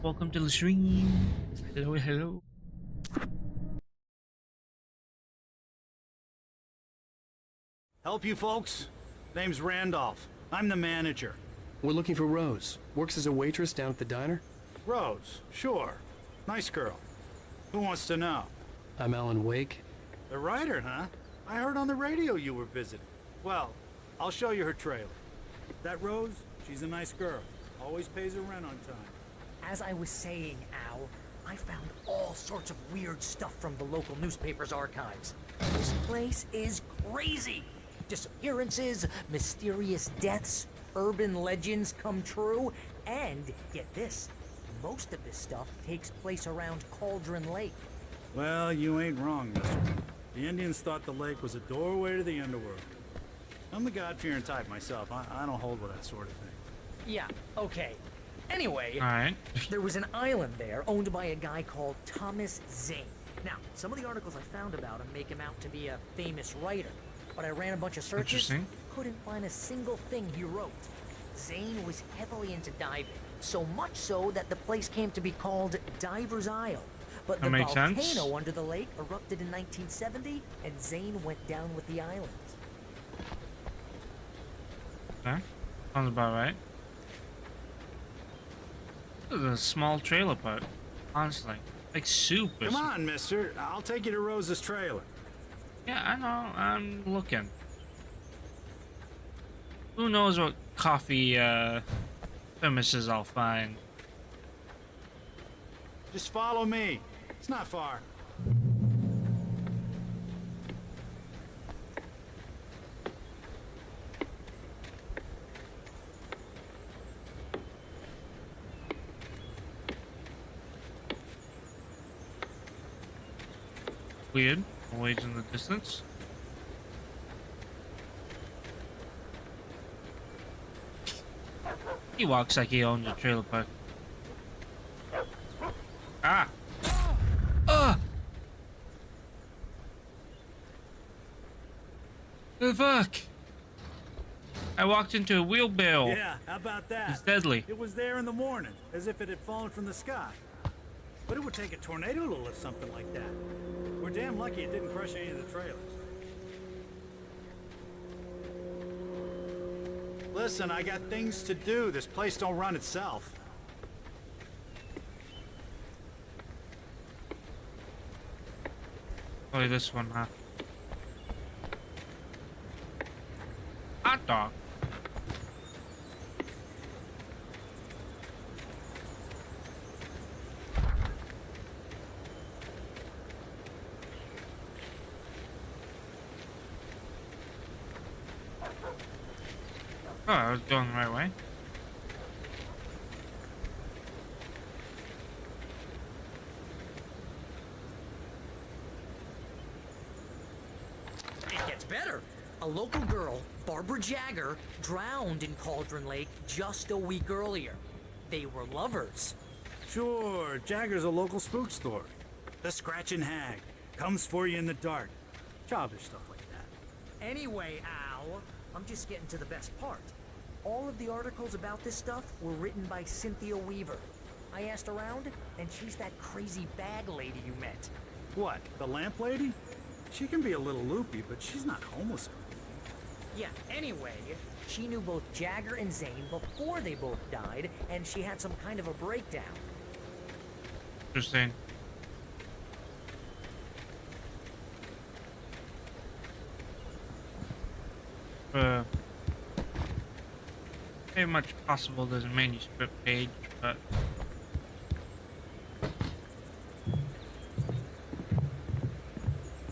Welcome to the stream. Hello, hello. Help you folks? Name's Randolph. I'm the manager. We're looking for Rose. Works as a waitress down at the diner. Rose, sure. Nice girl. Who wants to know? I'm Alan Wake. The writer, huh? I heard on the radio you were visiting. Well, I'll show you her trailer. That Rose, she's a nice girl. Always pays her rent on time. As I was saying, Al, I found all sorts of weird stuff from the local newspaper's archives. This place is crazy. Disappearances, mysterious deaths, urban legends come true, and get this, most of this stuff takes place around Cauldron Lake. Well, you ain't wrong, mister. The Indians thought the lake was a doorway to the underworld. I'm the God-fearing type myself. I don't hold with that sort of thing. Yeah, okay. Anyway, Alright. there was an island there owned by a guy called Thomas Zane. Now, some of the articles I found about him make him out to be a famous writer, but I ran a bunch of searches, couldn't find a single thing he wrote. Zane was heavily into diving, so much so that the place came to be called Diver's Isle. But the volcano under the lake erupted in 1970, and Zane went down with the island. Okay. Sounds about right. This is a small trailer park, honestly. Like super. Come on, mister. I'll take you to Rose's trailer. Yeah, I know. I'm looking. Who knows what coffee premises I'll find. Just follow me. It's not far. Weird. Always in the distance. He walks like he owns a trailer park. Ah! The fuck? I walked into a wheelbarrow. Yeah, how about that? It's deadly. It was there in the morning, as if it had fallen from the sky. But it would take a tornado to lift something like that. We're damn lucky it didn't crush any of the trailers. Listen, I got things to do. This place don't run itself. Probably this one, huh? Hot dog. Oh, I was going the right way. It gets better. A local girl, Barbara Jagger, drowned in Cauldron Lake just a week earlier. They were lovers. Sure, Jagger's a local spook story. The Scratching Hag comes for you in the dark. Childish stuff like that. Anyway, Al, I'm just getting to the best part. All of the articles about this stuff were written by Cynthia Weaver. I asked around, and she's that crazy bag lady you met. What, the lamp lady? She can be a little loopy, but she's not homeless. Yeah, anyway, she knew both Jagger and Zane before they both died, and she had some kind of a breakdown. Interesting. Very much possible there's a manuscript page, but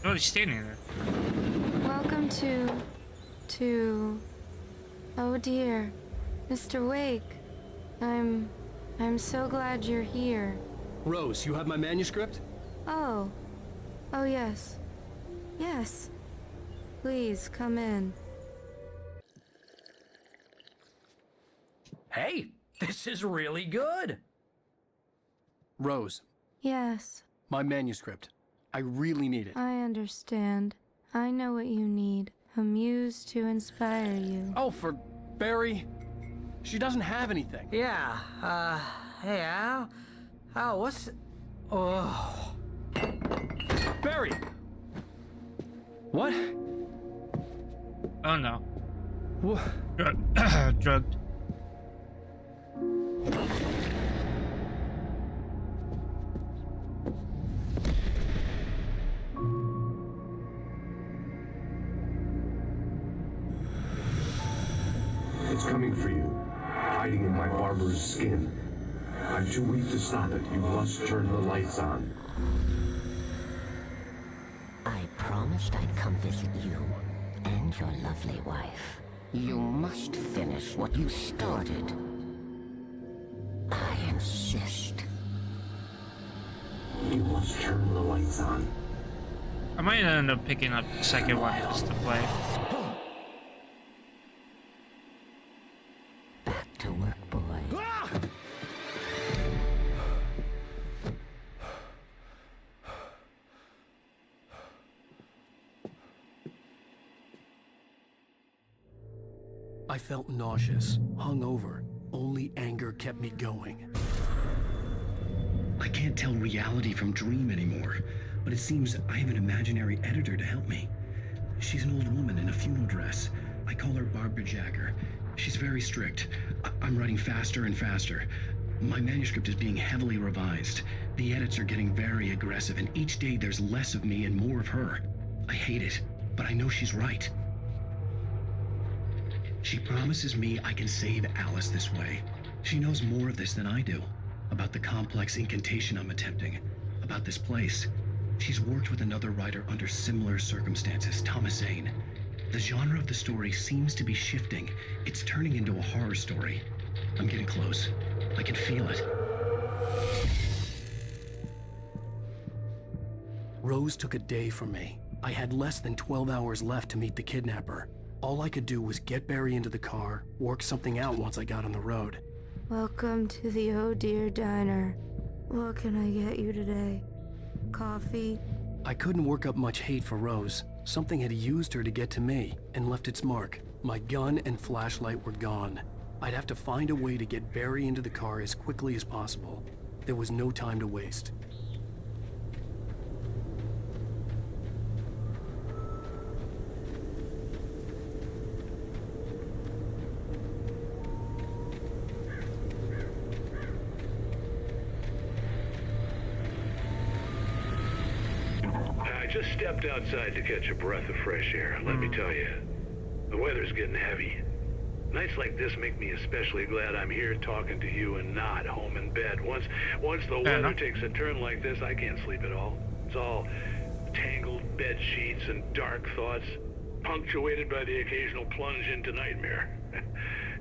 nobody's standing there. Welcome to... Oh dear, Mr. Wake. I'm so glad you're here. Rose, you have my manuscript? Oh. Oh yes. Yes. Please, come in. Hey, this is really good. Rose, Yes, my manuscript. I really need it. I understand. I know what you need. a muse to inspire you. Oh, for Barry. She doesn't have anything. Yeah, hey, Al? Al, what's... Oh... Barry! What? Oh no. What? Drugged. It's coming for you, hiding in my barber's skin. I'm too weak to stop it. You must turn the lights on. I promised I'd come visit you and your lovely wife. You must finish what you started. I insist. You must turn the lights on. I might end up picking up the second one just to play. Back to work, boy. I felt nauseous, hungover. Only anger kept me going. I can't tell reality from dream anymore, but it seems I have an imaginary editor to help me. She's an old woman in a funeral dress. I call her Barbara Jagger. She's very strict. I'm writing faster and faster. My manuscript is being heavily revised. The edits are getting very aggressive, and each day there's less of me and more of her. I hate it, but I know she's right. She promises me I can save Alice this way. She knows more of this than I do. About the complex incantation I'm attempting. About this place. She's worked with another writer under similar circumstances, Thomas Zane. The genre of the story seems to be shifting. It's turning into a horror story. I'm getting close. I can feel it. Rose took a day from me. I had less than 12 hours left to meet the kidnapper. All I could do was get Barry into the car, work something out once I got on the road. Welcome to the Oh Dear Diner. What can I get you today? Coffee? I couldn't work up much hate for Rose. Something had used her to get to me and left its mark. My gun and flashlight were gone. I'd have to find a way to get Barry into the car as quickly as possible. There was no time to waste. I just stepped outside to catch a breath of fresh air. Let me tell you, the weather's getting heavy. Nights like this make me especially glad I'm here talking to you and not home in bed. Once the weather takes a turn like this, I can't sleep at all. It's all tangled bed sheets and dark thoughts, punctuated by the occasional plunge into nightmare.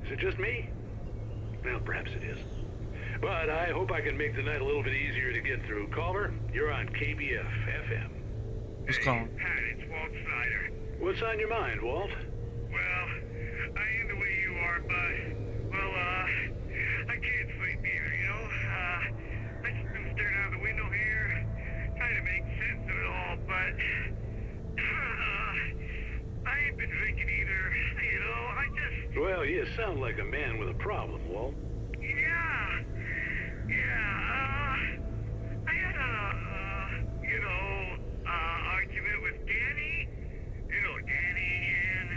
Is it just me? Well, perhaps it is. But I hope I can make the night a little bit easier to get through. Caller, you're on KBF FM. Who's calling? Pat, it's Walt Snyder. What's on your mind, Walt? Well, I ain't the way you are, but, well, I can't sleep either, you know? I just been staring out the window here, trying to make sense of it all, but, I ain't been drinking either, you know? I just... Well, you sound like a man with a problem, Walt. I had argument with Danny. You know Danny, and,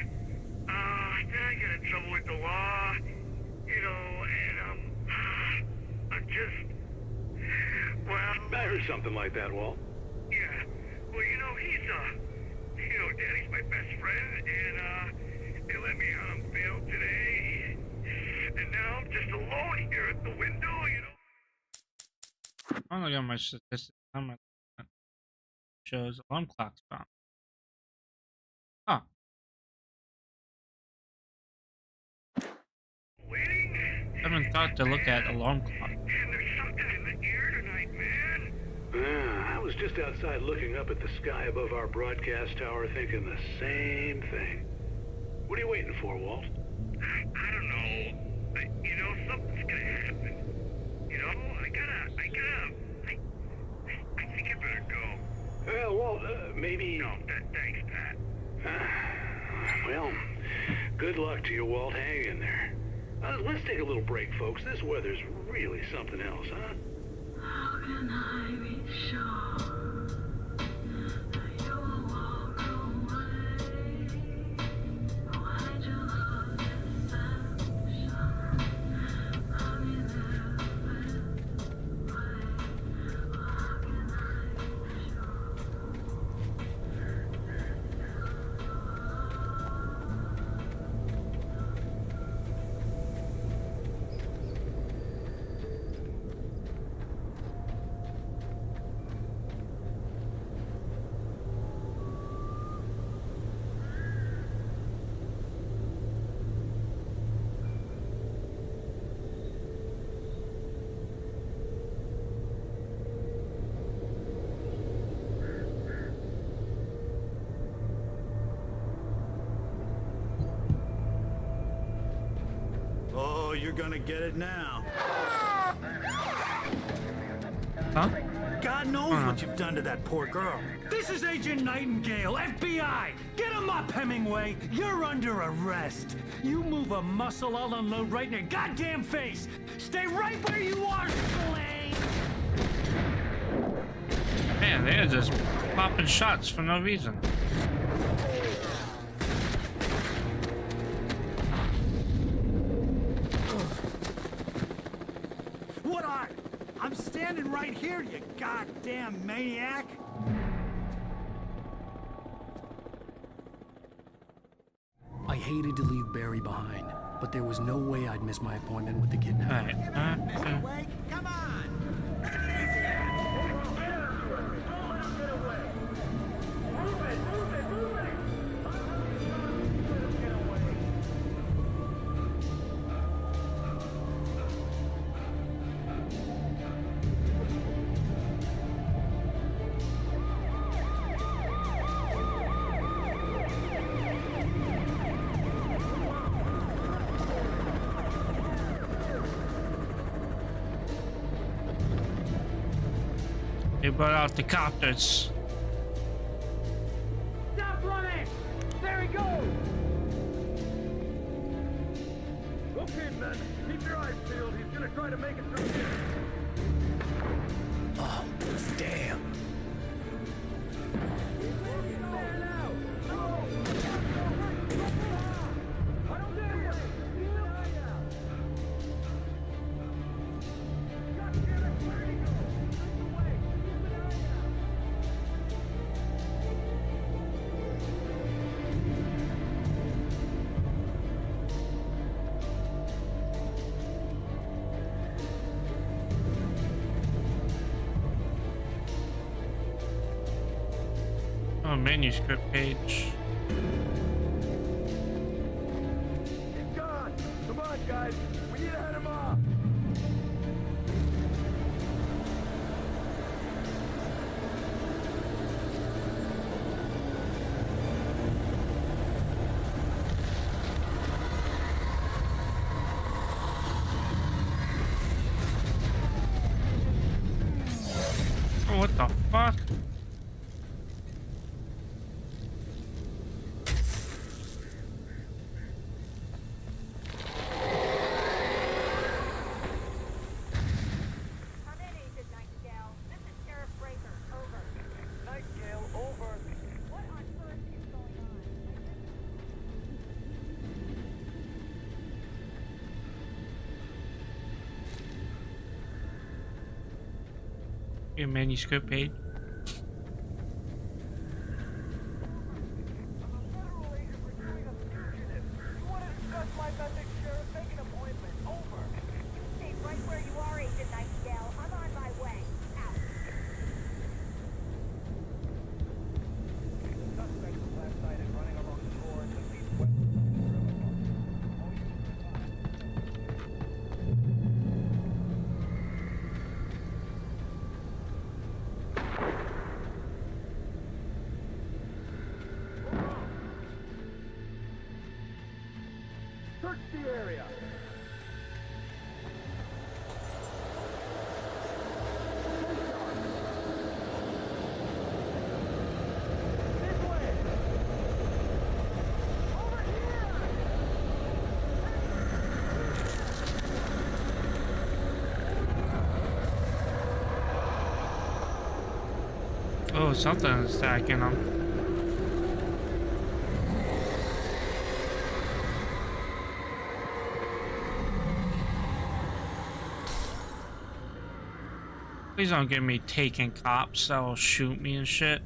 then I got in trouble with the law, you know, and, I'm just, well... I heard something like that, Walt. Yeah, well, you know, Danny's my best friend, and, they let me out on bail today, and now I'm just alone here at the window, you know? I don't look at my statistics. How much shows alarm clocks found? Huh. Waiting? I haven't thought to look at alarm clock. And there's something in the air tonight, man. I was just outside looking up at the sky above our broadcast tower thinking the same thing. What are you waiting for, Walt? I don't know. You know, something's gonna happen. You know, I think I better go. Well, Walt, maybe... No, thanks, Pat. Well, good luck to you, Walt. Hang in there. Let's take a little break, folks. This weather's really something else, huh? How can I be sure that you'll walk away? Why'd you love deception? I'm in love with way. How can I be sure? Oh, you're gonna get it now. Huh? God knows what you've done to that poor girl. This is Agent Nightingale, FBI! Get him up, Hemingway! You're under arrest! You move a muscle, I'll unload right in your goddamn face! Stay right where you are, Slane! Man, they're just popping shots for no reason. What are? I'm standing right here, you goddamn maniac! I hated to leave Barry behind, but there was no way I'd miss my appointment with the kidnapper. Awake? Come on! They brought out the copters. Stop running! There he goes! Okay, men, keep your eyes peeled. He's gonna try to make it through here. Oh, damn. Oh, manuscript page. He's gone! Come on, guys! We need to head him off! Oh, what the fuck? Your manuscript page. Search the area! This way! Over Oh, something is attacking them. Please don't give me taking cops that will shoot me and shit.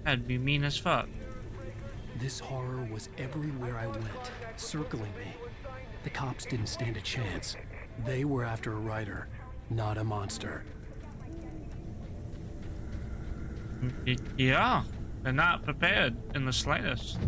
That'd be mean as fuck. This horror was everywhere I went, circling me. The cops didn't stand a chance. They were after a writer, not a monster. Yeah, they're not prepared in the slightest.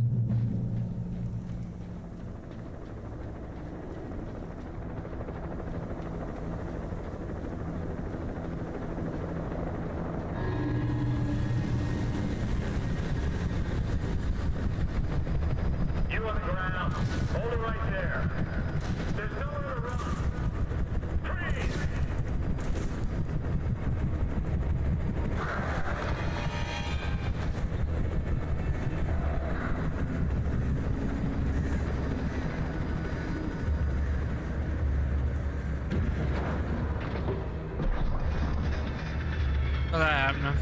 You on the ground. Hold it right there. There's nowhere to run. Freeze! What's that happening?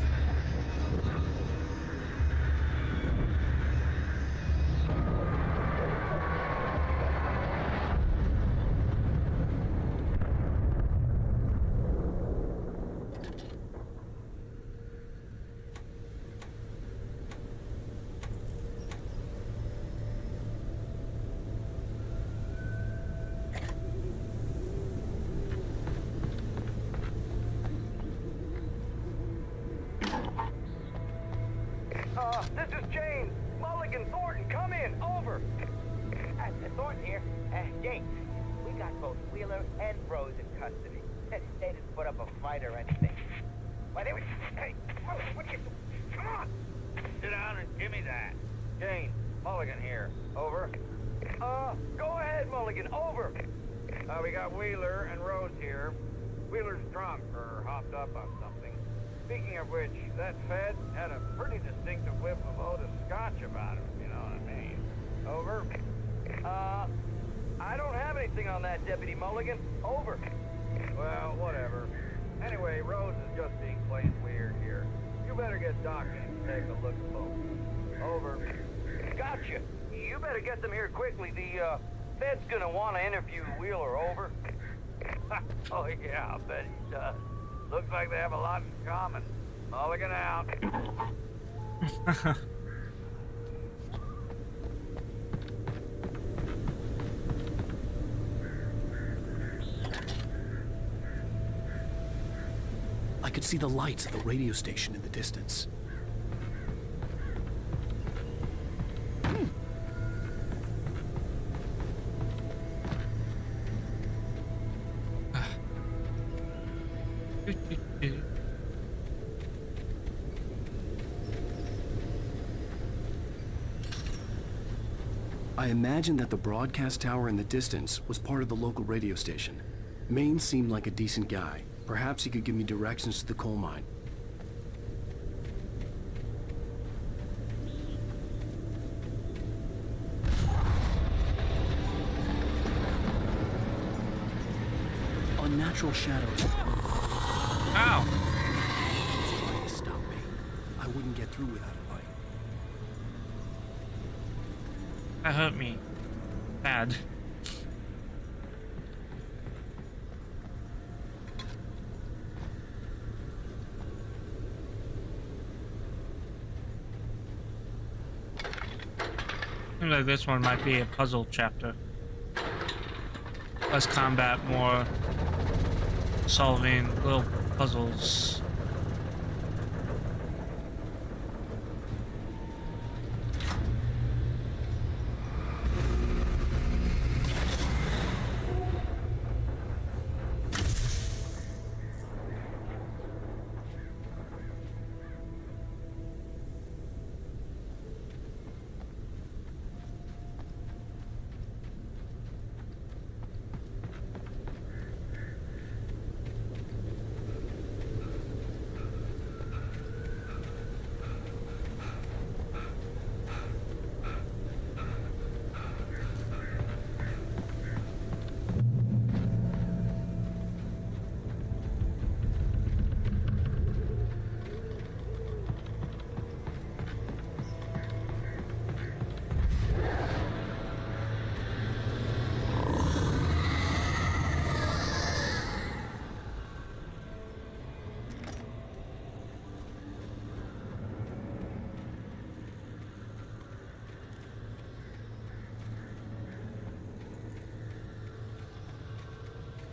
This is James. Mulligan, Thornton, come in. Over. Thornton here. James, we got both Wheeler and Rose in custody. They didn't put up a fight or anything. Why, they were... Hey, what are you doing? Come on! Sit down and give me that. Jane, Mulligan here. Over. Go ahead, Mulligan. Over. We got Wheeler and Rose here. Wheeler's drunk or hopped up on something. Speaking of which, that Fed had a pretty distinctive whiff of Otis Scotch about him, you know what I mean. Over. I don't have anything on that, Deputy Mulligan. Over. Well, whatever. Anyway, Rose is just being plain weird here. You better get Doc in and take a look at both. Over. Gotcha. You better get them here quickly. The, Fed's gonna want to interview Wheeler. Over. Oh, yeah, I'll bet he does. Looks like they have a lot in common. Mulligan out. I could see the lights of the radio station in the distance. I imagined that the broadcast tower in the distance was part of the local radio station. Maine seemed like a decent guy. Perhaps he could give me directions to the coal mine. Unnatural shadows. Ow! Trying to stop me. I wouldn't get through without a light. That hurt me. Bad. Seems like this one might be a puzzle chapter. Less combat, more solving little puzzles.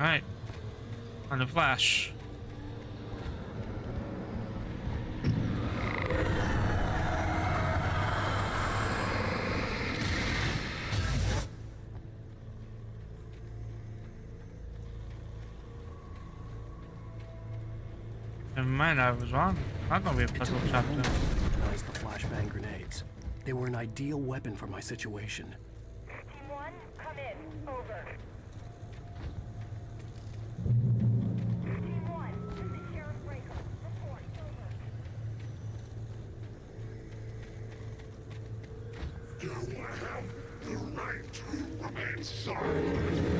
Alright. On the flash. Never mind, I was wrong. Not gonna be a puzzle chapter. Recognize the flashbang grenades. They were an ideal weapon for my situation. Team 1, come in. Over. Team 1, this is Sheriff Breaker. Report. Over. Do I have the right to remain silent?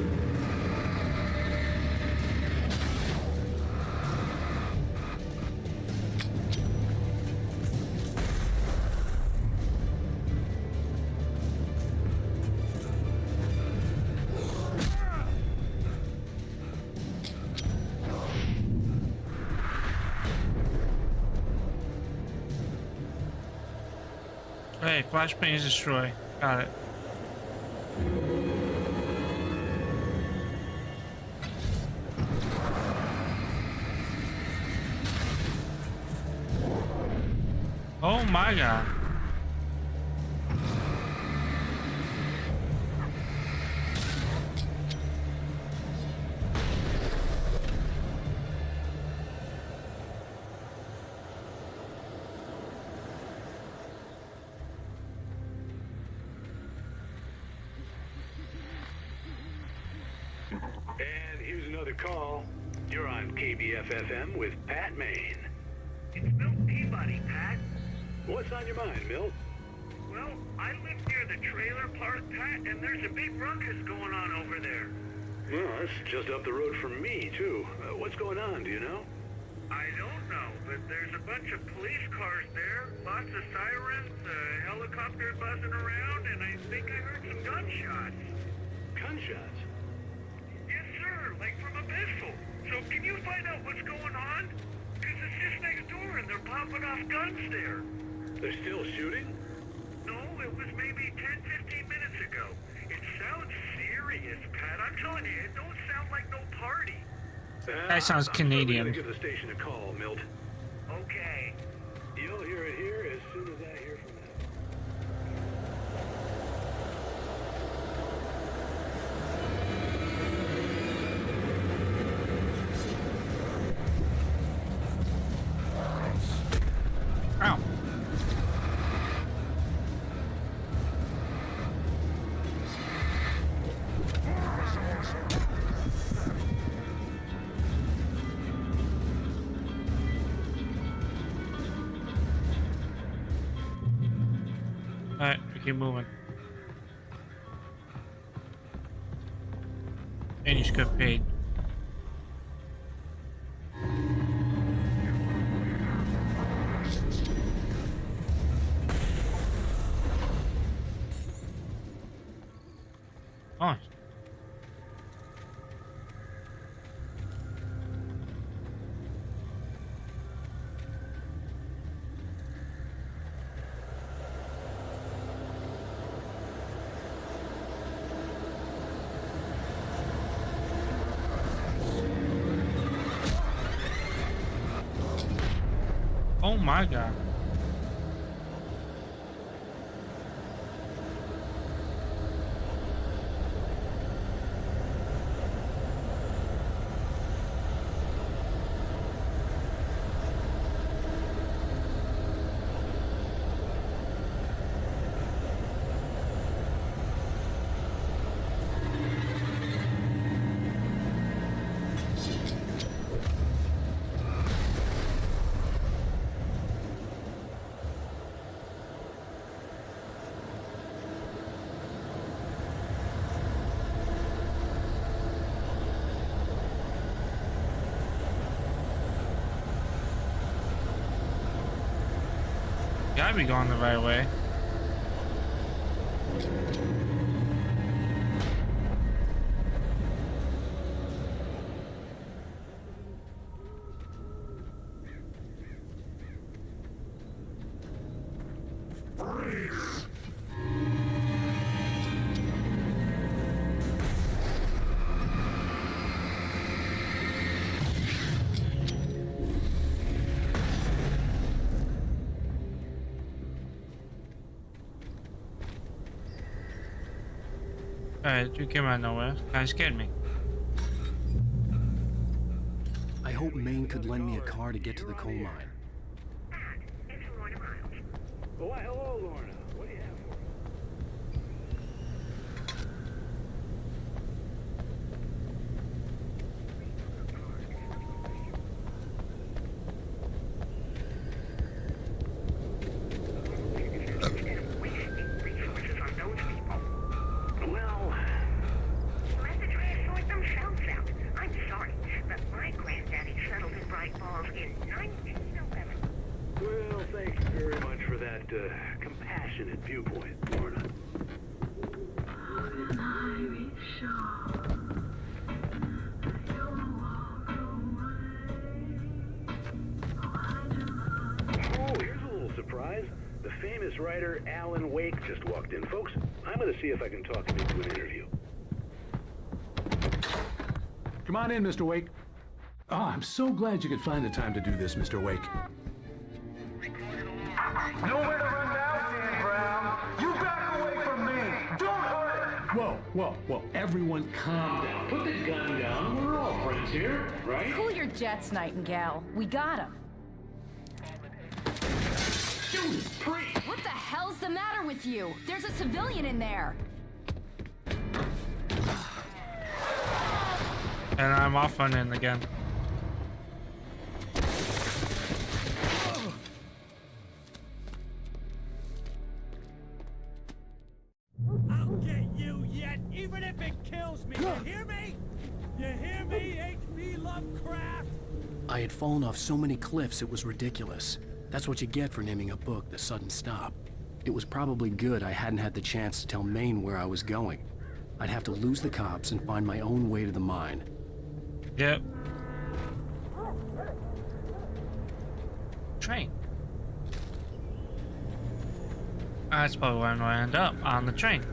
Hey, flashbang is destroyed. Got it. Oh my god. And here's another call. You're on KBFFM with Pat Maine. It's Milt Peabody, Pat. What's on your mind, Milt? Well, I live near the trailer park, Pat, and there's a big ruckus going on over there. Well, that's just up the road from me, too. What's going on, do you know? I don't know, but there's a bunch of police cars there, lots of sirens, helicopters buzzing around, and I think I heard some gunshots. Gunshots? Yes, sir, like from a pistol. So can you find out what's going on? Because it's just next door and they're popping off guns there. They're still shooting? No, it was maybe 10, 15 minutes ago. It sounds serious, Pat. I'm telling you, it don't sound like no party. That sounds Canadian. I'm gonna give the station a call, Milt. Okay. You'll hear it here as soon as I hear from them. Ow. Alright, we keep moving. And you just got paid. Oh. Oh my god. Gotta be going the right way. Alright, you came out of nowhere. Kinda scared me. I hope Maine could lend me a car to get to the coal mine. Oh, why, hello, Lorna. What do you have for Well, let the draft sort themselves out. I'm sorry, but my granddaddy settled in Bright Falls in 1911. well, thank you very much for that compassionate viewpoint, Lorna. Oh, here's a little surprise. The famous writer Alan Wake just walked in. Folks, I'm going to see if I can talk him into an interview. Come on in, Mr. Wake. Oh, I'm so glad you could find the time to do this, Mr. Wake. Nowhere to run now, Dan Brown. You back away from me. Don't hurt him. Whoa, everyone calm down. Put the gun down. We're all friends here, right? Cool your jets, Nightingale. We got him. Judas Priest! What the hell's the matter with you? There's a civilian in there. And I'm off on in again. I'll get you yet, even if it kills me. You hear me? You hear me, H.P. Lovecraft? I had fallen off so many cliffs it was ridiculous. That's what you get for naming a book The Sudden Stop. It was probably good I hadn't had the chance to tell Maine where I was going. I'd have to lose the cops and find my own way to the mine. Yep. Train. That's probably where I'm gonna end up, on the train.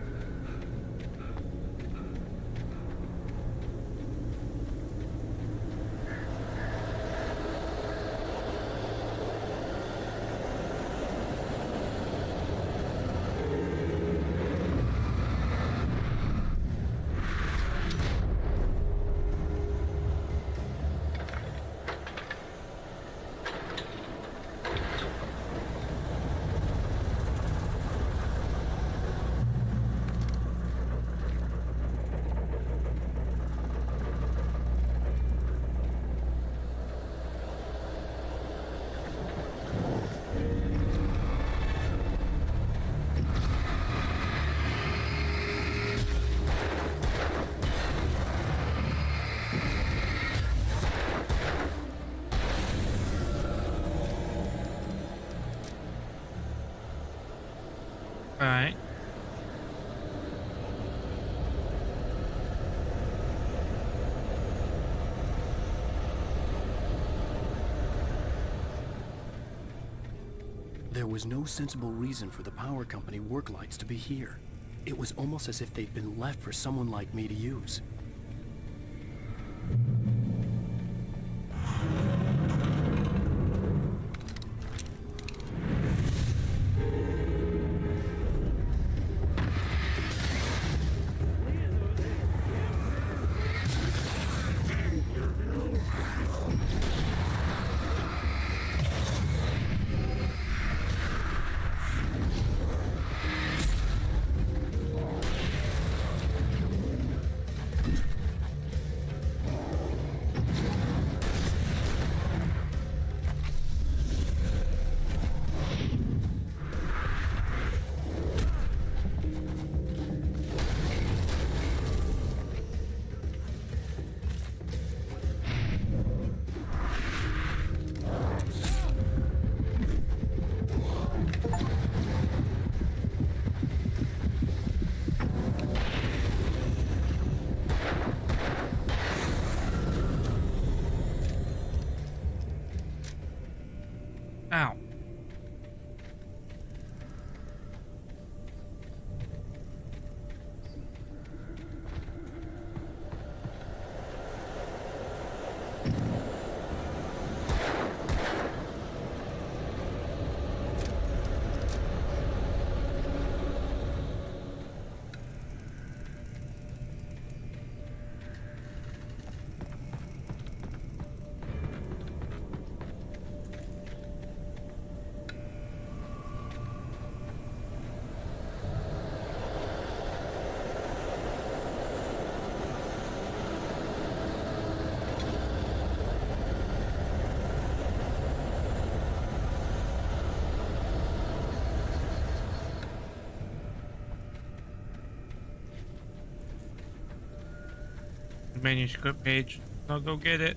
Alright. There was no sensible reason for the power company work lights to be here. It was almost as if they'd been left for someone like me to use. manuscript page. I'll go get it.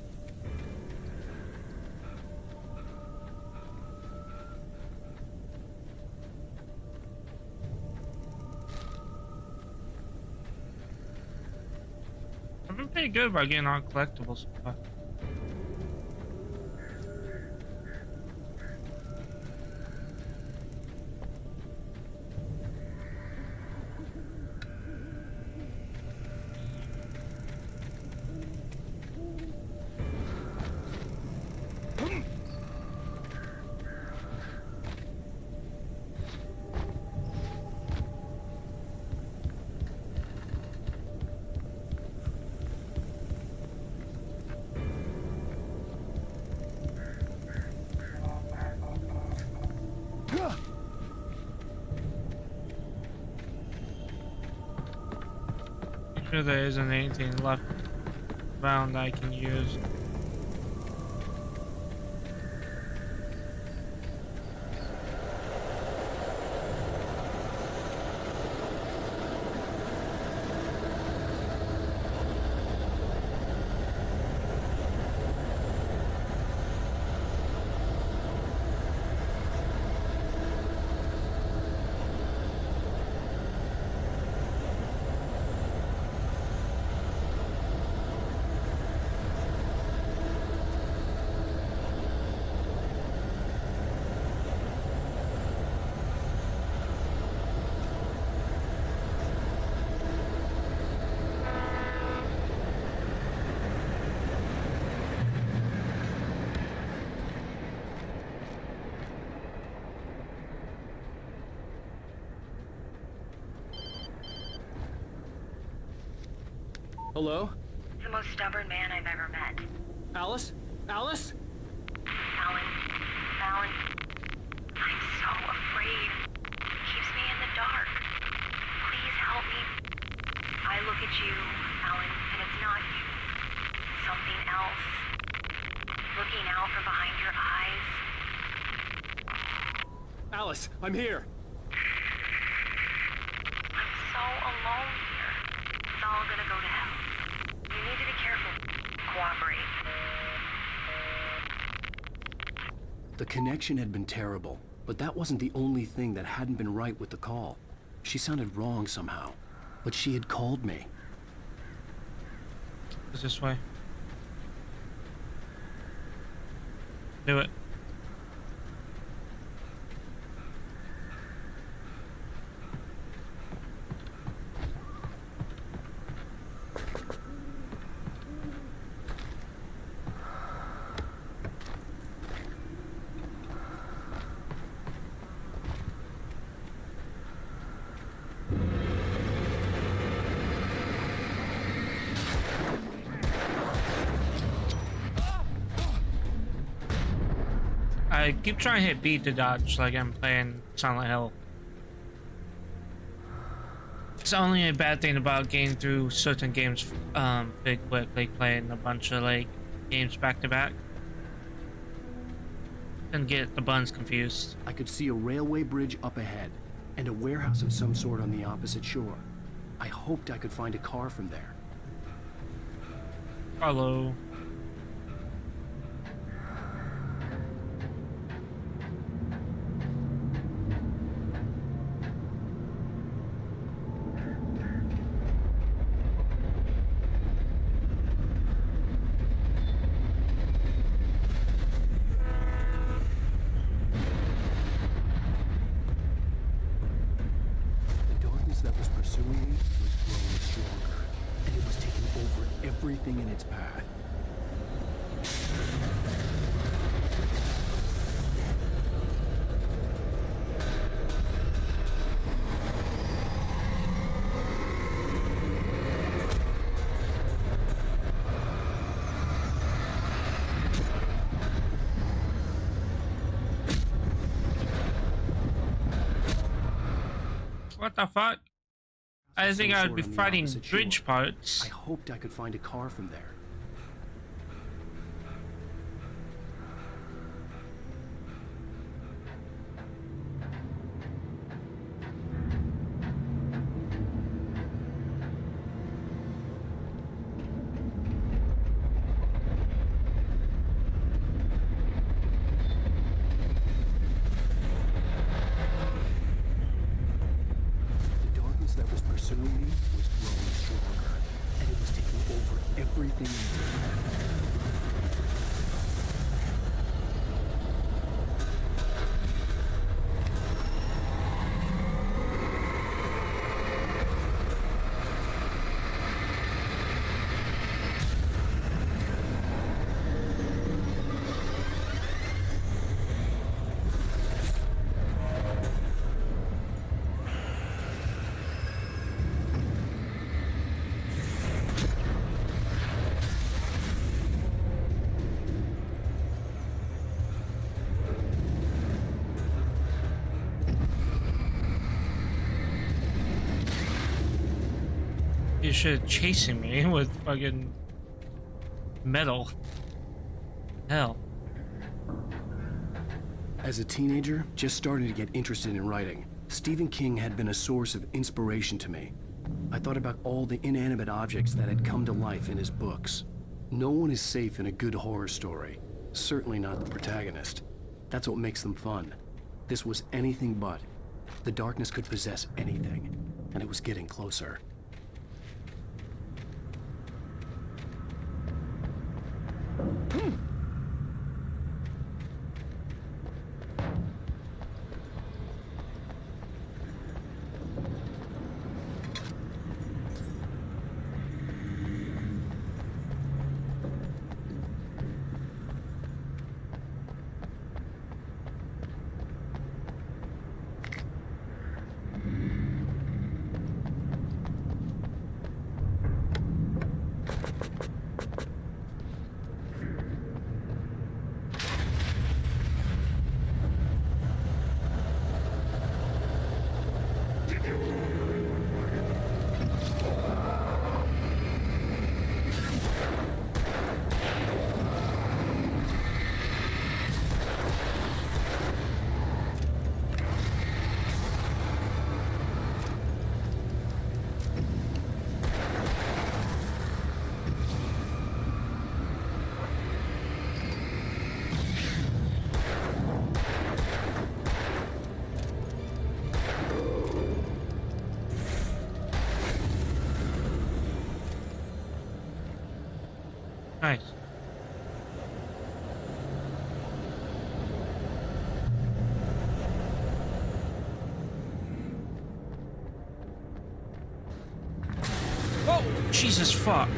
I've been pretty good about getting all collectible stuff. Sure there isn't anything left around I can use. Hello? The most stubborn man I've ever met. Alice? Alice? Alan. Alan. I'm so afraid. He keeps me in the dark. Please help me. I look at you, Alan, and it's not you. It's something else. Looking out from behind your eyes. Alice, I'm here. I'm so alone here. It's all gonna go to hell. You need to be careful. Cooperate. The connection had been terrible, but that wasn't the only thing that hadn't been right with the call. She sounded wrong somehow, but she had called me. It's this way. Do it. I keep trying to hit B to dodge like I'm playing Silent Hill. It's only a bad thing about getting through certain games pretty quick, like playing a bunch of like games back to back. And get the buttons confused. I could see a railway bridge up ahead, and a warehouse of some sort on the opposite shore. I hoped I could find a car from there. Hello. That was pursuing me was growing stronger, and it was taking over everything in its path. What the fuck? I didn't think I would be fighting bridge parts. I hoped I could find a car from there. force that was pursuing me was growing stronger, and it was taking over everything in me. You should chasing me with fucking metal. Hell. As a teenager, just starting to get interested in writing, Stephen King had been a source of inspiration to me. I thought about all the inanimate objects that had come to life in his books. No one is safe in a good horror story. Certainly not the protagonist. That's what makes them fun. This was anything but. The darkness could possess anything, and it was getting closer. Nice. Oh, Jesus fuck.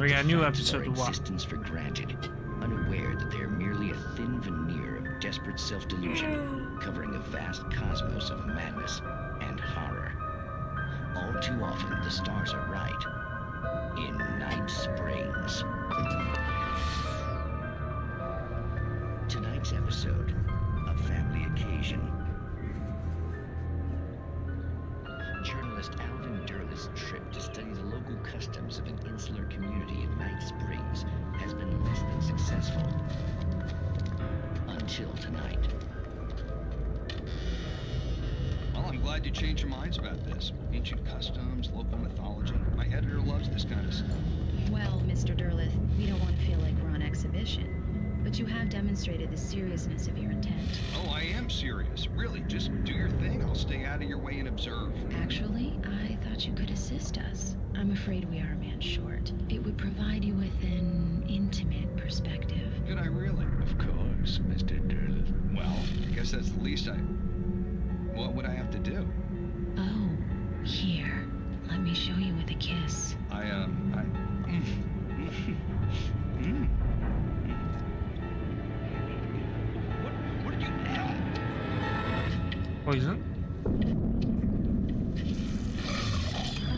We got a new episode to watch. Existence for granted, unaware that they are merely a thin veneer of desperate self-delusion, covering a vast cosmos of madness and horror. All too often, the stars are right. In Night Springs. Tonight's episode, a family occasion. Journalist Alvin Durl's trip to study the local customs of an insular community in Night Springs has been less than successful. Until tonight. Well, I'm glad you changed your minds about this. Ancient customs, local mythology. My editor loves this kind of stuff. Well, Mr. Durlith, we don't want to feel like we're on exhibition. But you have demonstrated the seriousness of your intent. Oh, I am serious. Really, just do your thing. I'll stay out of your way and observe. Actually, I thought you could assist us. I'm afraid we are a man short. It would provide you with an intimate perspective. Could I really? Of course, Mr. Durlith. Well, I guess that's the least What would I have to do? Oh, here. Let me show you with a kiss. Poison?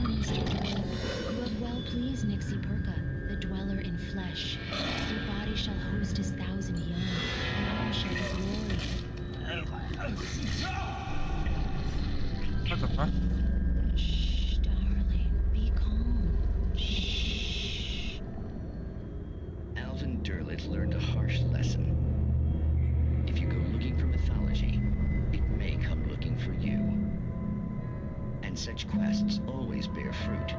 Mr. Doyle, you have well pleased Nixie Perka, the dweller in flesh. Your body shall host his 1,000 young, and all shall be glory. What the fuck? Shh, darling, be calm. Shh. Alvin Derleth learned a harsh lesson. If you go looking for mythology, it may come looking for you. And such quests always bear fruit.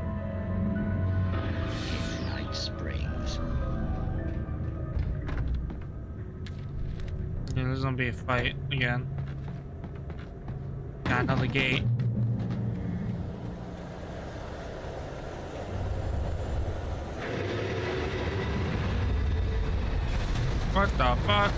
Night Springs. Yeah, there's gonna be a fight again. Got another gate. What the fuck?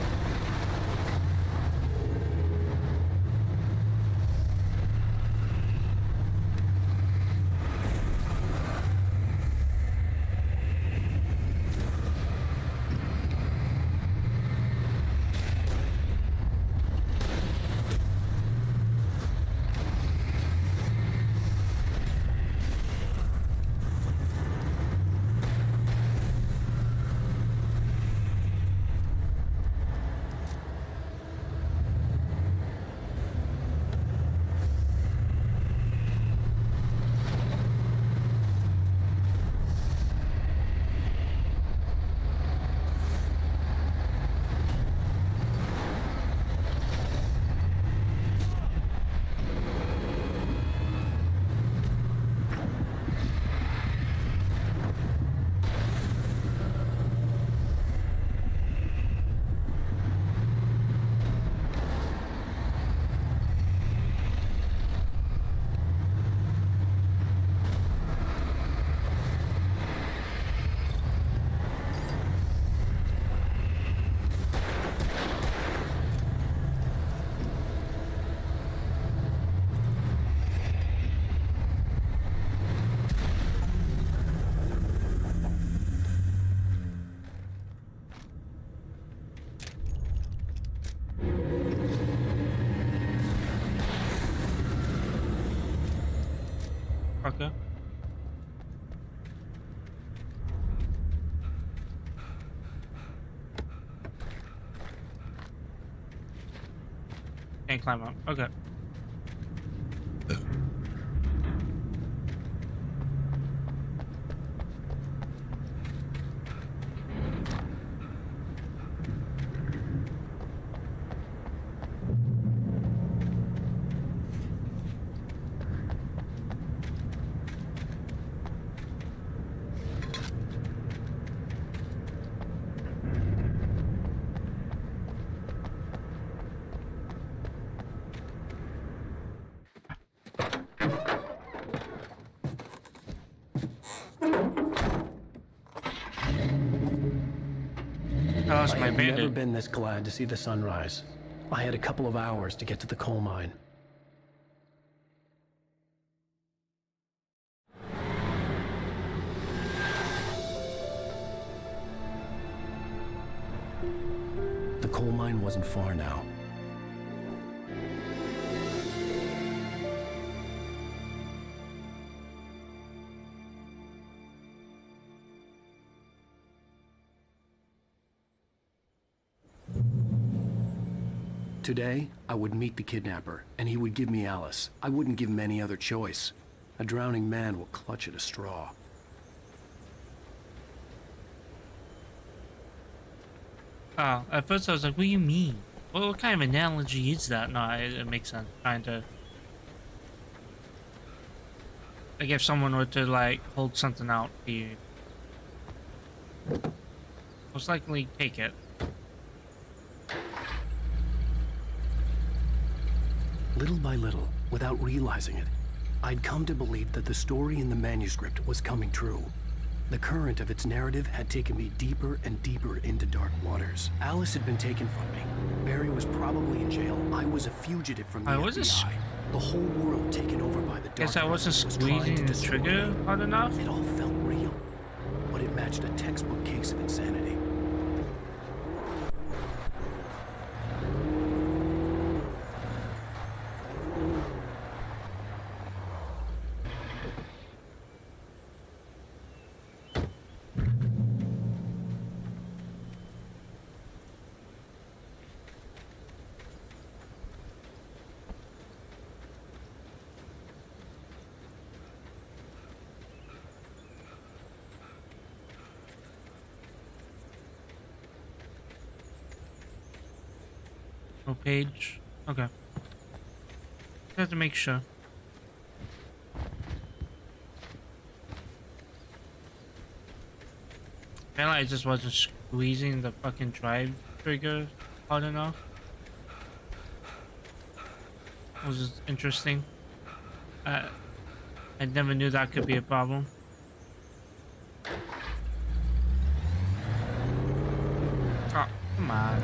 Okay. Can't climb up. Okay. I have never been this glad to see the sunrise. I had a couple of hours to get to the coal mine. The coal mine wasn't far now. Today, I would meet the kidnapper, and he would give me Alice. I wouldn't give him any other choice. A drowning man will clutch at a straw. Oh, at first I was like, what do you mean? What kind of analogy is that? No, it makes sense. Trying to... Like if someone were to, like, hold something out to you. Most likely take it. Little by little, without realizing it, I'd come to believe that the story in the manuscript was coming true. The current of its narrative had taken me deeper and deeper into dark waters. Alice had been taken from me. Barry was probably in jail. I was a fugitive from the FBI. The whole world taken over by the dark. Guess I wasn't squeezing the trigger hard enough. It all felt real, but it matched a textbook case of insanity. No page. Okay. Have to make sure. Apparently I just wasn't squeezing the fucking drive trigger hard enough. It was just interesting. I never knew that could be a problem. Oh, come on.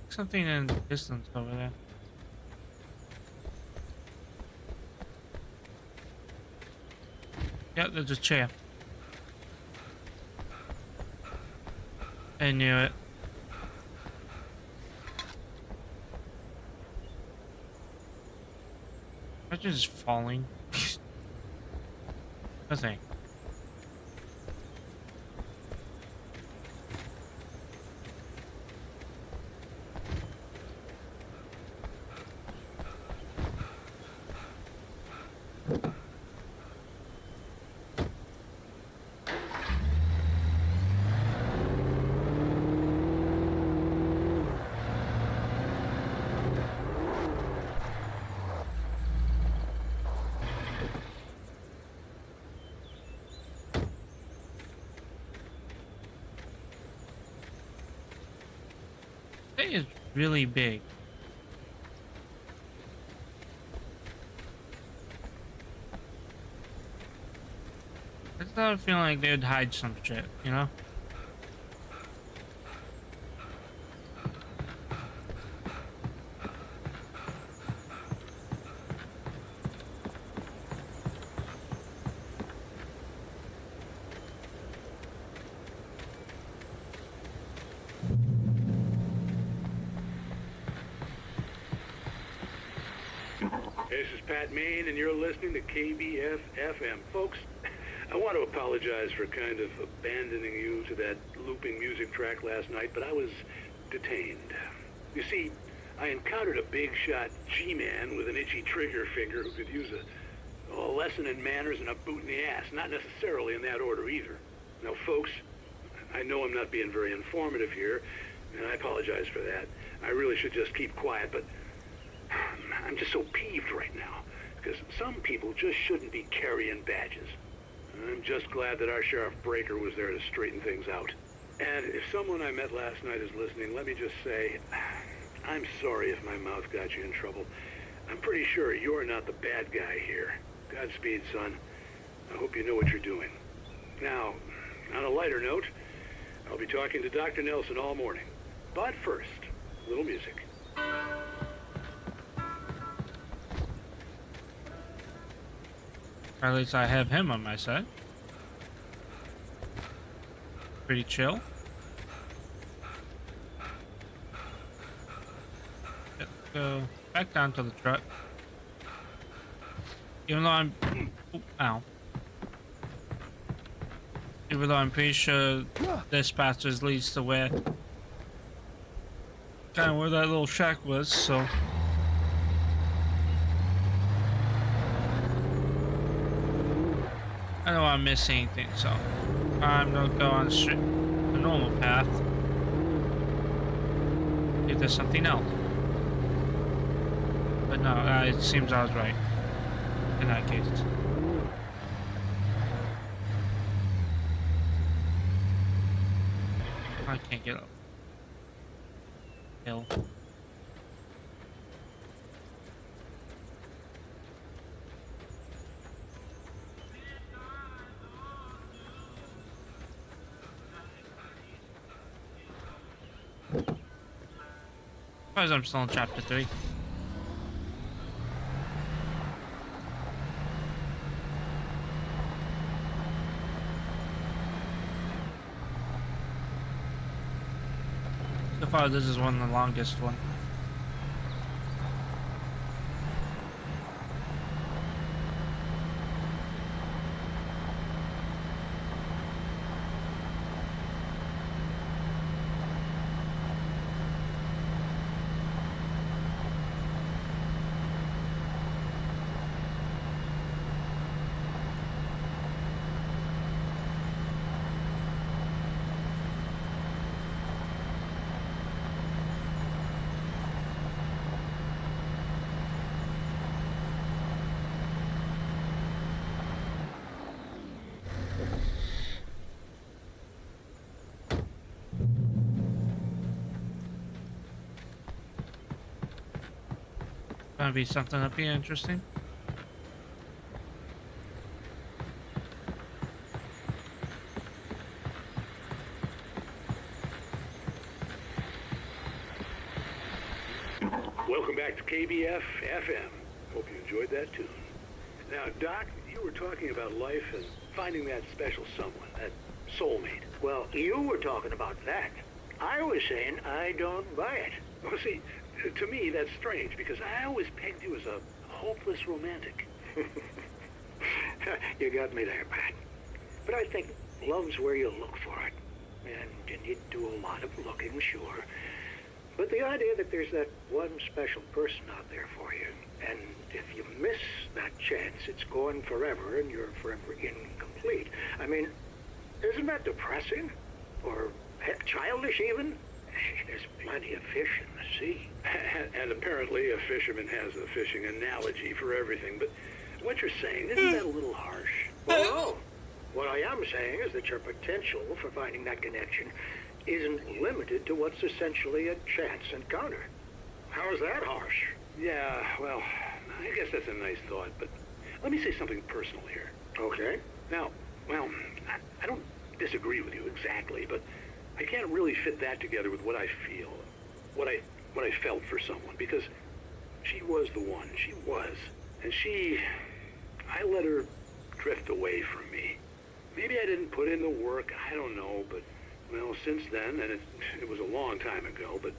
Something in the distance over there. Yep, there's a chair. I knew it. I'm just falling. Nothing. Thing is really big. I start feeling like they would hide some shit, you know? This is Pat Main, and you're listening to KBF-FM. Folks, I want to apologize for kind of abandoning you to that looping music track last night, but I was detained. You see, I encountered a big-shot G-man with an itchy trigger finger who could use a lesson in manners and a boot in the ass. Not necessarily in that order either. Now, folks, I know I'm not being very informative here, and I apologize for that. I really should just keep quiet, but I'm just so peeved right now, because some people just shouldn't be carrying badges. I'm just glad that our Sheriff Breaker was there to straighten things out. And if someone I met last night is listening, let me just say, I'm sorry if my mouth got you in trouble. I'm pretty sure you're not the bad guy here. Godspeed, son. I hope you know what you're doing. Now, on a lighter note, I'll be talking to Dr. Nelson all morning. But first, a little music. Or at least I have him on my side. Pretty chill. Let's go back down to the truck. Even though I'm... Oh, ow. Even though I'm pretty sure this passage leads to where... kind of where that little shack was, so... I don't want to miss anything, so I'm gonna go on the normal path. If there's something else. But no, it seems I was right. In that case. I can't get up. Hill. Suppose I'm still in chapter 3. So far, this is one of the longest one. gonna be something that'll be interesting. Welcome back to KBF FM. Hope you enjoyed that tune. Now, Doc, you were talking about life and finding that special someone, that soulmate. Well, you were talking about that. I was saying I don't buy it. Well, see, to me, that's strange, because I always pegged you as a hopeless romantic. You got me there, Pat. But I think love's where you look for it. And you do a lot of looking, sure. But the idea that there's that one special person out there for you, and if you miss that chance, it's gone forever, and you're forever incomplete. I mean, isn't that depressing? Or heck, childish even? There's plenty of fish in the sea. And apparently a fisherman has a fishing analogy for everything, but what you're saying, isn't that a little harsh? Well, no. What I am saying is that your potential for finding that connection isn't limited to what's essentially a chance encounter. How is that harsh? Yeah, well, I guess that's a nice thought, but let me say something personal here. Okay. Now, well, I don't disagree with you exactly, but I can't really fit that together with what I feel, what I felt for someone, because she was the one. She was. And I let her drift away from me. Maybe I didn't put in the work, I don't know, but, well, since then, and it was a long time ago, but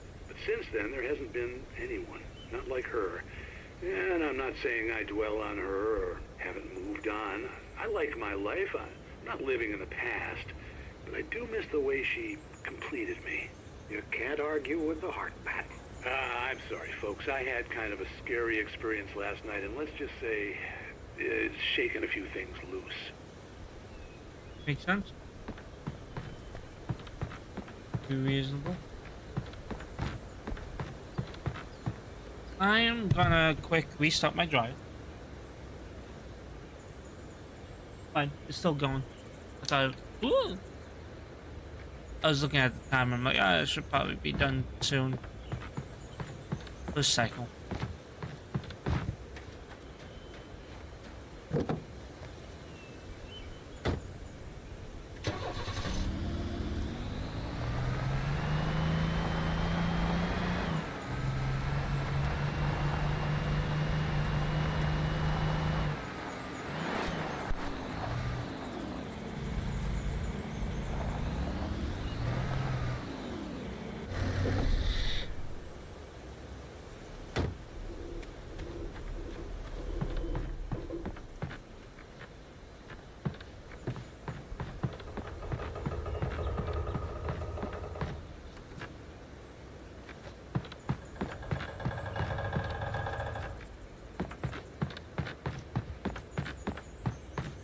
since then, there hasn't been anyone, not like her. And I'm not saying I dwell on her or haven't moved on. I like my life. I'm not living in the past, but I do miss the way she completed me. You can't argue with the heart, Pat. I'm sorry, folks. I had kind of a scary experience last night, and let's just say it's shaken a few things loose. Makes sense. Be reasonable. I am gonna quick restart my drive. Fine, it's still going. I thought, ooh. I was looking at the time. I'm like, it should probably be done soon. This cycle.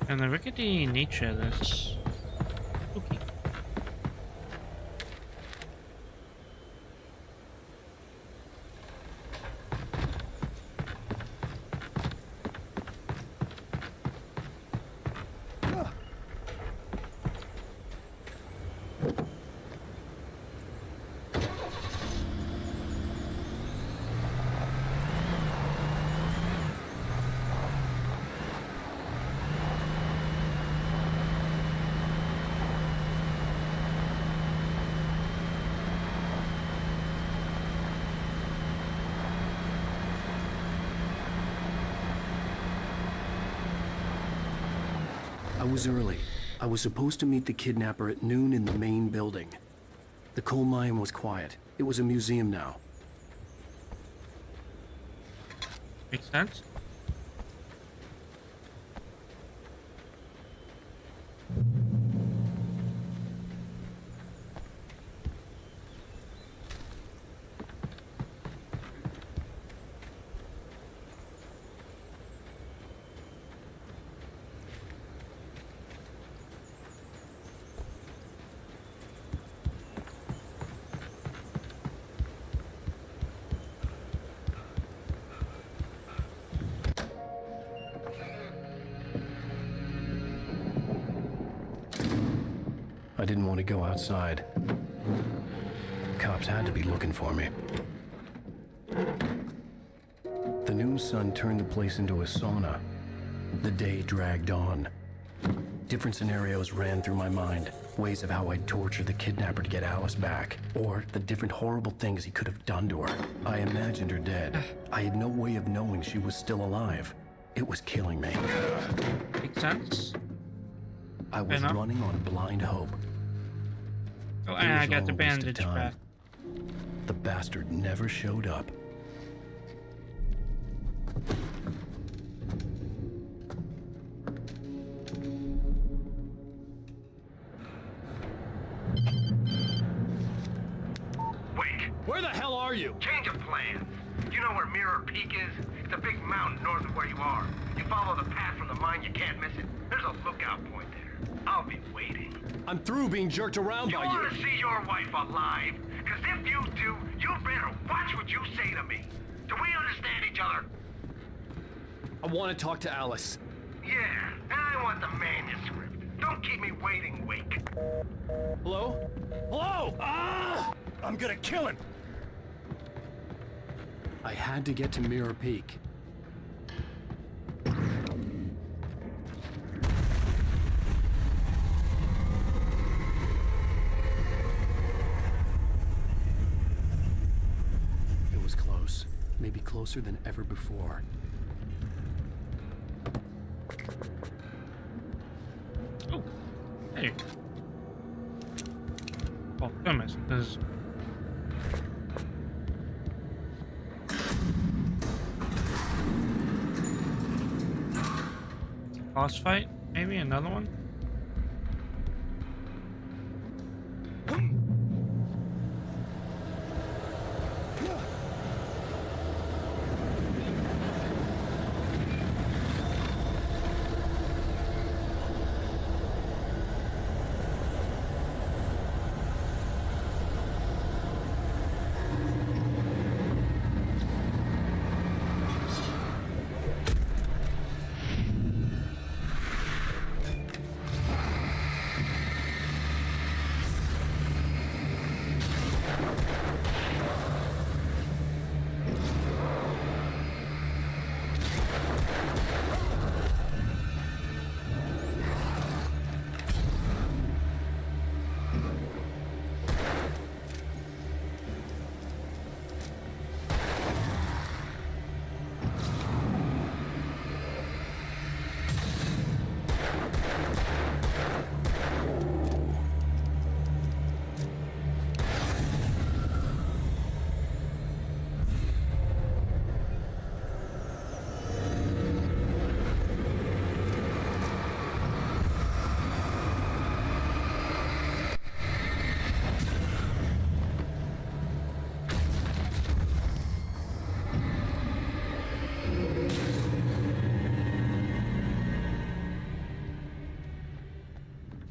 And the rickety nature of this. Okay. I was early. I was supposed to meet the kidnapper at noon in the main building. The coal mine was quiet. It was a museum now. Makes sense. I didn't want to go outside. Cops had to be looking for me. The afternoon sun turned the place into a sauna. The day dragged on. Different scenarios ran through my mind. Ways of how I'd torture the kidnapper to get Alice back. Or the different horrible things he could have done to her. I imagined her dead. I had no way of knowing she was still alive. It was killing me. Makes sense. I was running on blind hope. Oh, and I got the bandage back. The bastard never showed up. Wait! Where the hell are you? Change of plans. You know where Mirror Peak is? It's a big mountain north of where you are. You follow the path from the mine, you can't miss it. There's a lookout point there. I'll be waiting. I'm through being jerked around by you. You want to see your wife alive? Because if you do, you better watch what you say to me. Do we understand each other? I want to talk to Alice. Yeah, and I want the manuscript. Don't keep me waiting, Wake. Hello? Hello! Ah! I'm gonna kill him! I had to get to Mirror Peak. It was close. Maybe closer than ever before. Oh, hey. Oh, goodness, because... boss fight? Maybe another one?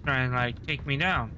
Try and like take me down.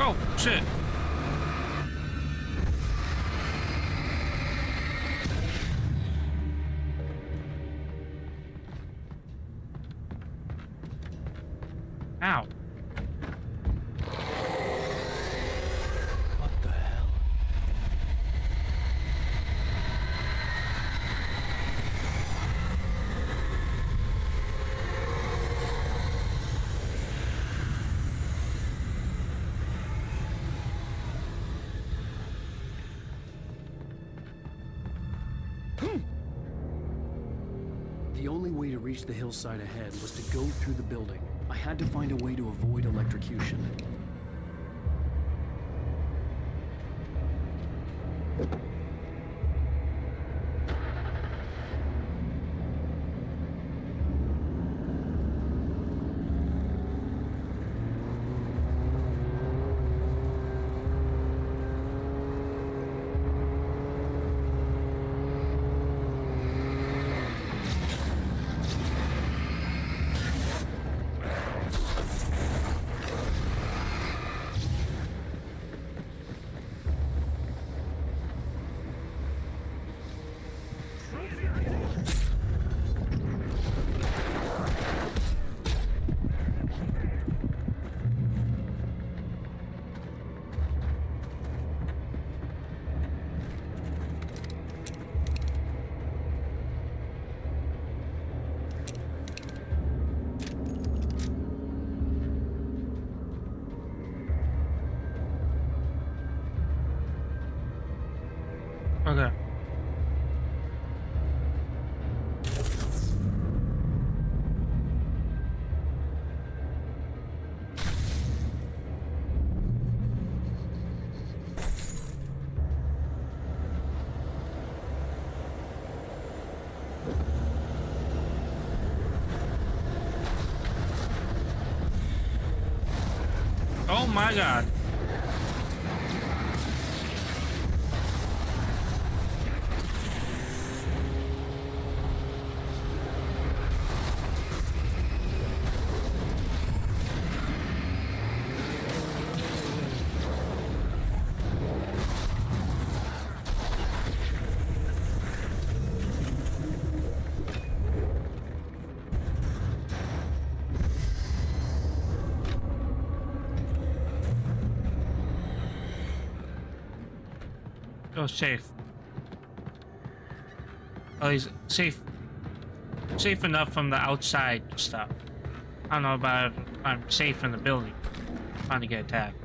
Oh, shit. Ow. What the hell? to reach the hillside ahead was to go through the building. I had to find a way to avoid electrocution. Okay. Oh my God. Oh, safe. Oh, he's safe. Safe enough from the outside stuff. I don't know about if I'm safe in the building. Trying to get attacked.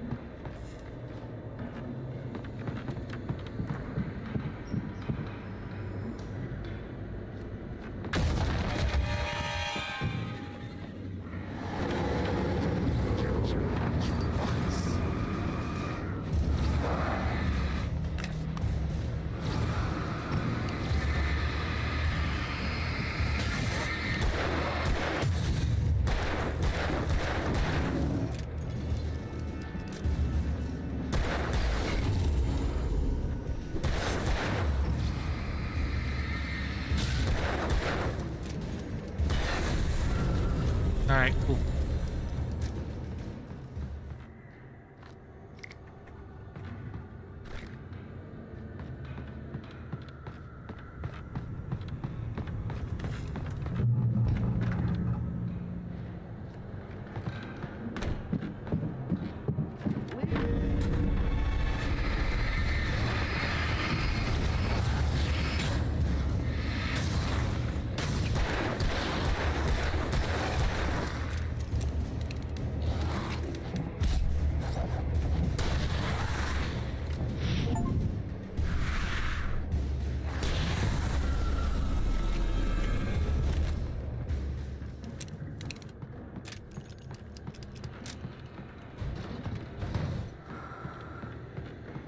Alright, cool.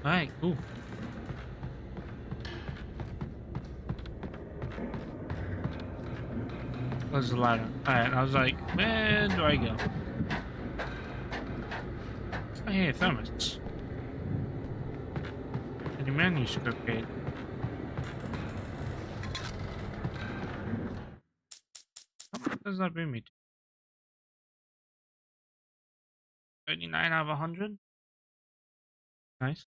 Alright, cool. Close the ladder. Alright, I was like, where do I go? I hear thermos. Any manuscript page. What does that bring me to? 39 out of 100? Nice.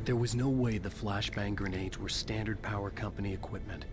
There was no way the flashbang grenades were standard power company equipment.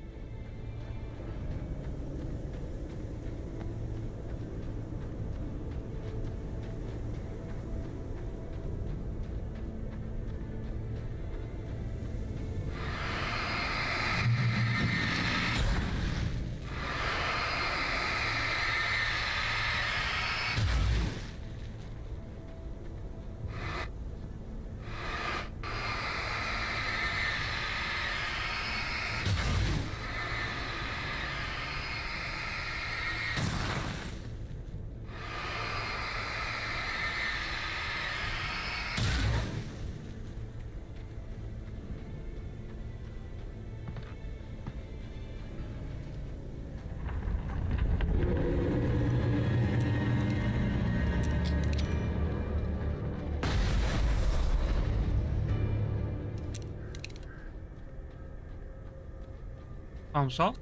Salt.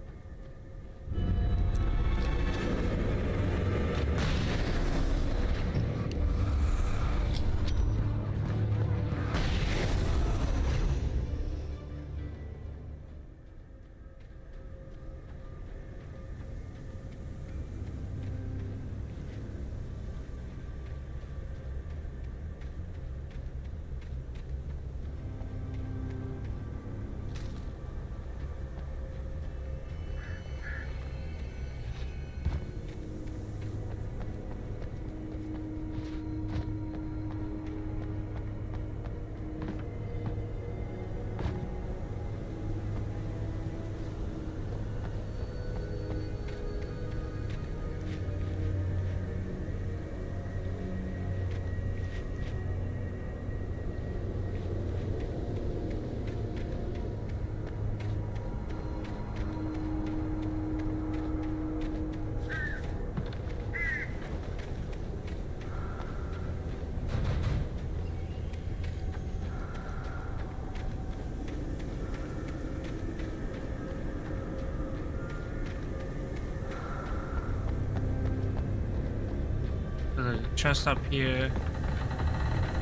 There's a chest up here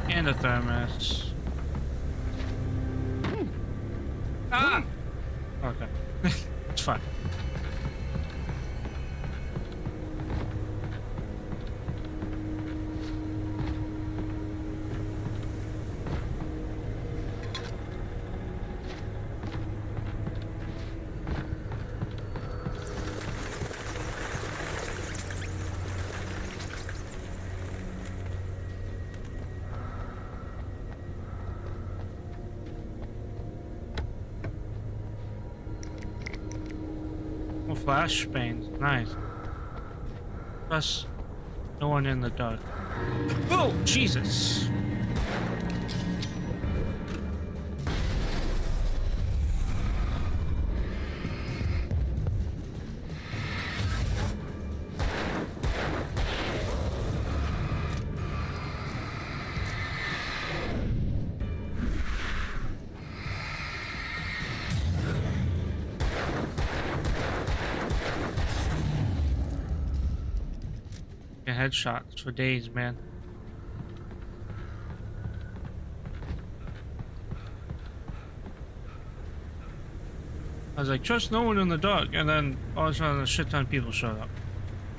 and a thermos. Ah! Okay. It's fine. Flashbangs, nice. Plus, no one in the dark. Oh, Jesus! Headshots for days, man. I was like, trust no one in the dark, and then all of a sudden a shit ton of people showed up.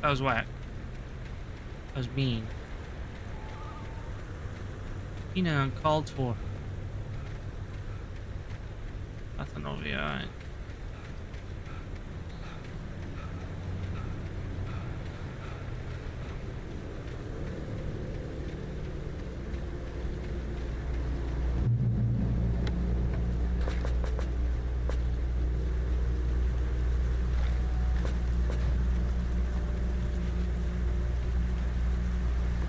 That was whack. That was mean. Mean and uncalled for. Nothing over here, alright.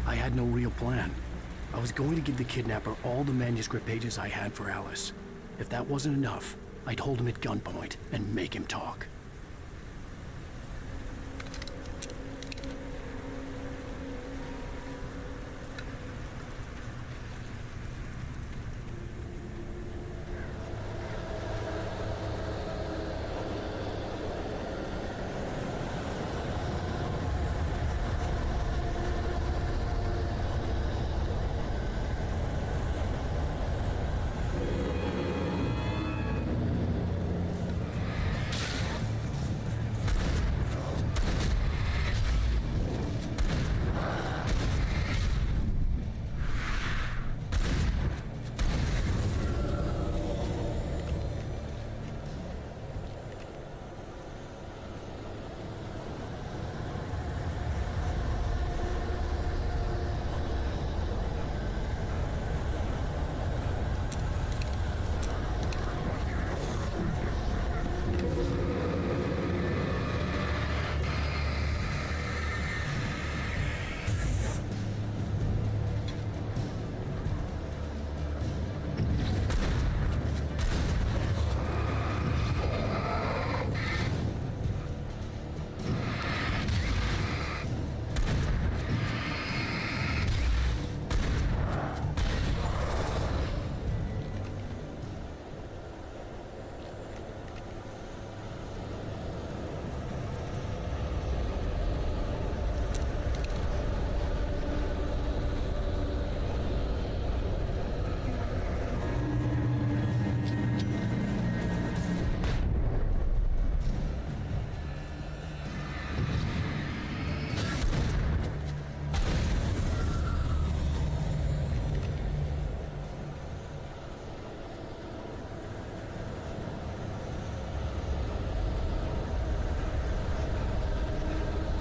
I had no real plan. I was going to give the kidnapper all the manuscript pages I had for Alice. If that wasn't enough, I'd hold him at gunpoint and make him talk.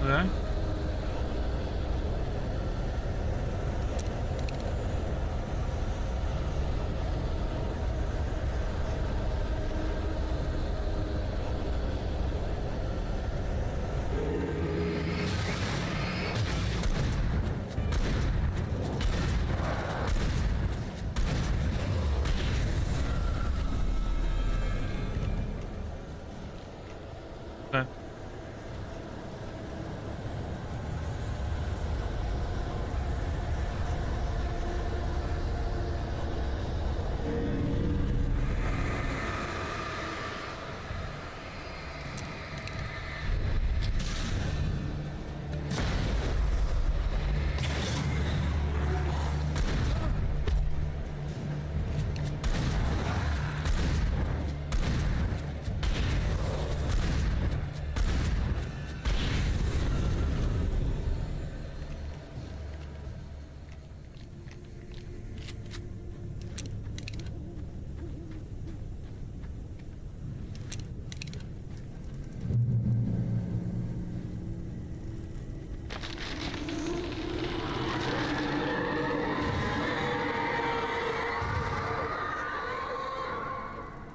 Okay. Okay.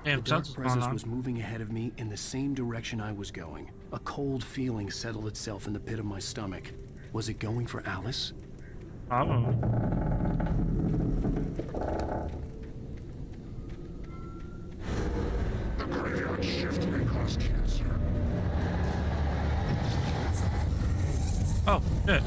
The dark presence was moving ahead of me in the same direction I was going. A cold feeling settled itself in the pit of my stomach. Was it going for Alice? Probably. The graveyard shift may cause cancer. Oh, shit.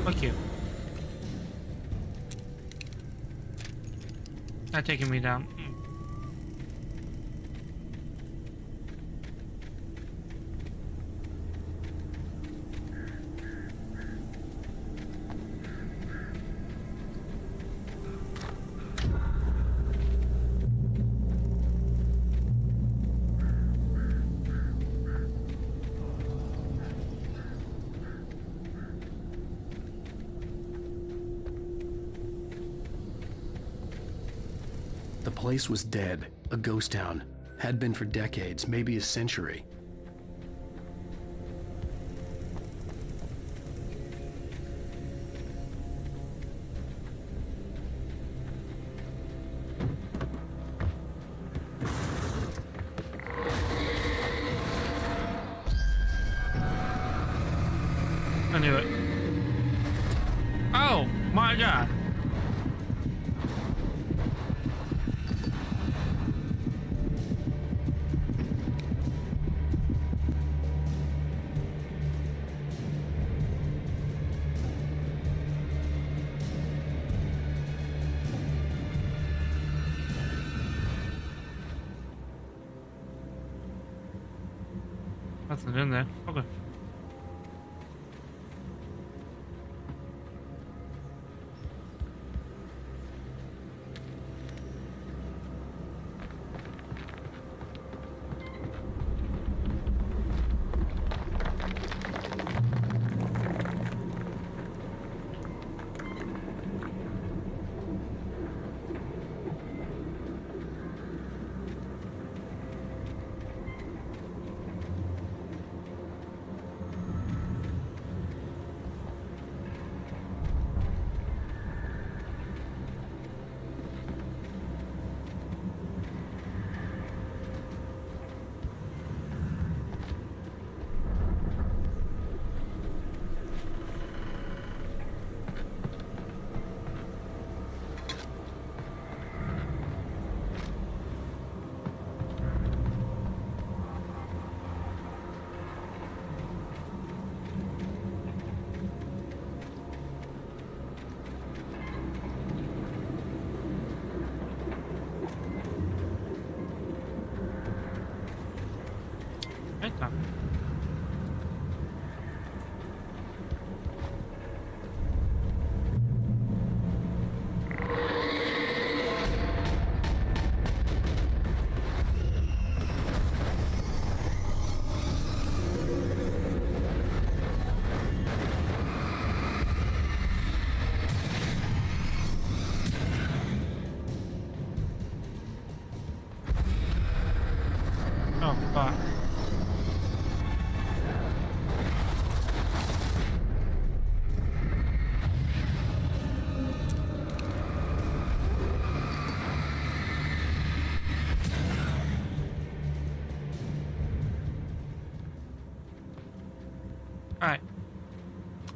Fuck you. Not taking me down. The place was dead, a ghost town. Had been for decades, maybe a century. I knew it. Oh my god. Nothing in there. Okay.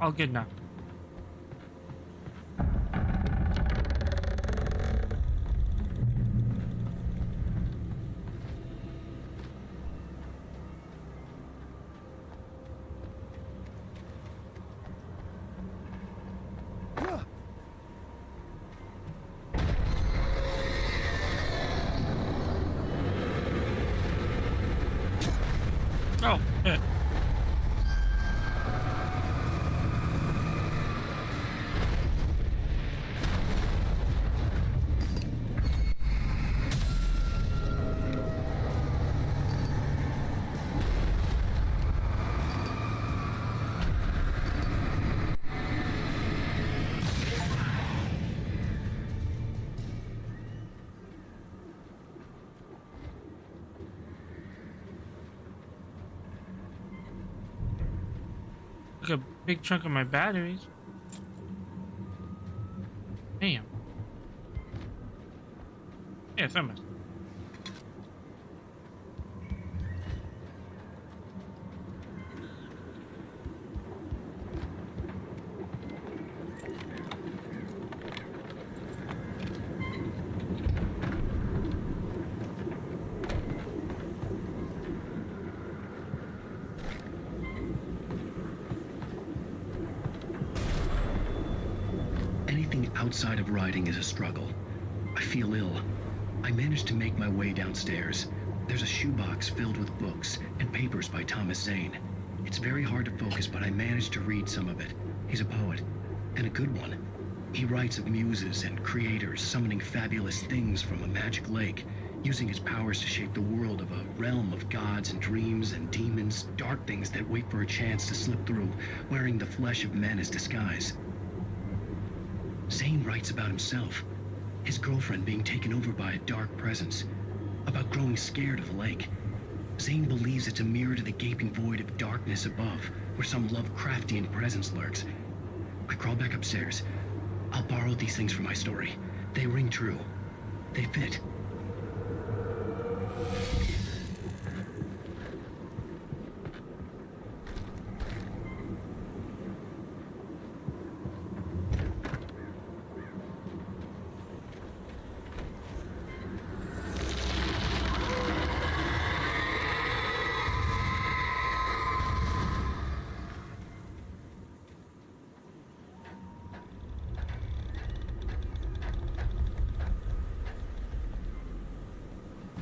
all good now. Oh, shit. Like a big chunk of my batteries. Damn. Yeah, thermos. Anything outside of riding is a struggle. I feel ill. I managed to make my way downstairs. There's a shoebox filled with books and papers by Thomas Zane. It's very hard to focus, but I managed to read some of it. He's a poet, and a good one. He writes of muses and creators summoning fabulous things from a magic lake, using his powers to shape the world of a realm of gods and dreams and demons, dark things that wait for a chance to slip through, wearing the flesh of men as disguise. Zane writes about himself, his girlfriend being taken over by a dark presence, about growing scared of the lake. Zane believes it's a mirror to the gaping void of darkness above, where some Lovecraftian presence lurks. I crawl back upstairs. I'll borrow these things for my story. They ring true. They fit.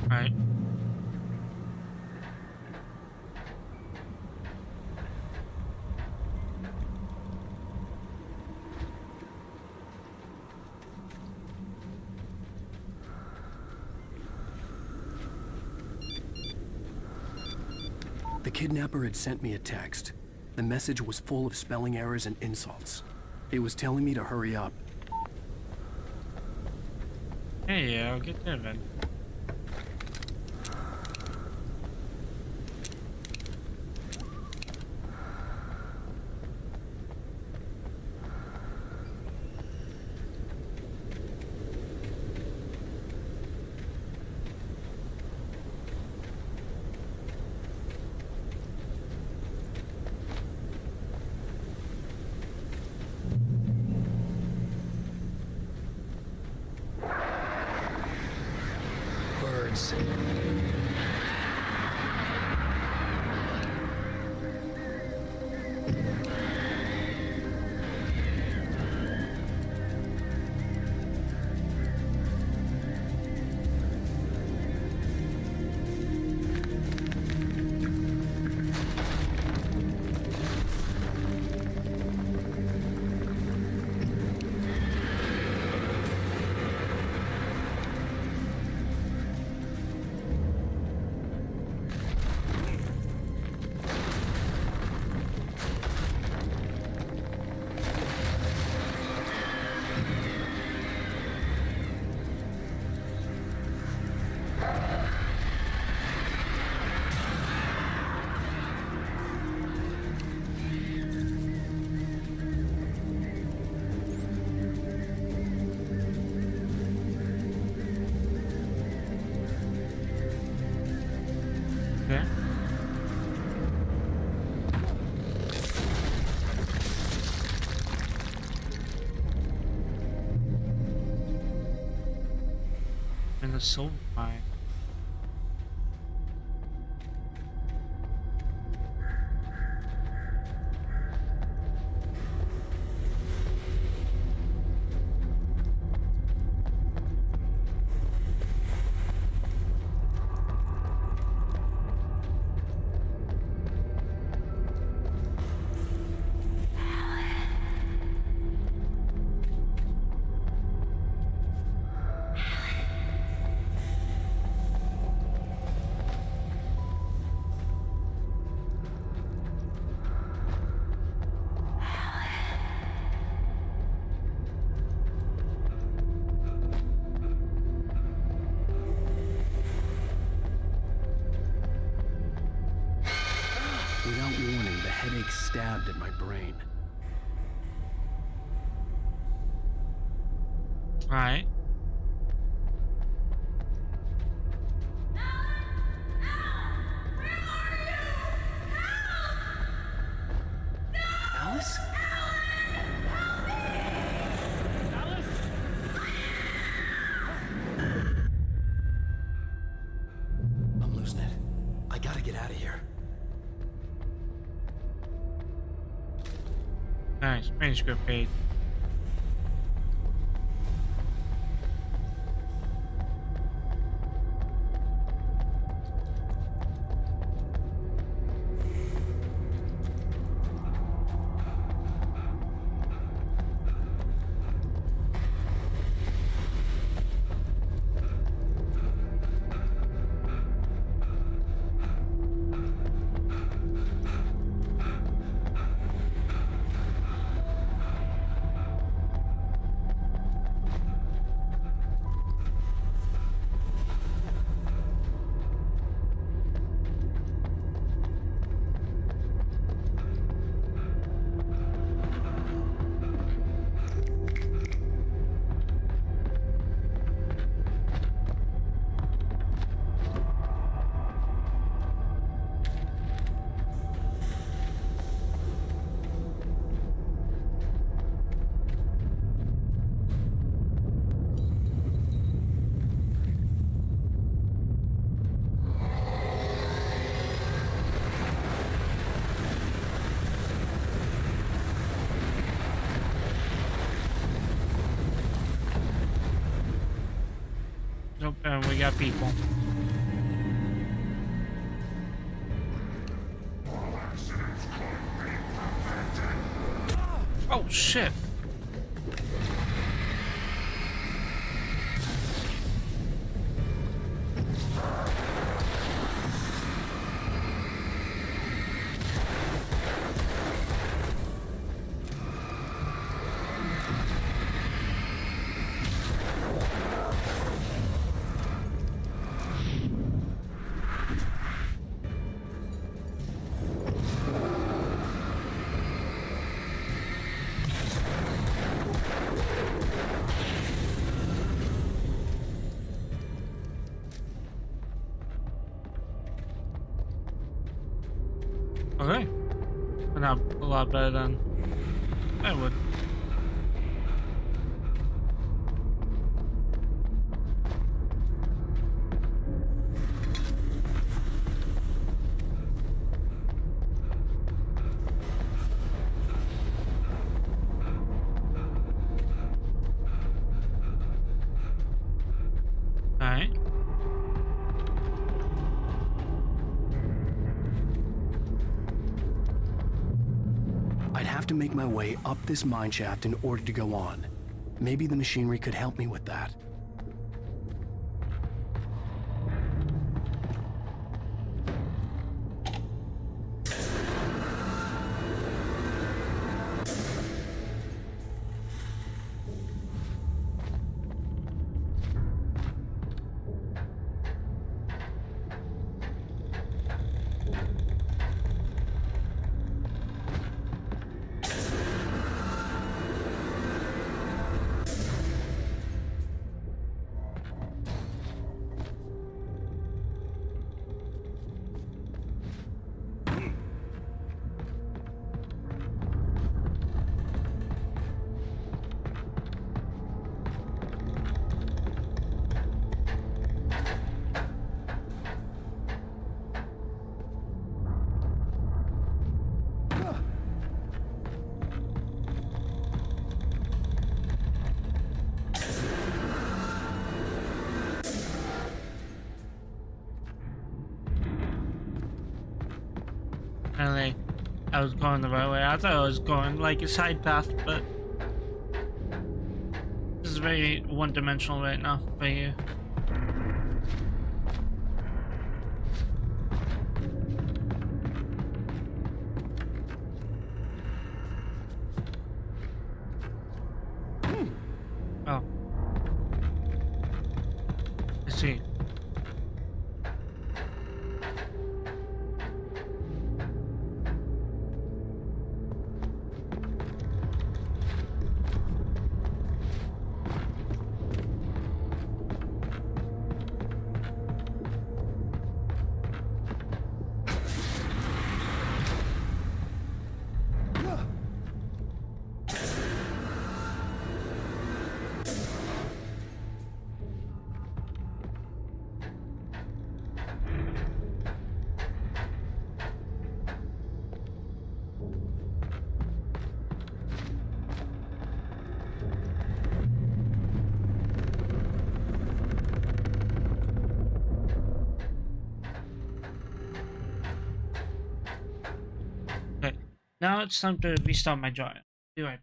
Right. The kidnapper had sent me a text. The message was full of spelling errors and insults. It was telling me to hurry up. Hey, yeah, I'll get there then. a silver mine. Without warning, the headache stabbed at my brain. Alright. Alice? I'm losing it. I gotta get out of here. Nice. Manuscript page. Nope, and we got people. Oh shit. Okay. Not a lot better than I would. Alright. I'd have to make my way up this mine shaft in order to go on. Maybe the machinery could help me with that. I was going the right way. I thought I was going like a side path, but this is very one-dimensional right now. Right here. Oh. I see. Now it's time to restart my drawing. Be right back.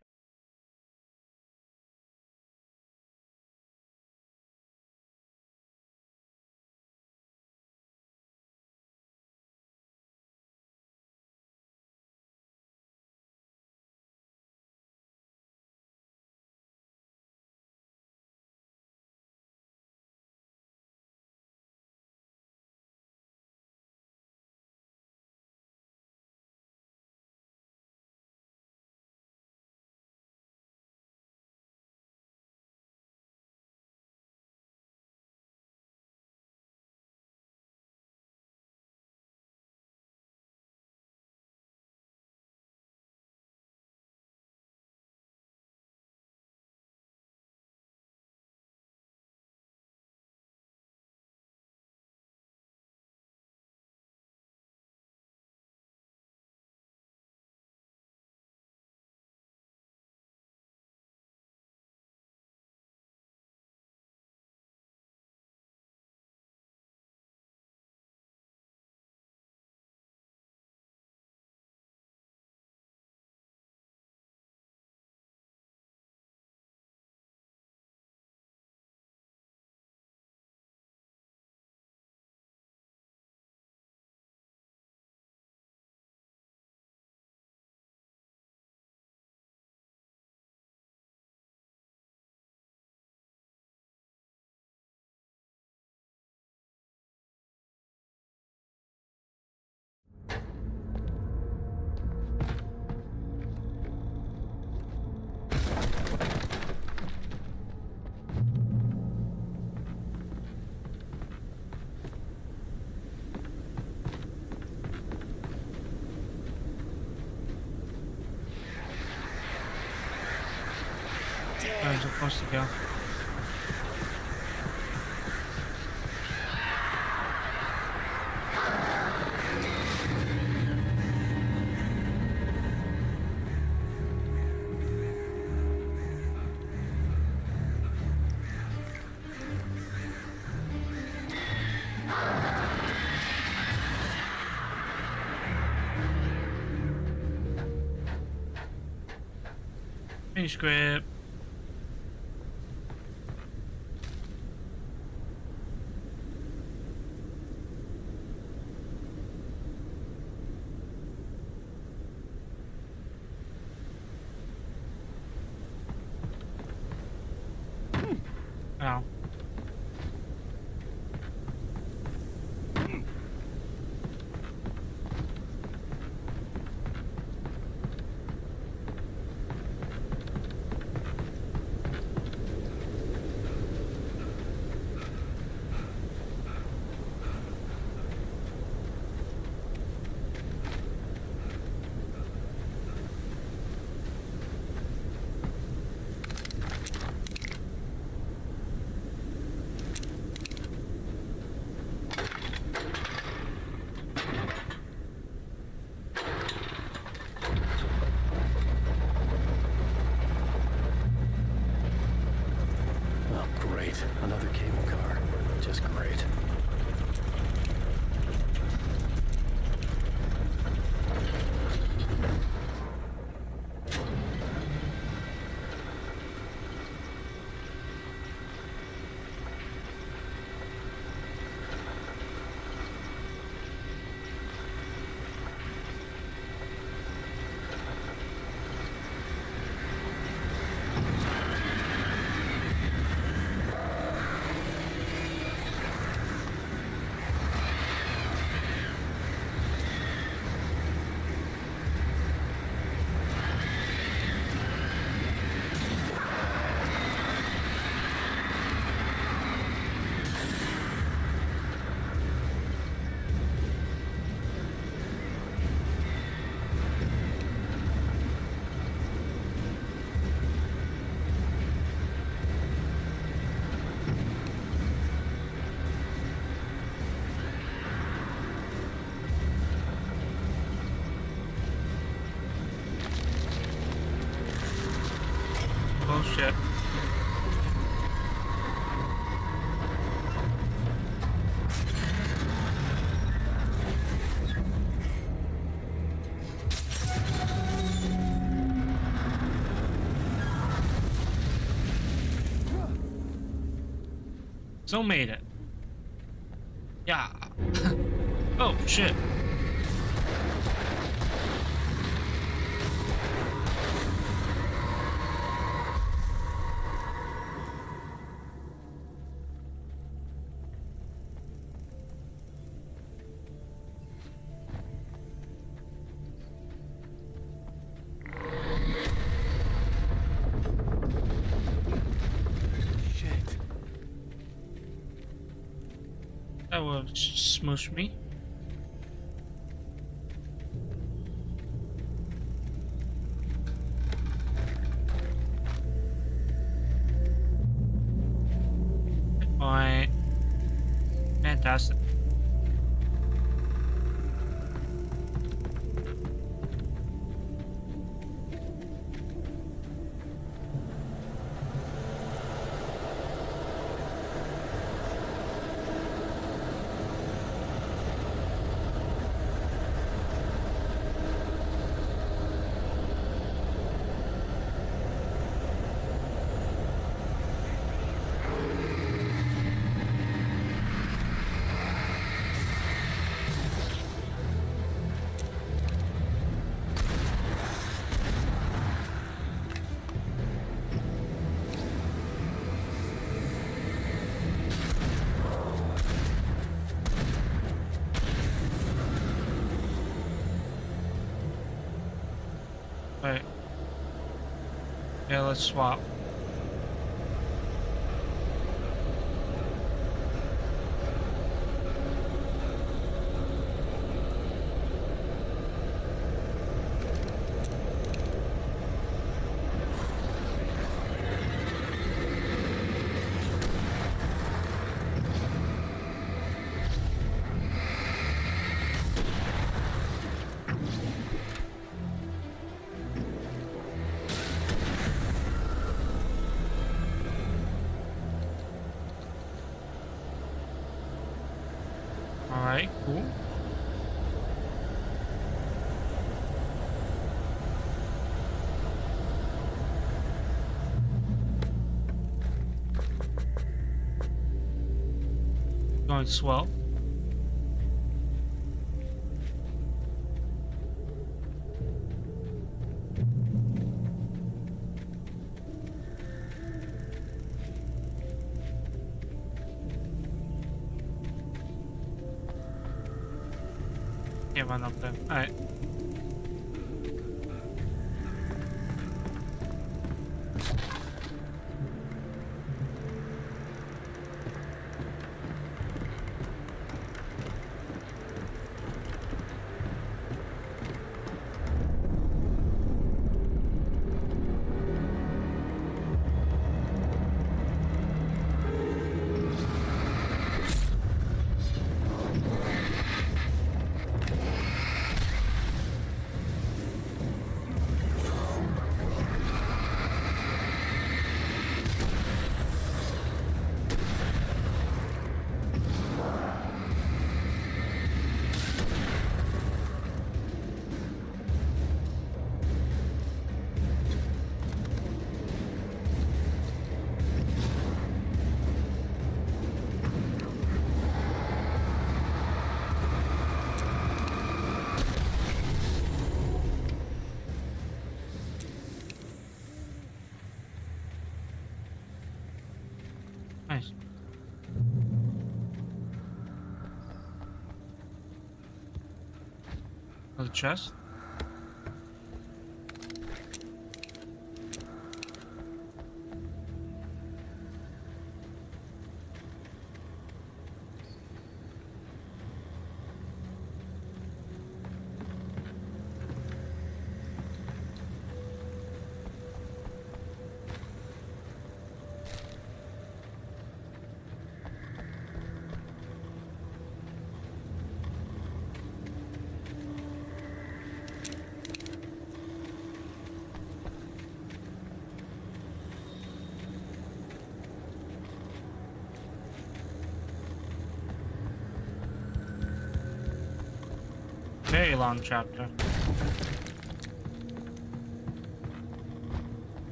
Where is it supposed to go? Finish grip. Ow. Another cable car. Just great. shit. Still made it. Yeah. Oh shit. That will smush me. Alright. Fantastic. Wait. Yeah, let's swap. Alright, cool. Going swell. Can't run up there. Alright. Nice. Another chest. pretty long chapter.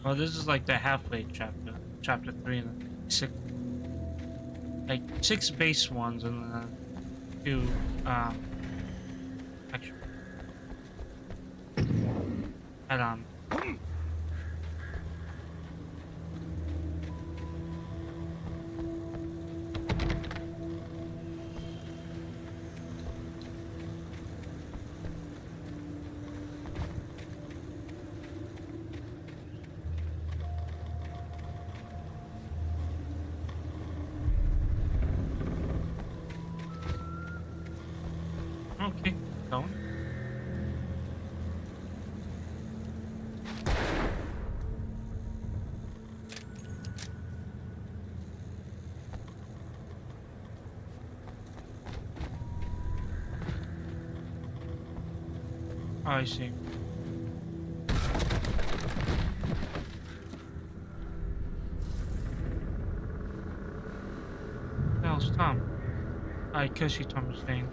Well, this is like the halfway chapter. Chapter 3 and 6. Like 6 base ones and then 2 extra. Head on. Okay, going. Oh, I see. Hell's Tom? I could see Thomas Zane.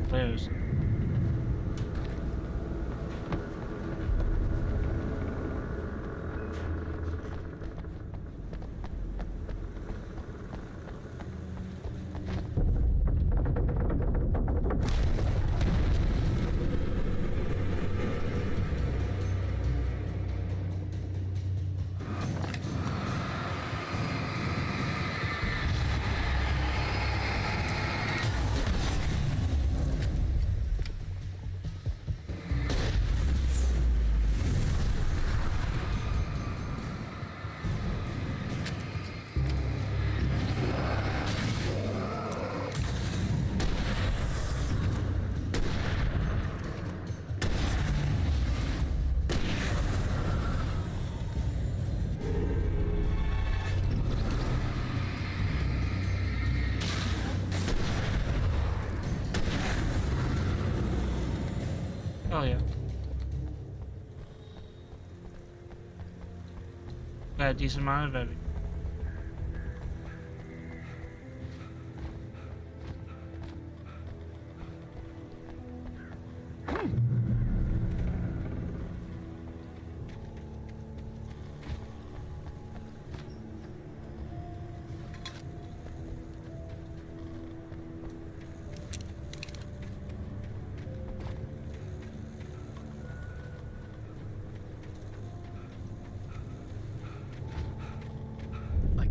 Flares. Oh yeah. Got a decent amount of everything.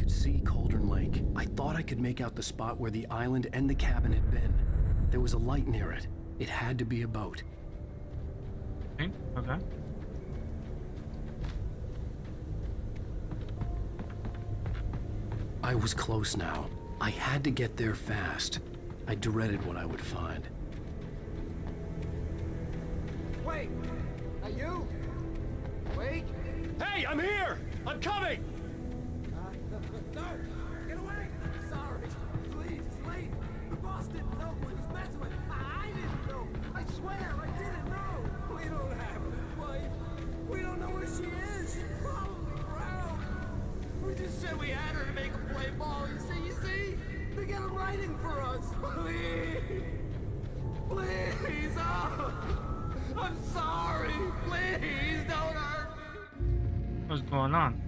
See Cauldron Lake. I thought I could make out the spot where the island and the cabin had been. There was a light near it. It had to be a boat. Okay. I was close now. I had to get there fast. I dreaded what I would find. Wait! Are you? Wait! Hey, I'm here! I'm coming! No! Get away! Sorry. Please, leave. The boss didn't know what he was messing with. I didn't know. I swear, I didn't know. We don't have a wife. We don't know where she is. She's probably around. We just said we had her to make a play ball. You see? They got him writing for us. Please. Please. Oh. I'm sorry. Please, don't hurt me. What's going on?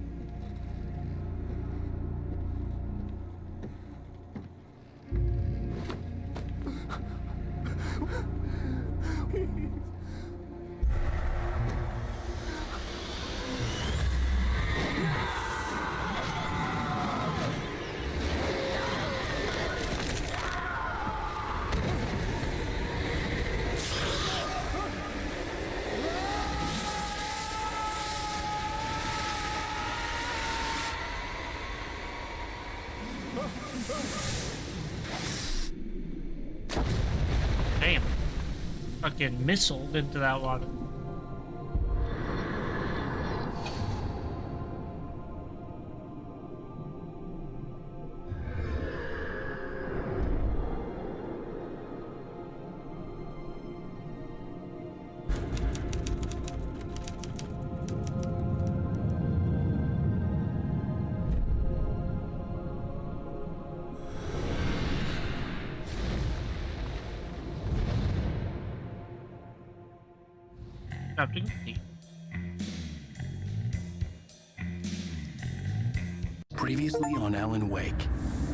freaking missiled into that water. Previously on Alan Wake,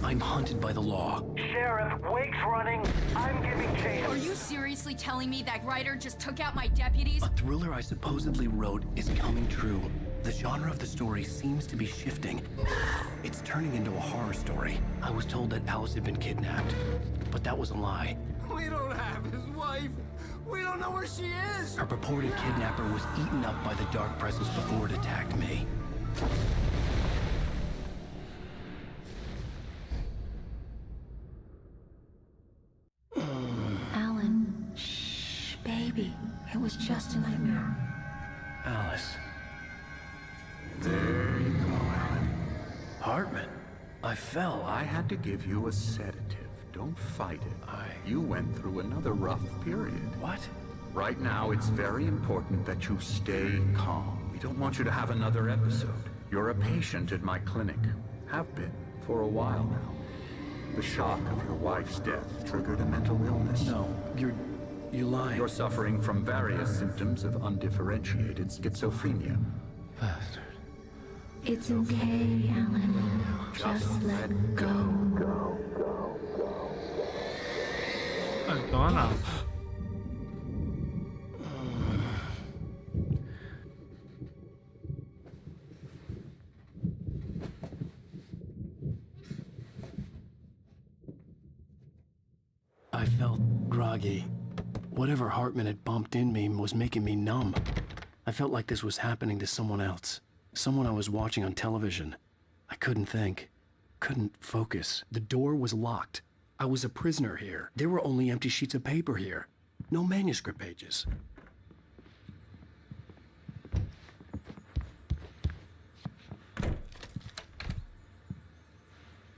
I'm hunted by the law. Sheriff, Wake's running. I'm giving chase. Are you seriously telling me that writer just took out my deputies? A thriller I supposedly wrote is coming true. The genre of the story seems to be shifting. It's turning into a horror story. I was told that Alice had been kidnapped, but that was a lie. We don't have his wife. We don't know where she is. Her purported kidnapper was eaten up by the dark presence before it attacked me. Alan, shh, baby. It was just a nightmare. Alice. There you go, Alan. Hartman, I fell. I had to give you a sedative. Don't fight it. You went through another rough period. What? Right now, it's very important that you stay calm. We don't want you to have another episode. You're a patient at my clinic. Have been for a while now. The shock of your wife's death triggered a mental illness. No, you're lying. You're suffering from various symptoms of undifferentiated schizophrenia. Bastard. It's okay, Alan. Just let go. What's going on? I felt groggy. Whatever Hartman had bumped in me was making me numb. I felt like this was happening to someone else. Someone I was watching on television. I couldn't think. Couldn't focus. The door was locked. I was a prisoner here. There were only empty sheets of paper here. No manuscript pages.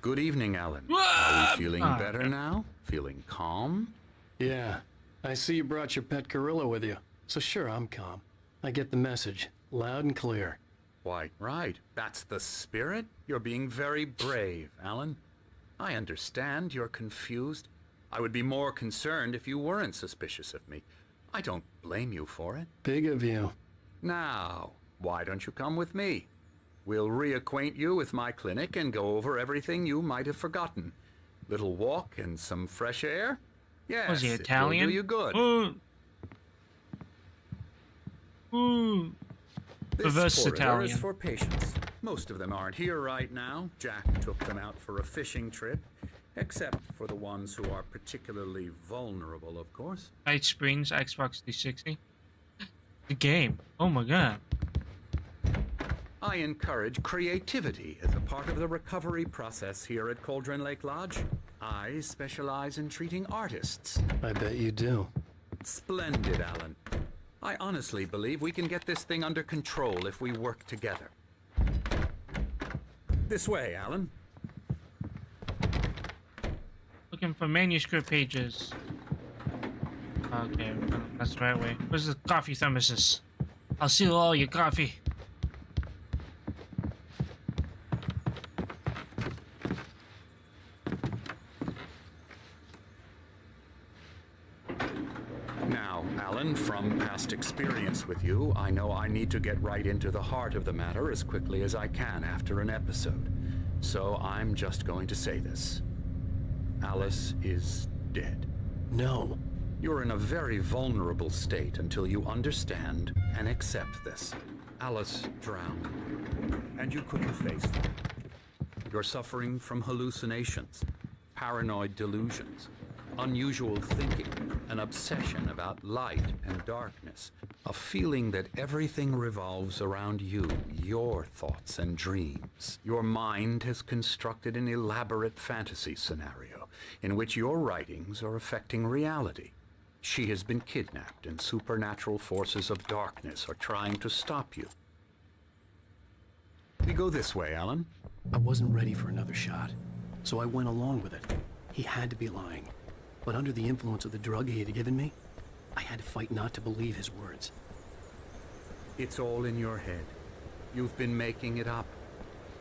Good evening, Alan. Are we feeling better now? Feeling calm? Yeah. I see you brought your pet gorilla with you. So sure, I'm calm. I get the message. Loud and clear. Why, right. That's the spirit. You're being very brave, Alan. I understand you're confused. I would be more concerned if you weren't suspicious of me. I don't blame you for it. Big of you. Now, why don't you come with me? We'll reacquaint you with my clinic and go over everything you might have forgotten. Little walk and some fresh air? Yes, Was he Italian? It will do you good. This Reverse corridor Italian. is for patients. Most of them aren't here right now. Jack took them out for a fishing trip. Except for the ones who are particularly vulnerable, of course. Night Springs, Xbox 360. The game. Oh my god. I encourage creativity as a part of the recovery process here at Cauldron Lake Lodge. I specialize in treating artists. I bet you do. Splendid, Alan. I honestly believe we can get this thing under control if we work together. This way, Alan. Looking for manuscript pages. Okay, that's the right way. Where's the coffee thermoses? I'll seal all your coffee. Now, Alan, from past experience with you, I know I need to get right into the heart of the matter as quickly as I can after an episode. So I'm just going to say this. Alice is dead. No. You're in a very vulnerable state until you understand and accept this. Alice drowned, and you couldn't face that. You're suffering from hallucinations, paranoid delusions, unusual thinking, an obsession about light and darkness, a feeling that everything revolves around you, your thoughts and dreams. Your mind has constructed an elaborate fantasy scenario in which your writings are affecting reality. She has been kidnapped, and supernatural forces of darkness are trying to stop you. We go this way, Alan. I wasn't ready for another shot, so I went along with it. He had to be lying. But under the influence of the drug he had given me, I had to fight not to believe his words. It's all in your head. You've been making it up.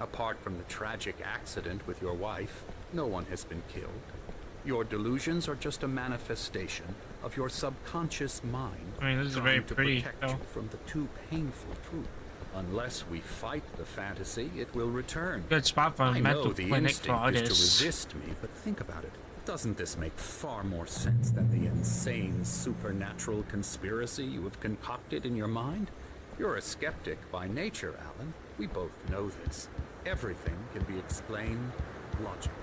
Apart from the tragic accident with your wife, no one has been killed. Your delusions are just a manifestation of your subconscious mind. I mean, this is trying very to pretty, protect though. you from the too painful truth. Unless we fight the fantasy, it will return. Good spot for a I mental know the clinic for instinct is to artists. resist me, but think about it. Doesn't this make far more sense than the insane supernatural conspiracy you have concocted in your mind? You're a skeptic by nature, Alan. We both know this. Everything can be explained logically.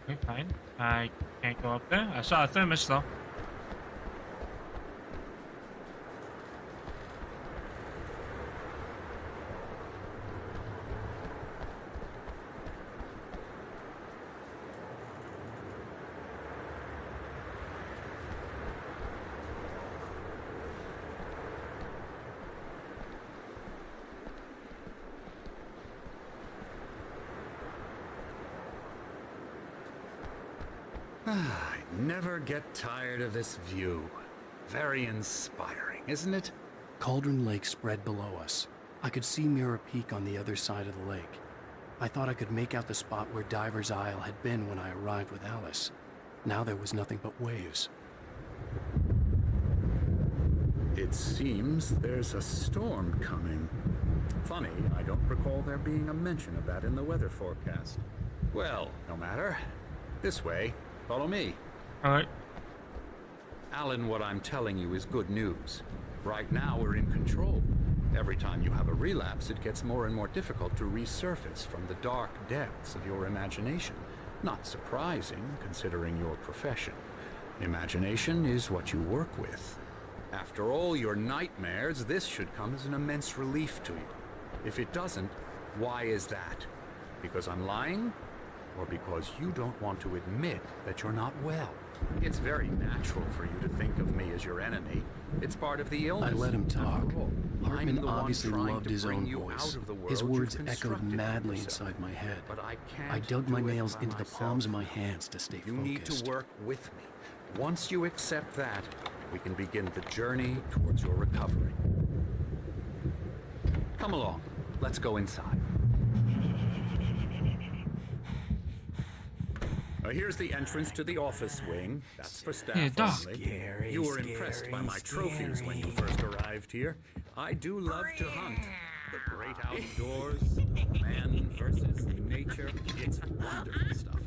Okay, fine. I can't go up there. I saw a thermos though. I never get tired of this view. Very inspiring, isn't it? Cauldron Lake spread below us. I could see Mirror Peak on the other side of the lake. I thought I could make out the spot where Diver's Isle had been when I arrived with Alice. Now there was nothing but waves. It seems there's a storm coming. Funny, I don't recall there being a mention of that in the weather forecast. Well, no matter. This way. Follow me. Alright. Alan, what I'm telling you is good news. Right now, we're in control. Every time you have a relapse, it gets more and more difficult to resurface from the dark depths of your imagination. Not surprising, considering your profession. Imagination is what you work with. After all your nightmares, this should come as an immense relief to you. If it doesn't, why is that? Because I'm lying? Or because you don't want to admit that you're not well? It's very natural for you to think of me as your enemy. It's part of the illness. I let him talk. After all, I'm Hartman the one obviously trying loved to his bring own you voice. out of the world His you've words echoed constructed for madly yourself. inside my head. But I can't I dug my do it nails by into the myself. palms of my hands to stay You focused. need to work with me. Once you accept that, we can begin the journey towards your recovery. Come along. Let's go inside. Here's the entrance to the office wing. That's for staff Yeah, dog. only. You were impressed by my trophies when you first arrived here. I do love to hunt. The great outdoors, man versus nature. It's wonderful stuff.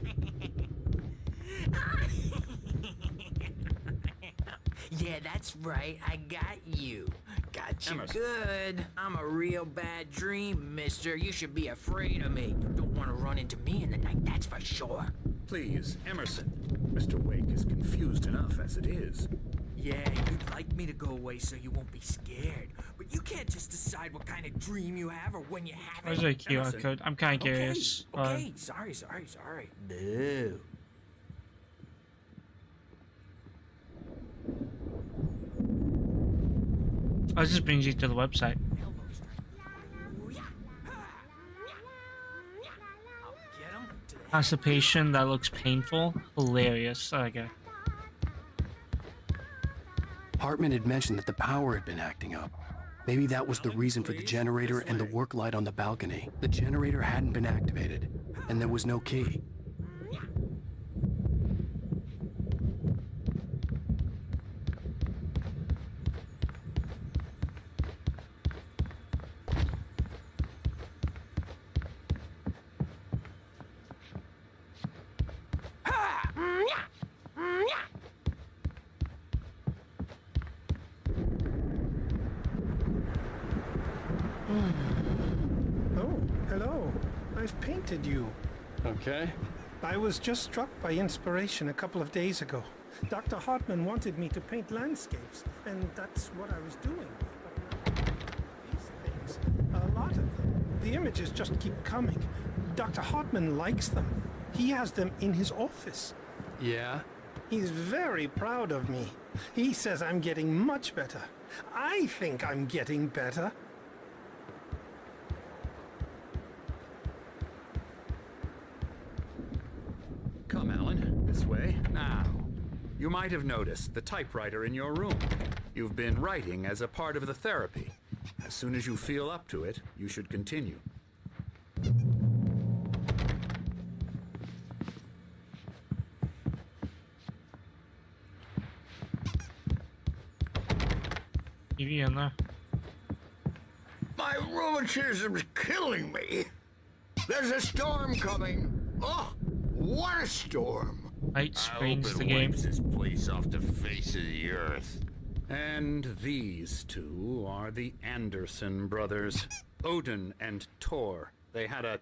Yeah, that's right. I got you. Got you Emerson. good. I'm a real bad dream, mister. You should be afraid of me. Don't want to run into me in the night, that's for sure. Please, Emerson. Mr. Wake is confused enough as it is. Yeah, you'd like me to go away so you won't be scared. But you can't just decide what kind of dream you have or when you have it. Where's the QR code? I'm kind of curious. Okay, sorry. Boo. Oh, this just brings you to the website. Constipation that looks painful. Hilarious. Okay. Hartman had mentioned that the power had been acting up. Maybe that was the reason for the generator and the work light on the balcony. The generator hadn't been activated, and there was no key. Oh, hello. I've painted you. Okay. I was just struck by inspiration a couple of days ago. Dr. Hartman wanted me to paint landscapes, and that's what I was doing. But these things, a lot of them, the images just keep coming. Dr. Hartman likes them. He has them in his office. Yeah? He's very proud of me. He says I'm getting much better. I think I'm getting better. Come, Alan, this way. Now, you might have noticed the typewriter in your room. You've been writing as a part of the therapy. As soon as you feel up to it, you should continue. TV in there. My rheumatism's killing me. There's a storm coming. Oh, what a storm. Light screens the game. This place off the face of the earth. And these two are the Anderson brothers, Odin and Thor. They had a,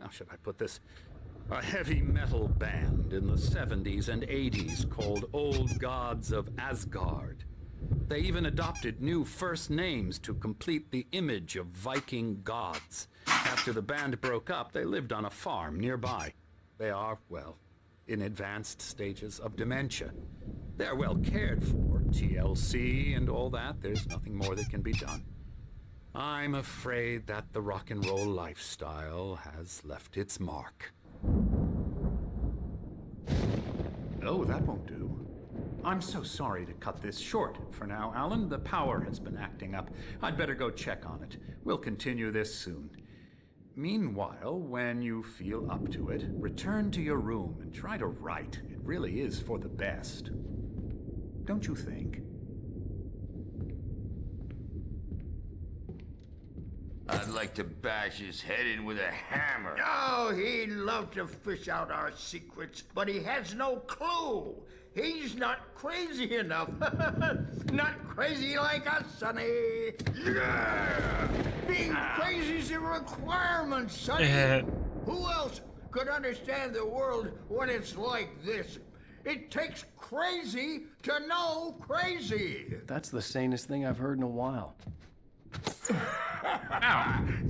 how should I put this, a heavy metal band in the 70s and 80s called Old Gods of Asgard. They even adopted new first names to complete the image of Viking gods. After the band broke up, they lived on a farm nearby. They are, well, in advanced stages of dementia. They're well cared for, TLC and all that. There's nothing more that can be done. I'm afraid that the rock and roll lifestyle has left its mark. Oh, that won't do. I'm so sorry to cut this short for now, Alan. The power has been acting up. I'd better go check on it. We'll continue this soon. Meanwhile, when you feel up to it, return to your room and try to write. It really is for the best. Don't you think? I'd like to bash his head in with a hammer. Oh, he'd love to fish out our secrets, but he has no clue. He's not crazy enough. Not crazy like us, Sonny. Yeah! Being crazy's a requirement, Sonny. Who else could understand the world when it's like this? It takes crazy to know crazy. That's the sanest thing I've heard in a while.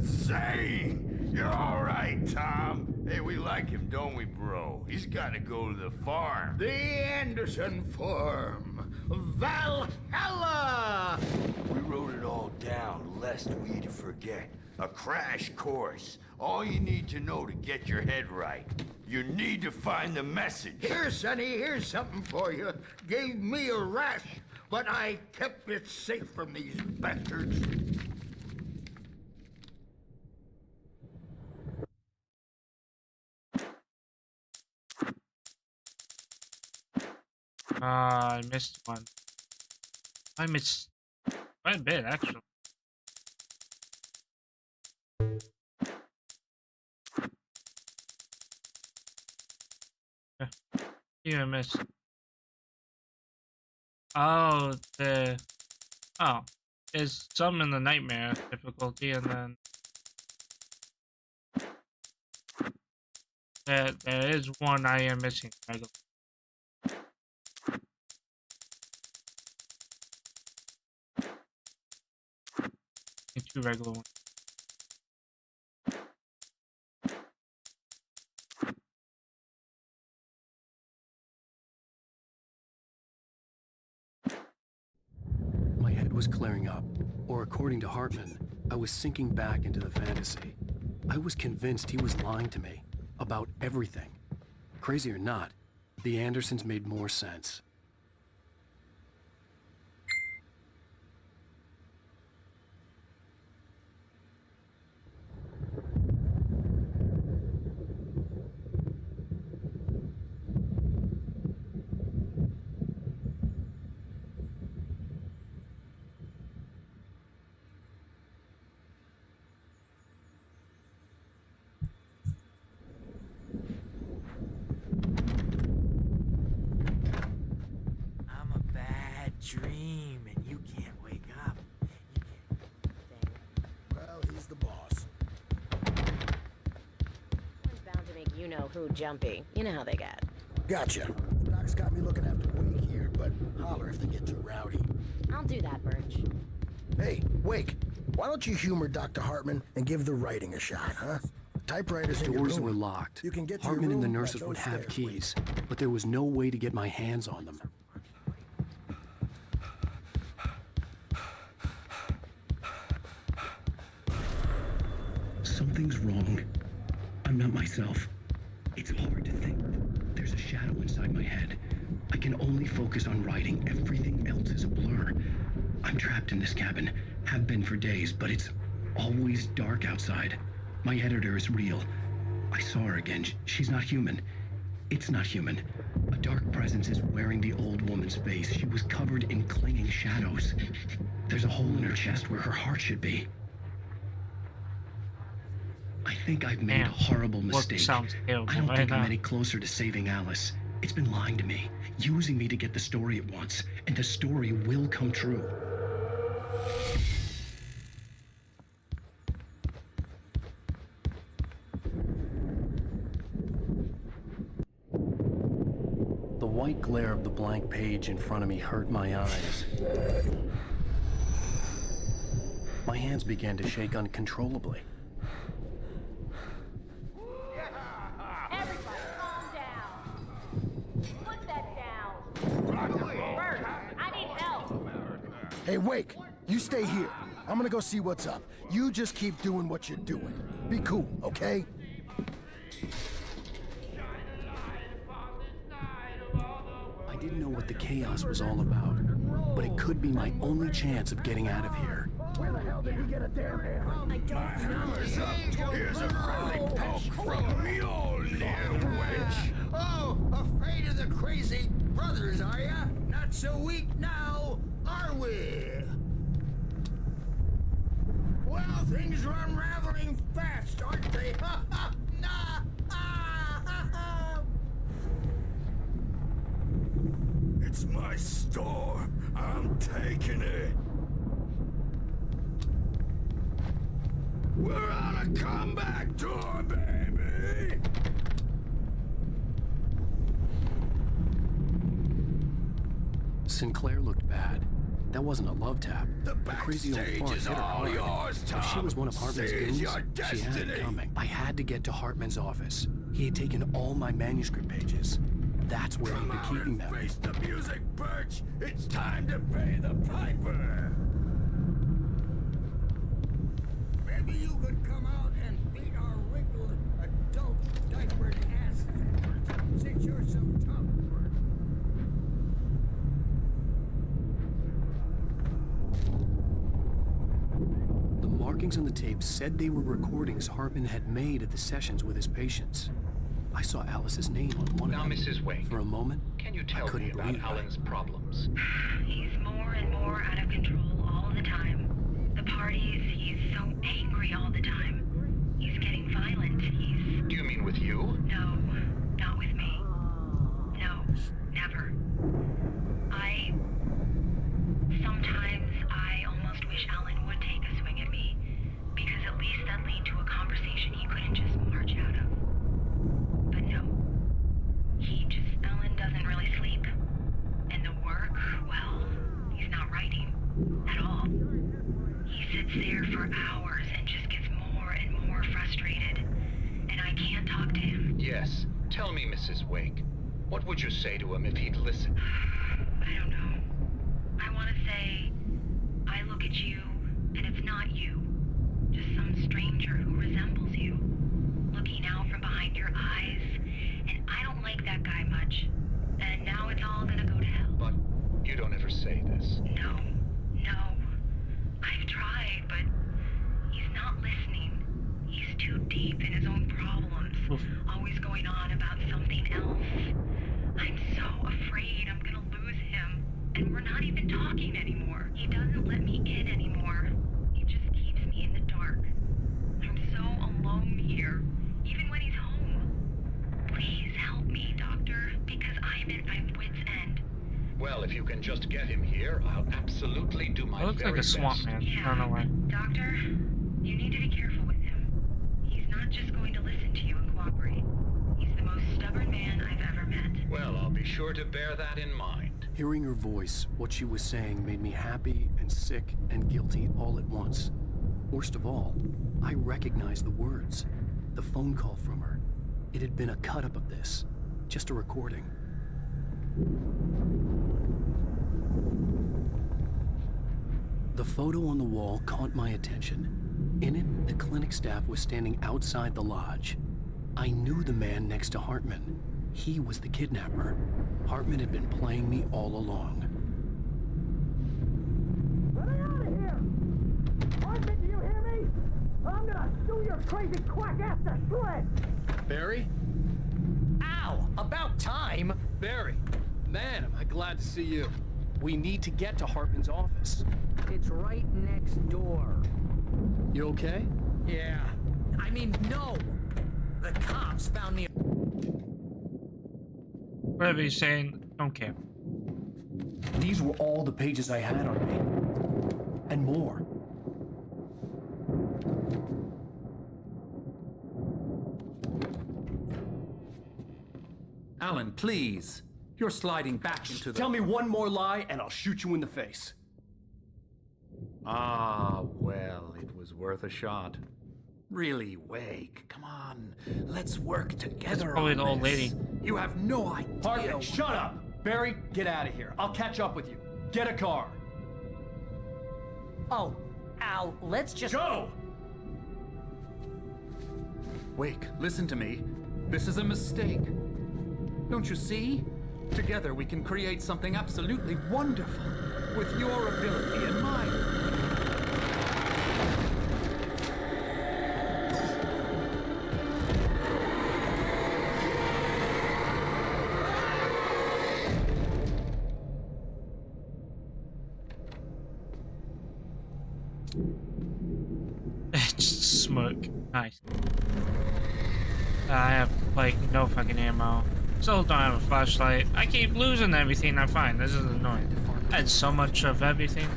Say, you're all right, Tom. Hey, we like him, don't we, bro? He's got to go to the farm. The Anderson farm. Valhalla! We wrote it all down, lest we forget. A crash course. All you need to know to get your head right. You need to find the message. Here, Sonny, here's something for you. Gave me a rash, but I kept it safe from these bastards. I missed one. I missed quite a bit, actually. Yeah, I missed. Oh, there's some in the nightmare difficulty, and then there is one I am missing. Two regular ones. My head was clearing up, or according to Hartman, I was sinking back into the fantasy. I was convinced he was lying to me about everything. Crazy or not, the Andersons made more sense. Dream and you can't wake up. Well, he's the boss. One's bound to make you know who jumpy. You know how they get. Gotcha. Doc's got me looking after Wake here, but holler if they get too rowdy. I'll do that, Birch. Hey, Wake, why don't you humor Dr. Hartman and give the writing a shot, huh? typewriters in your Doors room. were locked. You can get to your Hartman and the room by nurses those would have stairs. keys, but there was no way to get my hands on them. Something's wrong. I'm not myself. It's hard to think. There's a shadow inside my head. I can only focus on writing. Everything else is a blur. I'm trapped in this cabin. Have been for days, but it's always dark outside. My editor is real. I saw her again. She's not human. It's not human. A dark presence is wearing the old woman's face. She was covered in clinging shadows. There's a hole in her chest where her heart should be. I think I've made a horrible mistake. Sounds terrible I don't right think now. I'm any closer to saving Alice. It's been lying to me, using me to get the story it wants, and the story will come true. The white glare of the blank page in front of me hurt my eyes. My hands began to shake uncontrollably. Everybody, calm down. Put that down. Bert, I need help. Hey, Wake, you stay here. I'm gonna go see what's up. You just keep doing what you're doing. Be cool, okay? I didn't know what the chaos was all about, but it could be my only chance of getting out of here. Where the hell did he get a damn hammer? My hammer's up. Here's a friendly poke from me, old little witch. Oh, afraid of the crazy brothers, are ya? Not so weak now, are we? Well, things are unraveling fast, aren't they? Ha ha! Nah! Ah! Ha ha! It's my storm. I'm taking it. We're on a comeback tour, baby. Sinclair looked bad. That wasn't a love tap. The crazy old backstage fart is hit her all hard. yours, If she Tom. was one of Hartman's Seize goons, your she had it destiny. coming. I had to get to Hartman's office. He had taken all my manuscript pages. That's where he'd been keeping them. Face the music, Birch. It's time to pay the piper. Maybe you could come out and beat our wrinkled, adult, diapered asses, since you're so tough. The markings on the tape said they were recordings Hartman had made at the sessions with his patients. I saw Alice's name on one Now, of them. Mrs. Wake, For a moment, can you I tell me couldn't about believe it. Alan's problems? He's more and more out of control all the time. The parties, he's so angry all the time. He's getting violent. Do you mean with you? No, not with me. No, never. Sometimes I almost wish Alan would take a swing at me, because at least that lead to a conversation he couldn't just march out of. But no. Alan doesn't really sleep. And the work, well, he's not writing at all. He sits there for hours and just gets more and more frustrated. And I can't talk to him. Yes. Tell me, Mrs. Wake. What would you say to him if he'd listen? I don't know. I want to say, I look at you, and it's not you. Just some stranger who resembles you. Looking out from behind your eyes. And I don't like that guy much. And now it's all gonna go to hell. But you don't ever say this. No. I've tried, but he's not listening. He's too deep in his own problems. Always going on about something else. I'm so afraid I'm gonna lose him. And we're not even talking anymore. He doesn't let me in anymore. He just keeps me in the dark. I'm so alone here, even when he's home. Please help me, Doctor, because I'm at my wit's end. Well, if you can just get him here, I'll absolutely do my It looks very like a swamp best. man. I don't know why. Doctor, you need to be careful with him. He's not just going to listen to you and cooperate. He's the most stubborn man I've ever met. Well, I'll be sure to bear that in mind. Hearing her voice, what she was saying made me happy and sick and guilty all at once. Worst of all, I recognized the words. The phone call from her. It had been a cut-up of this. Just a recording. The photo on the wall caught my attention. In it, the clinic staff was standing outside the lodge. I knew the man next to Hartman. He was the kidnapper. Hartman had been playing me all along. Let me out of here! Hartman, do you hear me? I'm gonna sue your crazy quack ass to shreds! Barry? Ow! About time! Barry! Man, am I glad to see you. We need to get to Hartman's office. It's right next door. You okay? Yeah. I mean, no! The cops found me. Whatever he's saying, don't care. These were all the pages I had on me. And more. Alan, please. You're sliding back into the... Tell me one more lie and I'll shoot you in the face. Ah, well, it was worth a shot. Really, Wake, come on. Let's work together Probably on the old this. lady. You have no idea. Hartman, shut up! Barry, get out of here. I'll catch up with you. Get a car. Oh, Al, let's just... Go! Wake, listen to me. This is a mistake. Don't you see? Together we can create something absolutely wonderful. With your ability and mine. Just smoke. Nice. I have like no fucking ammo. Still don't have a flashlight. I keep losing everything I find. This is annoying. I had so much of everything.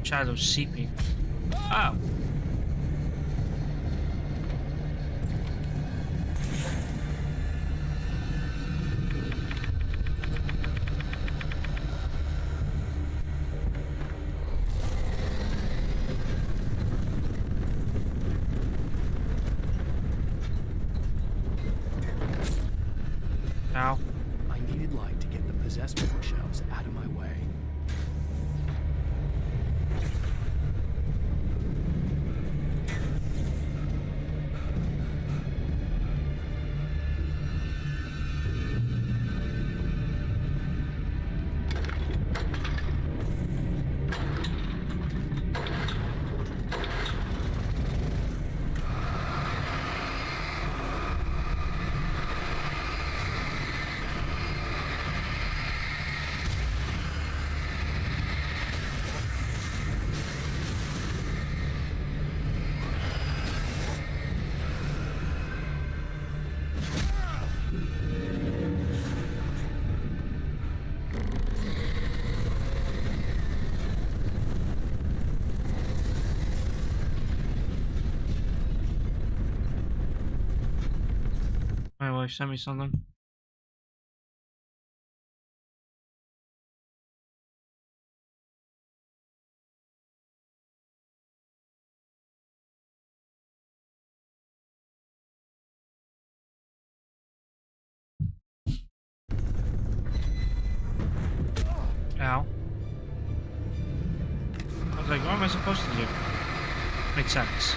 Shadow seeping. Oh. Ow. I needed light to get the possessed bookshelves out of my way. My wife sent me something. Ow. I was like, what am I supposed to do? Makes sense.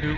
Oop.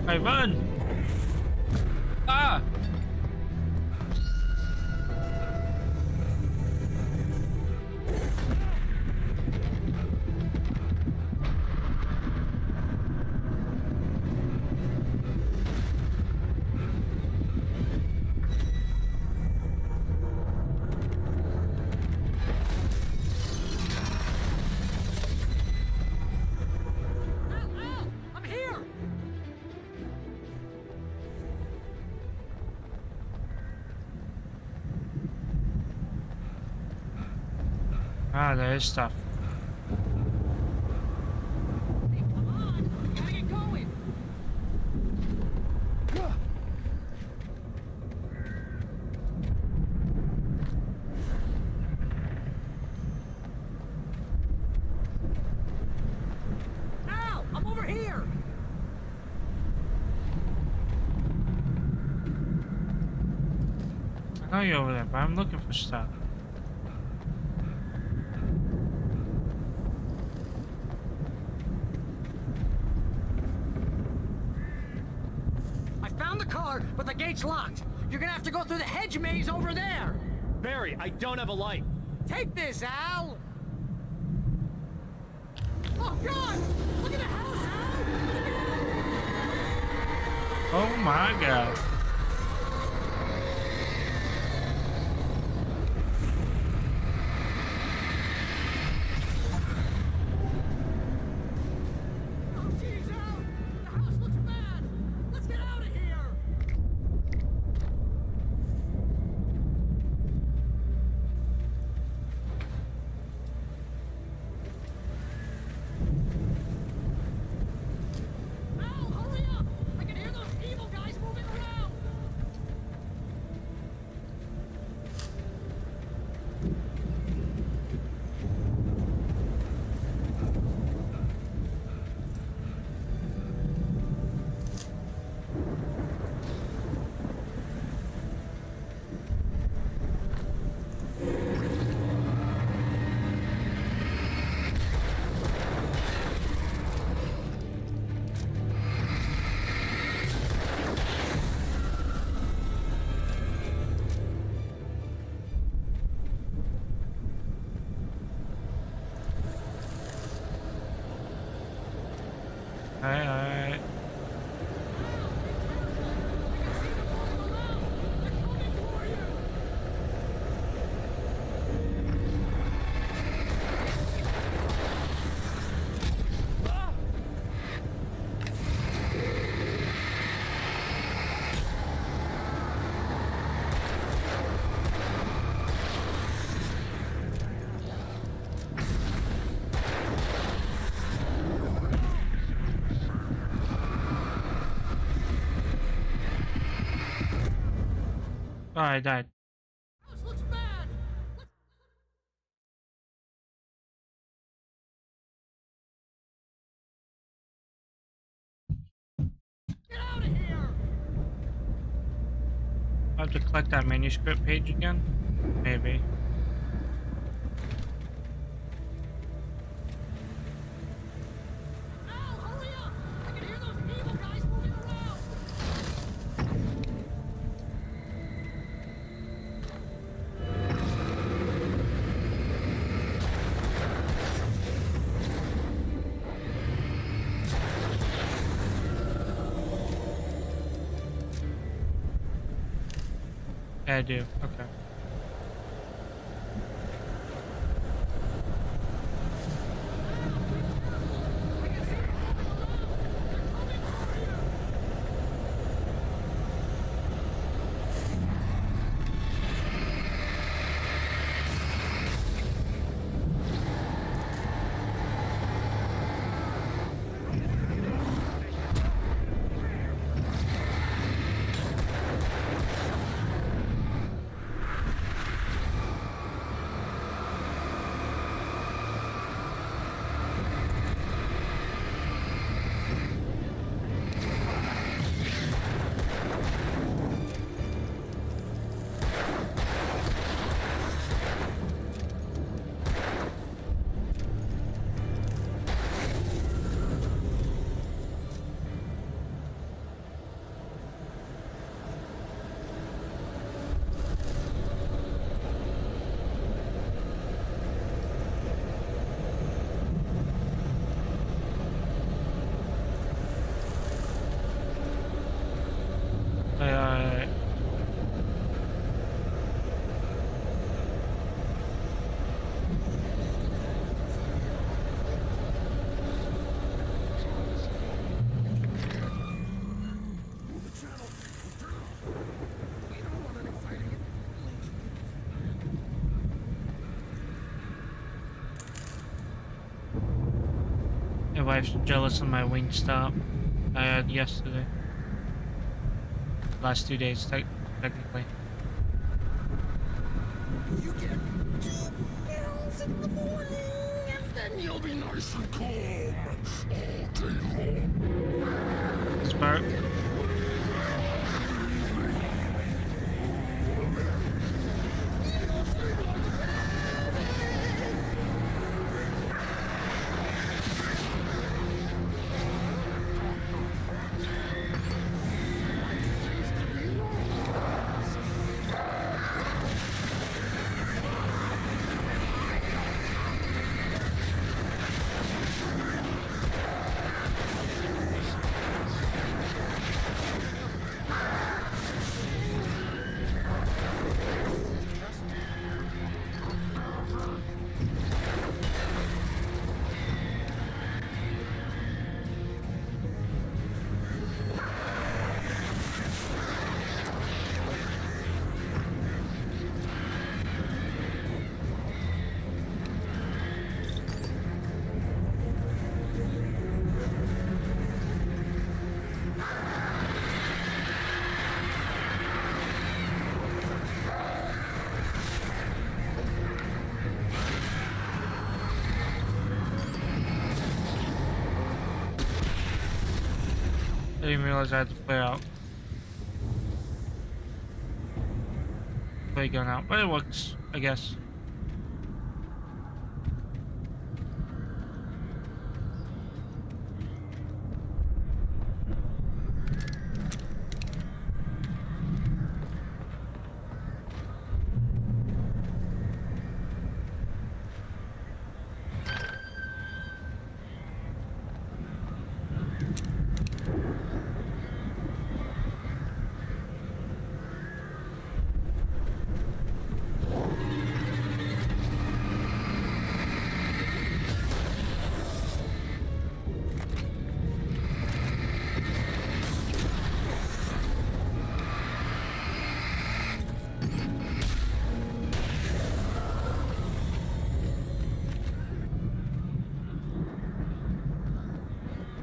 Hey, run! Ah! I'm here! Ah, there is stuff. Gotta get going! Al! I'm over here! I know you're over there, but I'm looking for stuff. I found the car, but the gate's locked. You're gonna have to go through the hedge maze over there. Barry, I don't have a light. Take this, Al! Oh, God! Look at the house, Al! Oh my god. Oh, jeez, Al! The house looks bad! Let's get out of here! Al, hurry up! I can hear those evil guys moving around! Alright. Oh, I died. House looks bad! Get out of here! I have to collect that manuscript page again? Maybe. Al, hurry up! I can hear those evil guys moving around! Yeah, I do. Okay. wife's jealous of my Wingstop I had yesterday. Last 2 days, technically. You get 2 pills in the morning, and then you'll be nice and calm all day long. Spark. I didn't realize I had to play gun out, but it works, I guess.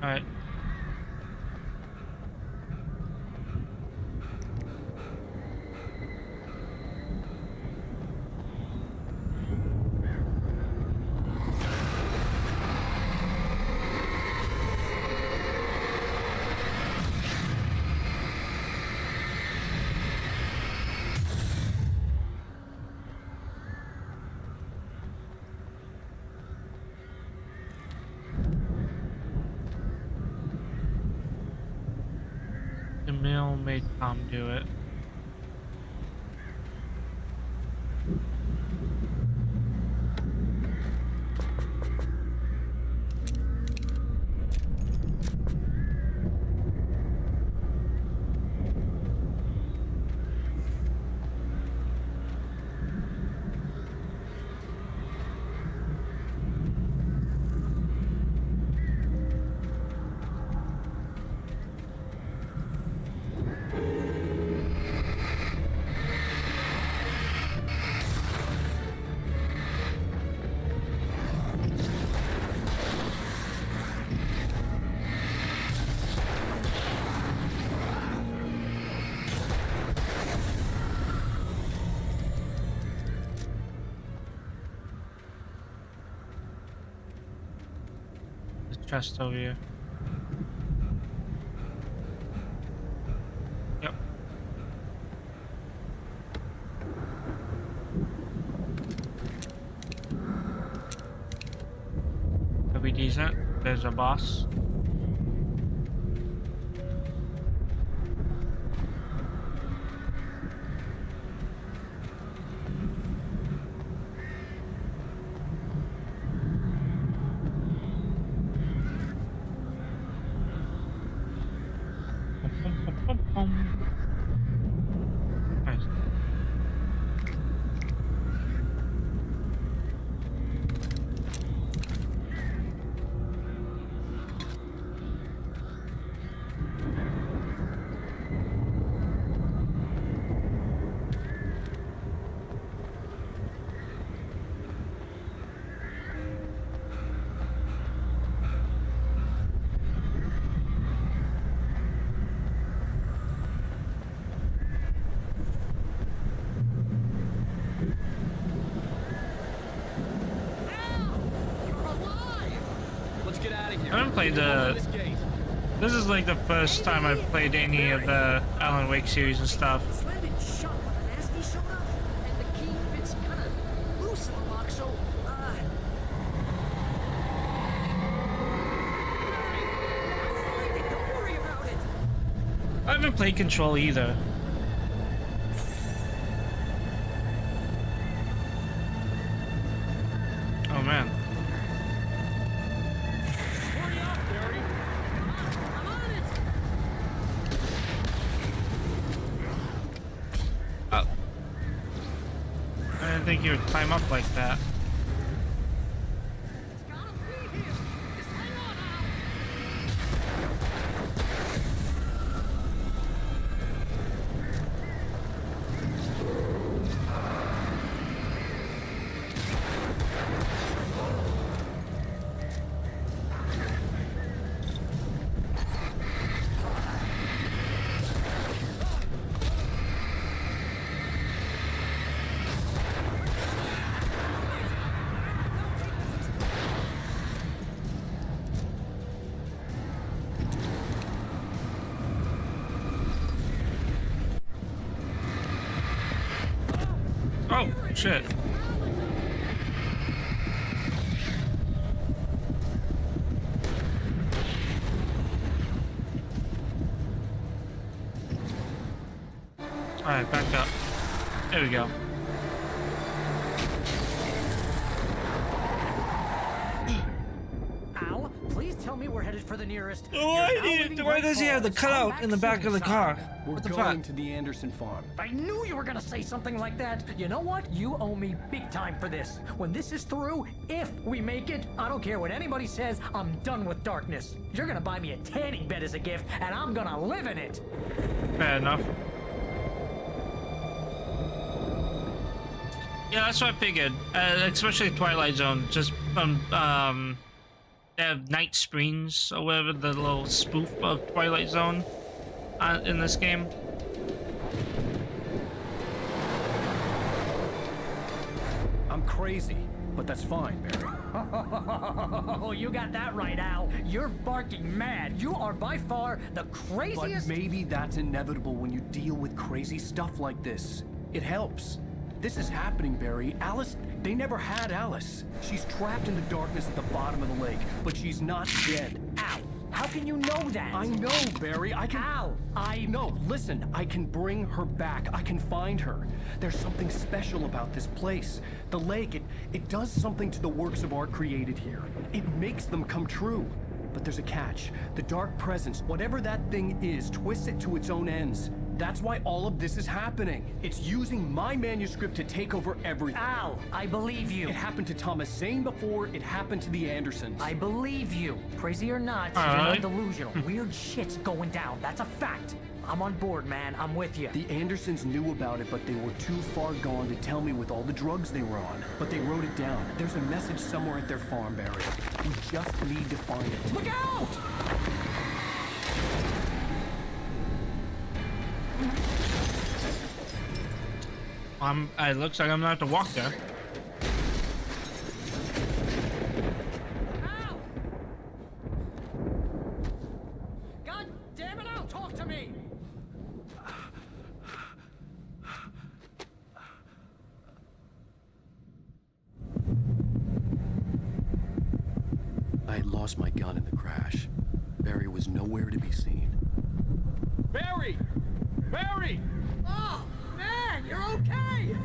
Alright. The mill made Tom do it. Chest over here. Yep. Could be decent. There's a boss. Nice. haven't played the. This is like the first time I've played any of the Alan Wake series and stuff. I haven't played Control either. Oh man. Oh. I didn't think you would climb up like that. Oh, shit. Alright, back up. There we go. Al, please tell me we're headed for the nearest. Why does he have the cutout in the back of the car? What the fuck? We're going to the Anderson farm. I knew you were gonna say something like that. You know what? You owe me big time for this. When this is through, if we make it, I don't care what anybody says, I'm done with darkness. You're gonna buy me a tanning bed as a gift, and I'm gonna live in it. Fair enough. Yeah, that's what I figured. Especially Twilight Zone, just from they have Night Springs or whatever, the little spoof of Twilight Zone in this game. I'm crazy, but that's fine, Barry. Oh, you got that right, Al. You're barking mad. You are by far the craziest. But maybe that's inevitable when you deal with crazy stuff like this. It helps. This is happening, Barry. Alice, they never had Alice. She's trapped in the darkness at the bottom of the lake, but she's not dead. Al, how can you know that? I know, Barry. I can... Al, No, listen. I can bring her back. I can find her. There's something special about this place. The lake, it does something to the works of art created here. It makes them come true. But there's a catch. The dark presence, whatever that thing is, twists it to its own ends. That's why all of this is happening. It's using my manuscript to take over everything. Al, I believe you. It happened to Thomas Zane before, it happened to the Andersons. I believe you. Crazy or not, you're not delusional. Weird shit's going down. That's a fact. I'm on board, man. I'm with you. The Andersons knew about it, but they were too far gone to tell me with all the drugs they were on. But they wrote it down. There's a message somewhere at their farm, Barry. We just need to find it. Look out! It looks like I'm gonna have to walk there. Al! God damn it, Al, talk to me! I had lost my gun in the crash. Barry was nowhere to be seen. Barry! Barry! Oh, man, you're okay!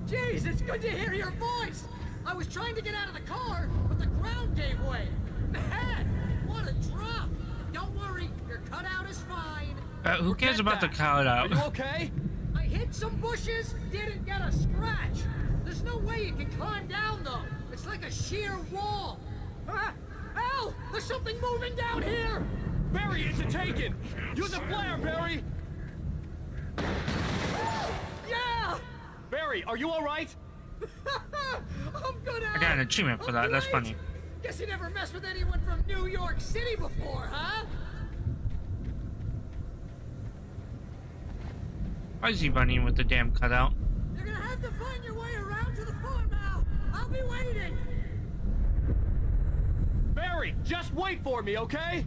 Jeez, it's good to hear your voice! I was trying to get out of the car, but the ground gave way. Man, what a drop! Don't worry, your cutout is fine. Who cares about the cutout? Are you okay? I hit some bushes, didn't get a scratch. There's no way you can climb down, though. It's like a sheer wall. Al, there's something moving down here! Barry, it's a taken! Use a flare, Barry! Yeah! Barry, are you alright? I'm good, Al. I got an achievement for that. That's funny. Guess you never messed with anyone from New York City before, huh? Why is he running with the damn cutout? You're gonna have to find your way around to the farm, Al. I'll be waiting. Barry! Barry, just wait for me, okay?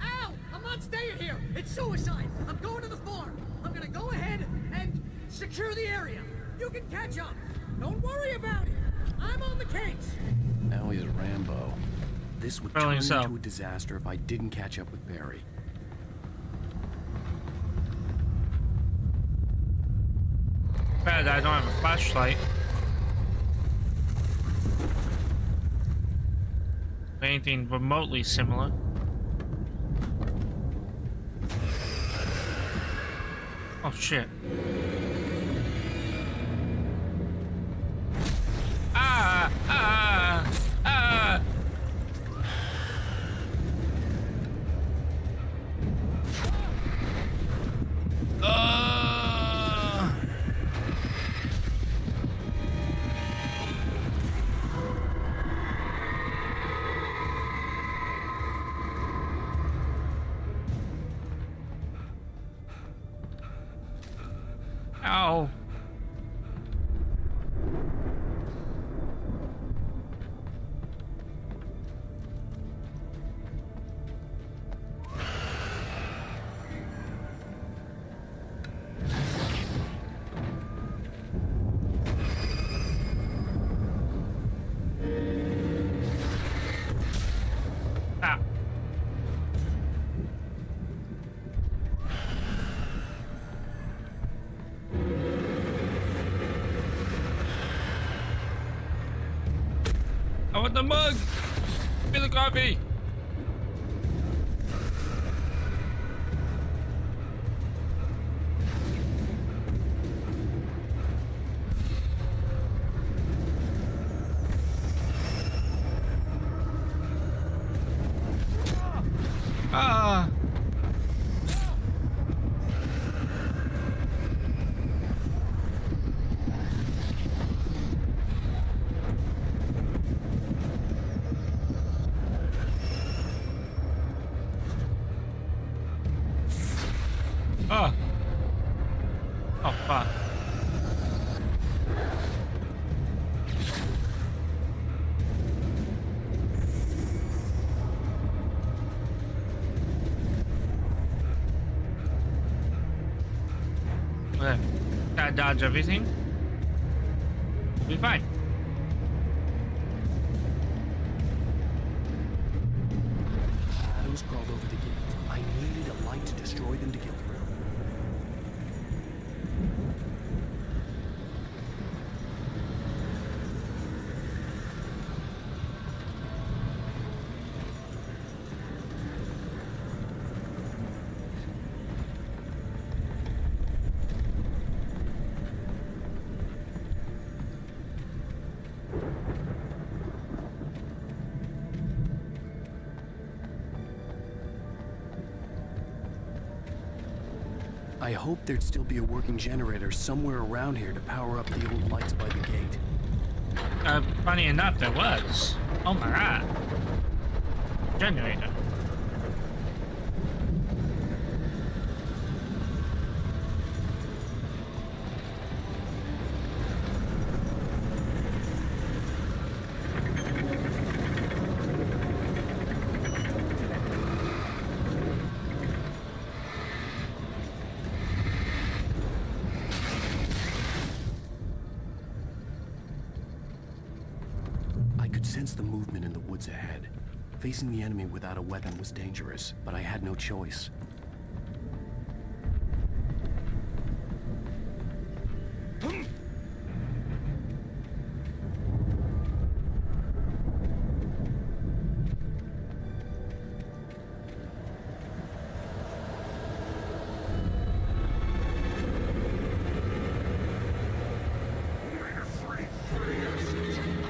Al, I'm not staying here. It's suicide. I'm going to the farm. I'm gonna go ahead and secure the area. You can catch up. Don't worry about it. I'm on the case. Now he's Rambo. This would turn into a disaster if I didn't catch up with Barry. Bad that I don't have a flashlight. Anything remotely similar. Oh shit. Ah! Ah! Ah! Ow. Ah. I want the mug! Give me the coffee! Ah! Oh. Oh, fuck. Okay. Gotta dodge everything. We'll be fine. Shadows crawled over the gate. I needed a light to destroy them to get through. I hoped there'd still be a working generator somewhere around here to power up the old lights by the gate. Funny enough, there was. Oh my god. Generator. I could sense the movement in the woods ahead. Facing the enemy without a weapon was dangerous, but I had no choice.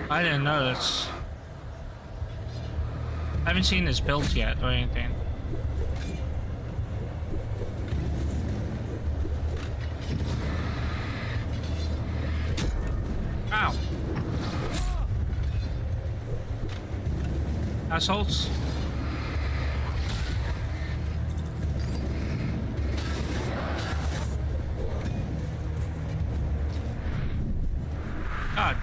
I didn't notice. I haven't seen this built yet or anything. Ow. Assholes. God.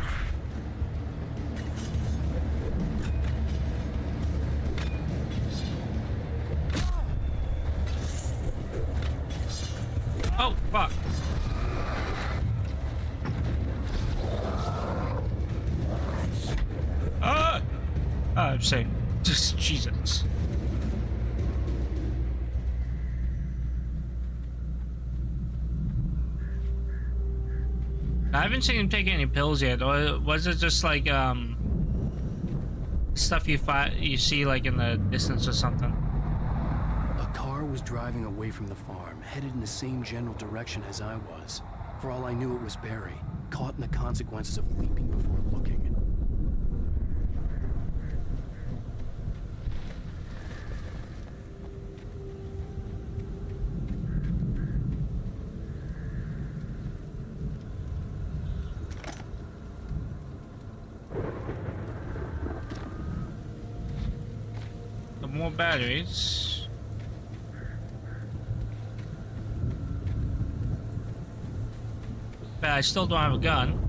Oh, fuck. Ah! I'm safe. Just Jesus. I haven't seen him take any pills yet, or was it just like stuff you see like in the distance or something? A car was driving away from the farm, headed in the same general direction as I was. For all I knew, it was Barry, caught in the consequences of leaping before looking. More batteries. But I still don't have a gun.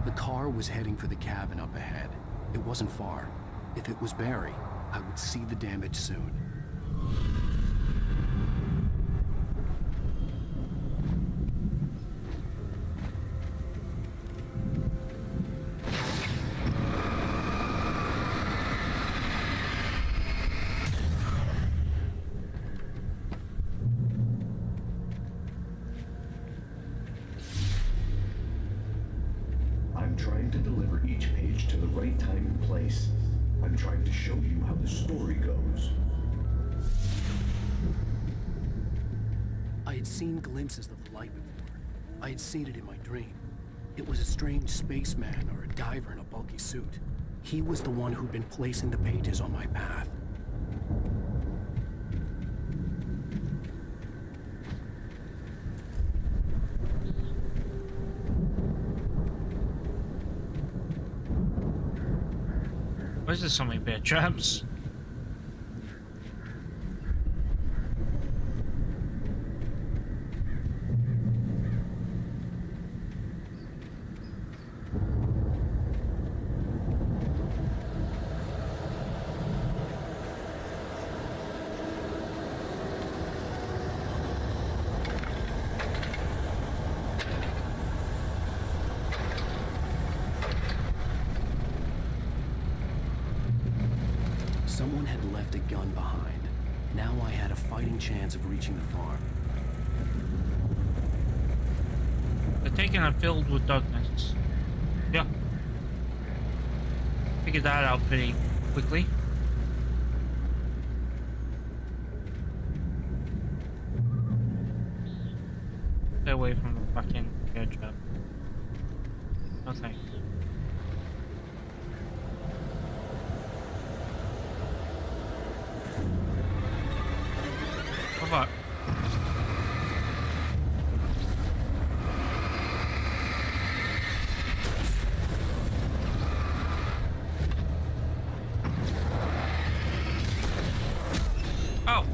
The car was heading for the cabin up ahead. It wasn't far. If it was Barry, I would see the damage soon. I'm trying to deliver each page to the right time and place. I'm trying to show you how the story goes. I had seen glimpses of the light before. I had seen it in my dream. It was a strange spaceman or a diver in a bulky suit. He was the one who'd been placing the pages on my path. Why is there so many bear traps? Someone had left a gun behind. Now I had a fighting chance of reaching the farm. The taken are filled with darkness. Yeah. Figured that out pretty quickly. Stay away from the fucking bear trap. No thanks. Oh fuck. Oh.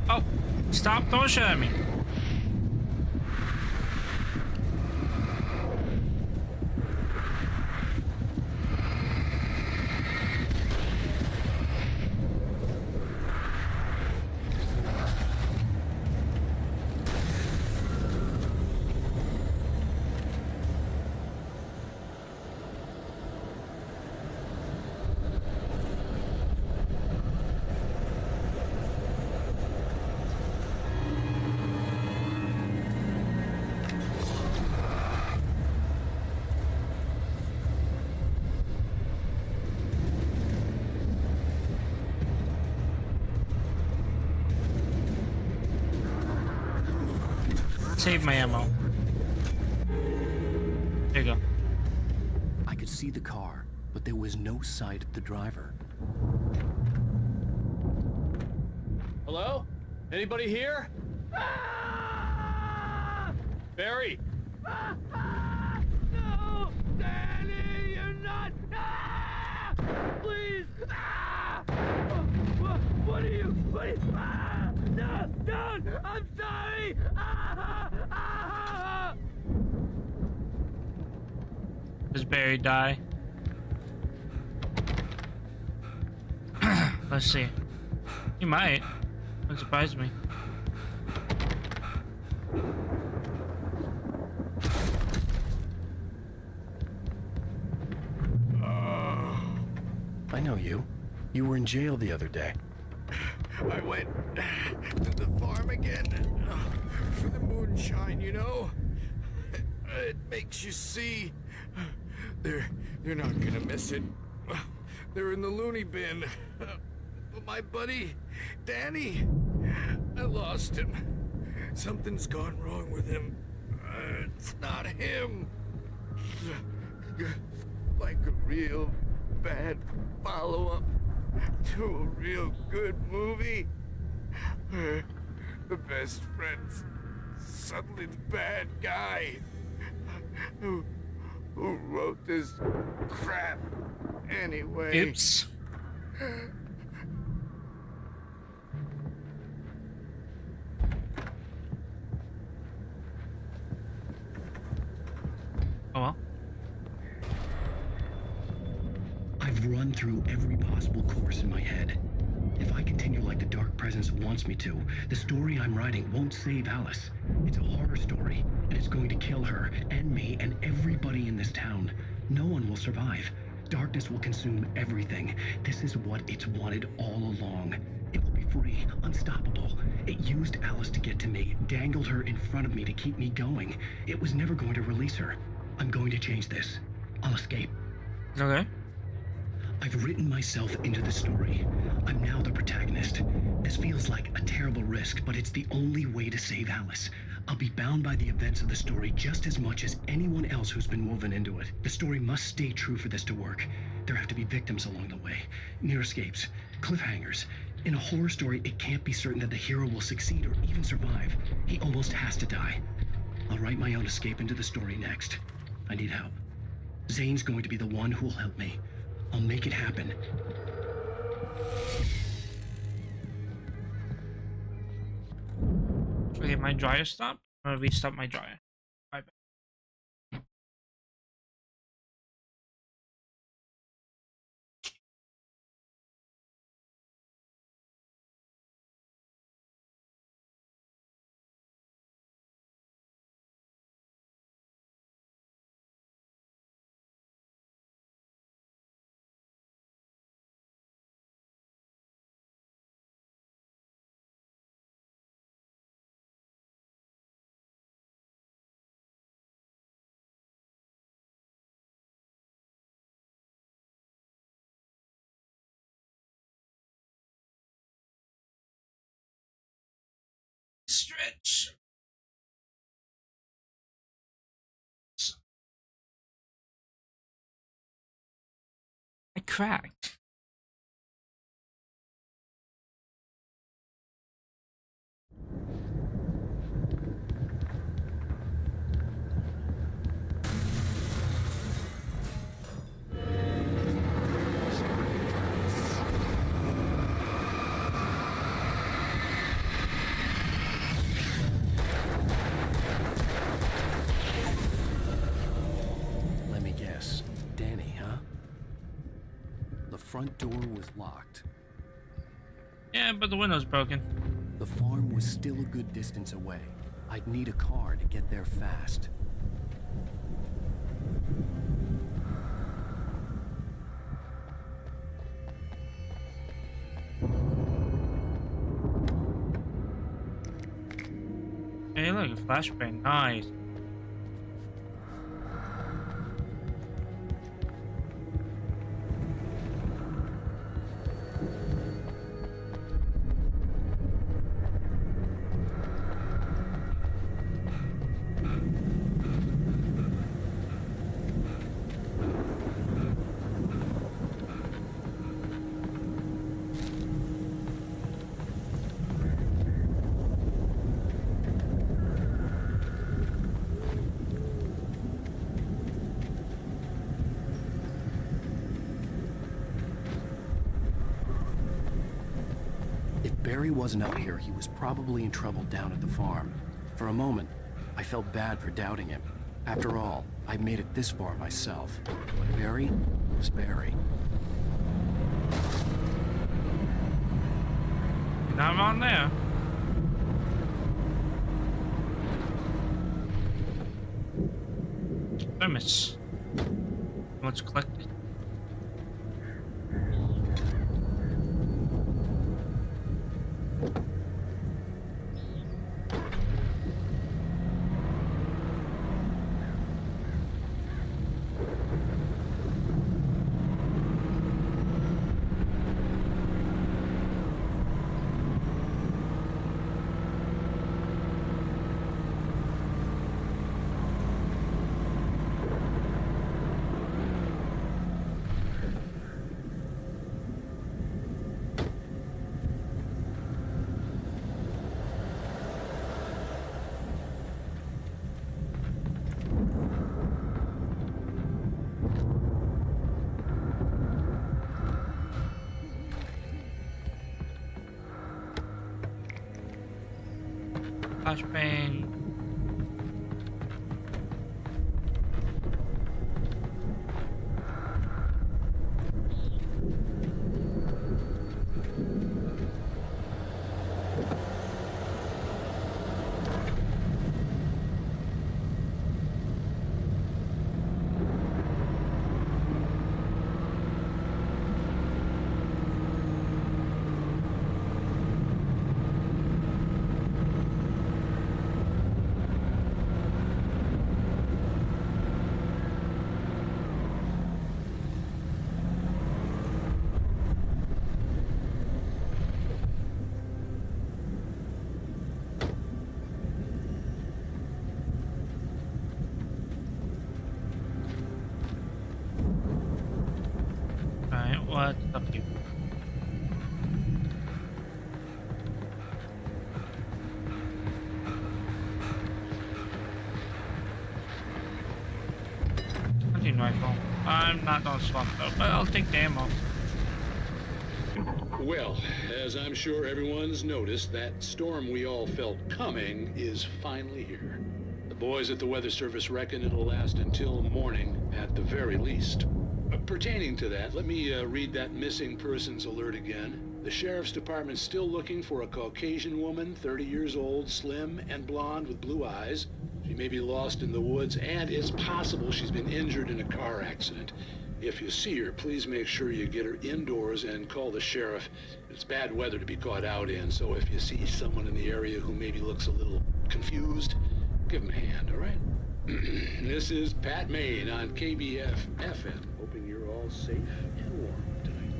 Oh, stop, don't shoot at me. Save my ammo. There you go. I could see the car, but there was no sight of the driver. Hello? Anybody here? Barry! No! Danny, you're not! Please! What are you? No! Don't! I'm sorry! Does Barry die? Let's see. He might. Wouldn't surprise me. I know you. You were in jail the other day. I went to the farm again for the moonshine, you know? It makes you see. They're not gonna miss it. They're in the loony bin. But my buddy, Danny, I lost him. Something's gone wrong with him. It's not him. Like a real bad follow-up to a real good movie. The best friend's suddenly the bad guy. Who wrote this crap anyway? Oops. Oh well. I've run through every possible course in my head. If I continue like the Dark Presence wants me to, the story I'm writing won't save Alice. It's a horror story, and it's going to kill her, and me, and everybody in this town. No one will survive. Darkness will consume everything. This is what it's wanted all along. It will be free, unstoppable. It used Alice to get to me, dangled her in front of me to keep me going. It was never going to release her. I'm going to change this. I'll escape. Okay. I've written myself into the story. I'm now the protagonist. This feels like a terrible risk, but it's the only way to save Alice. I'll be bound by the events of the story just as much as anyone else who's been woven into it. The story must stay true for this to work. There have to be victims along the way, near escapes, cliffhangers. In a horror story, it can't be certain that the hero will succeed or even survive. He almost has to die. I'll write my own escape into the story next. I need help. Zane's going to be the one who'll help me. I'll make it happen. Okay, my dryer stopped. I'm gonna restart my dryer. Right back. Stretch. I cracked. Let me guess. Danny, huh? The front door was locked. Yeah, but the window's broken. The farm was still a good distance away. I'd need a car to get there fast. Hey, look, a flashbang. Nice. Barry wasn't up here, he was probably in trouble down at the farm. For a moment, I felt bad for doubting him. After all, I made it this far myself. But Barry was Barry. Now I'm on there. Premise. What's collected? Flashbang. What's up here? Hunting rifle. I'm not gonna swap though, but I'll take the ammo. Well, as I'm sure everyone's noticed, that storm we all felt coming is finally here. The boys at the Weather Service reckon it'll last until morning at the very least. Pertaining to that, let me read that missing persons alert again. The Sheriff's Department's still looking for a Caucasian woman, 30 years old, slim and blonde with blue eyes. She may be lost in the woods, and it's possible she's been injured in a car accident. If you see her, please make sure you get her indoors and call the sheriff. It's bad weather to be caught out in, so if you see someone in the area who maybe looks a little confused, give him a hand, all right? This is Pat Maine on KBF FM. Hoping you're all safe and warm tonight.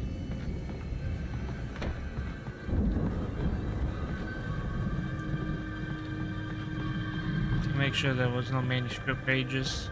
Make sure there was no manuscript pages.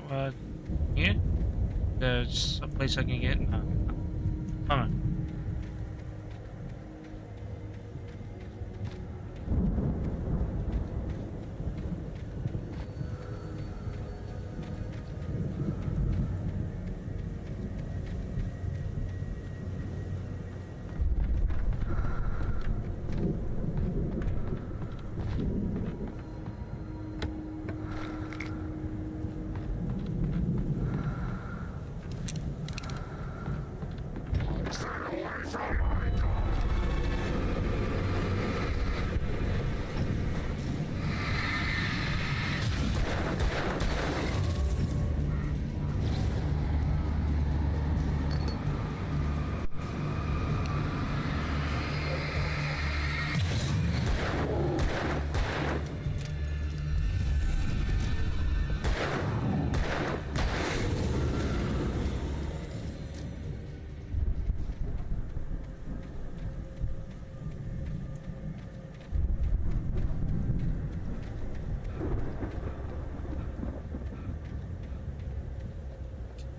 What? Here? There's a place I can get? No. Come on.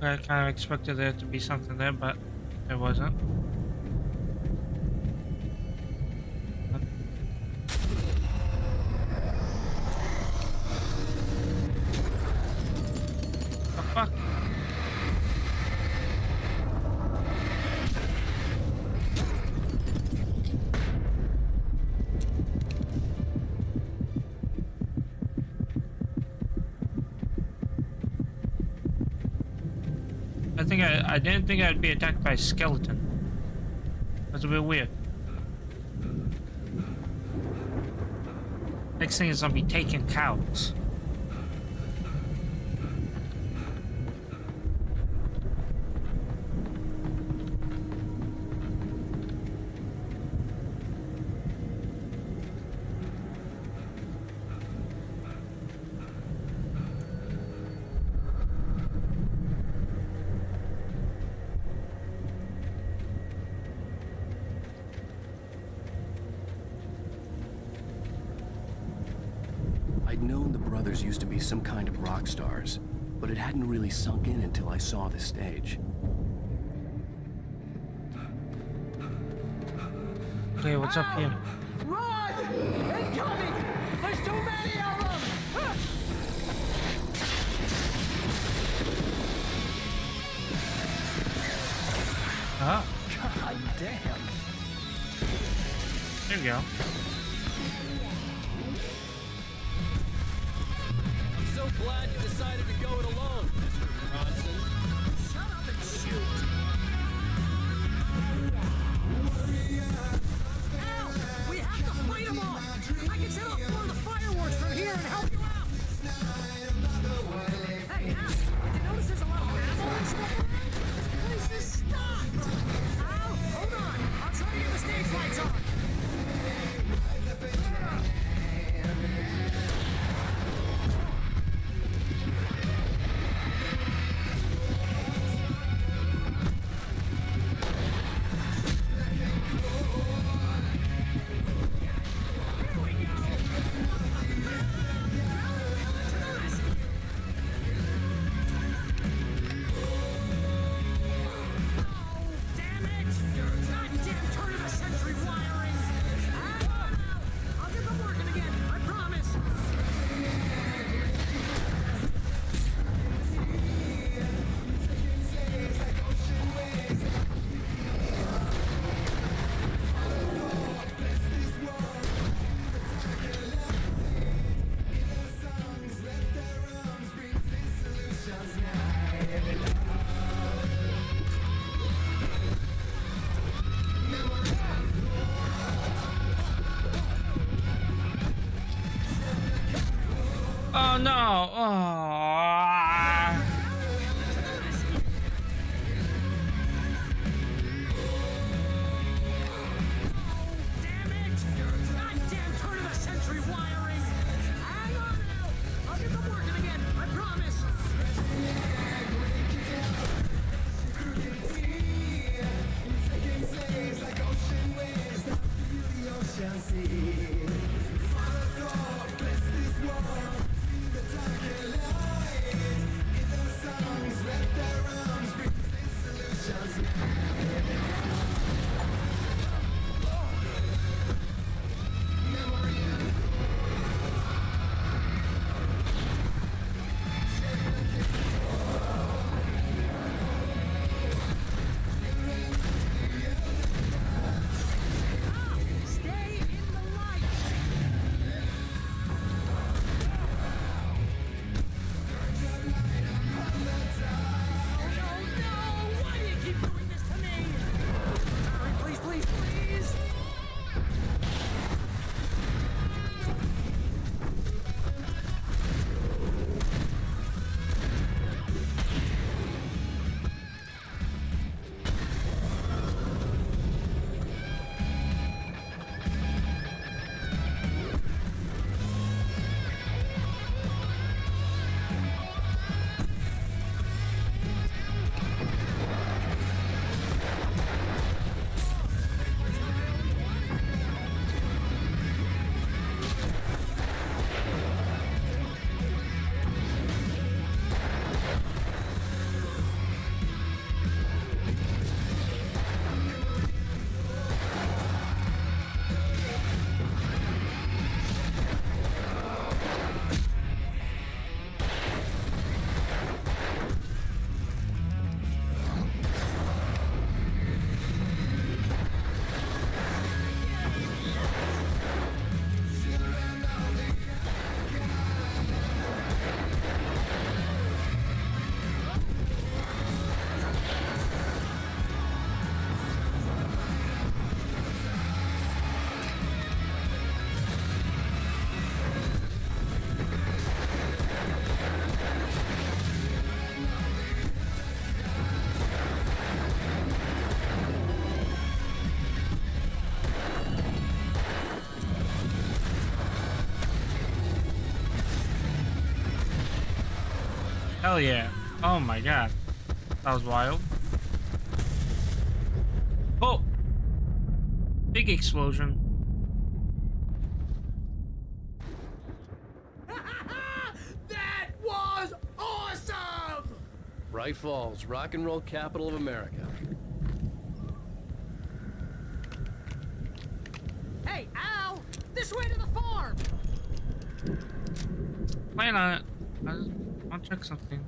I kind of expected there to be something there, but there wasn't. The fuck? I didn't think I'd be attacked by a skeleton. That's a bit weird. Next thing is gonna be taking cows. I'd known the brothers used to be some kind of rock stars, but it hadn't really sunk in until I saw the stage. Okay, what's up here? Run! Incoming! There's too many of them! Ah. God damn. There we go. I'm so glad you decided to go it alone, Mr. Bronson. Shut up and shoot! Al! We have to fight them off! I can set off more of the fireworks from here and help you out! Hey, Al! Did you notice there's a lot of ammo and stuff around? This place is stocked! Al, hold on! I'll try to get the stage lights on! Oh no! Oh. See. Hell yeah. Oh my god. That was wild. Oh! Big explosion. That was awesome! Bright Falls, rock and roll capital of America. Hey, Al! This way to the farm! Plan on it. I'll check something.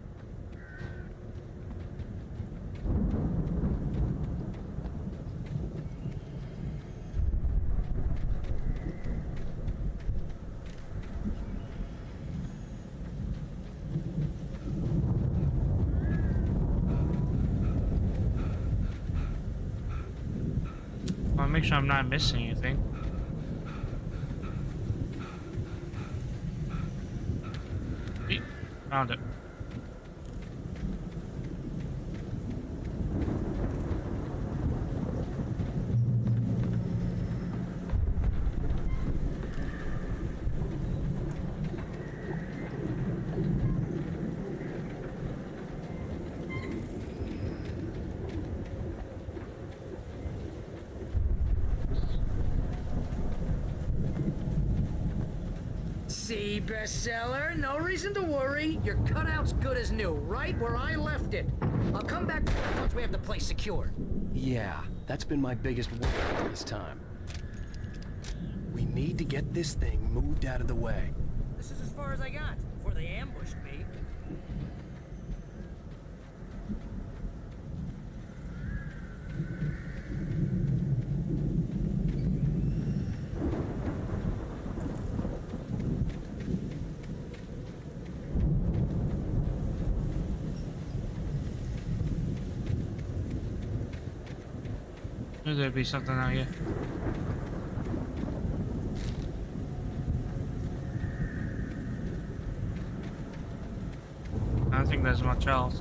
I want to make sure I'm not missing anything. Found it. See, bestseller, no reason to worry. Your cutout's good as new, right where I left it. I'll come back once we have the place secured. Yeah, that's been my biggest worry this time. We need to get this thing moved out of the way. This is as far as I got before they ambushed me. Knew there'd be something out here. I don't think there's much else.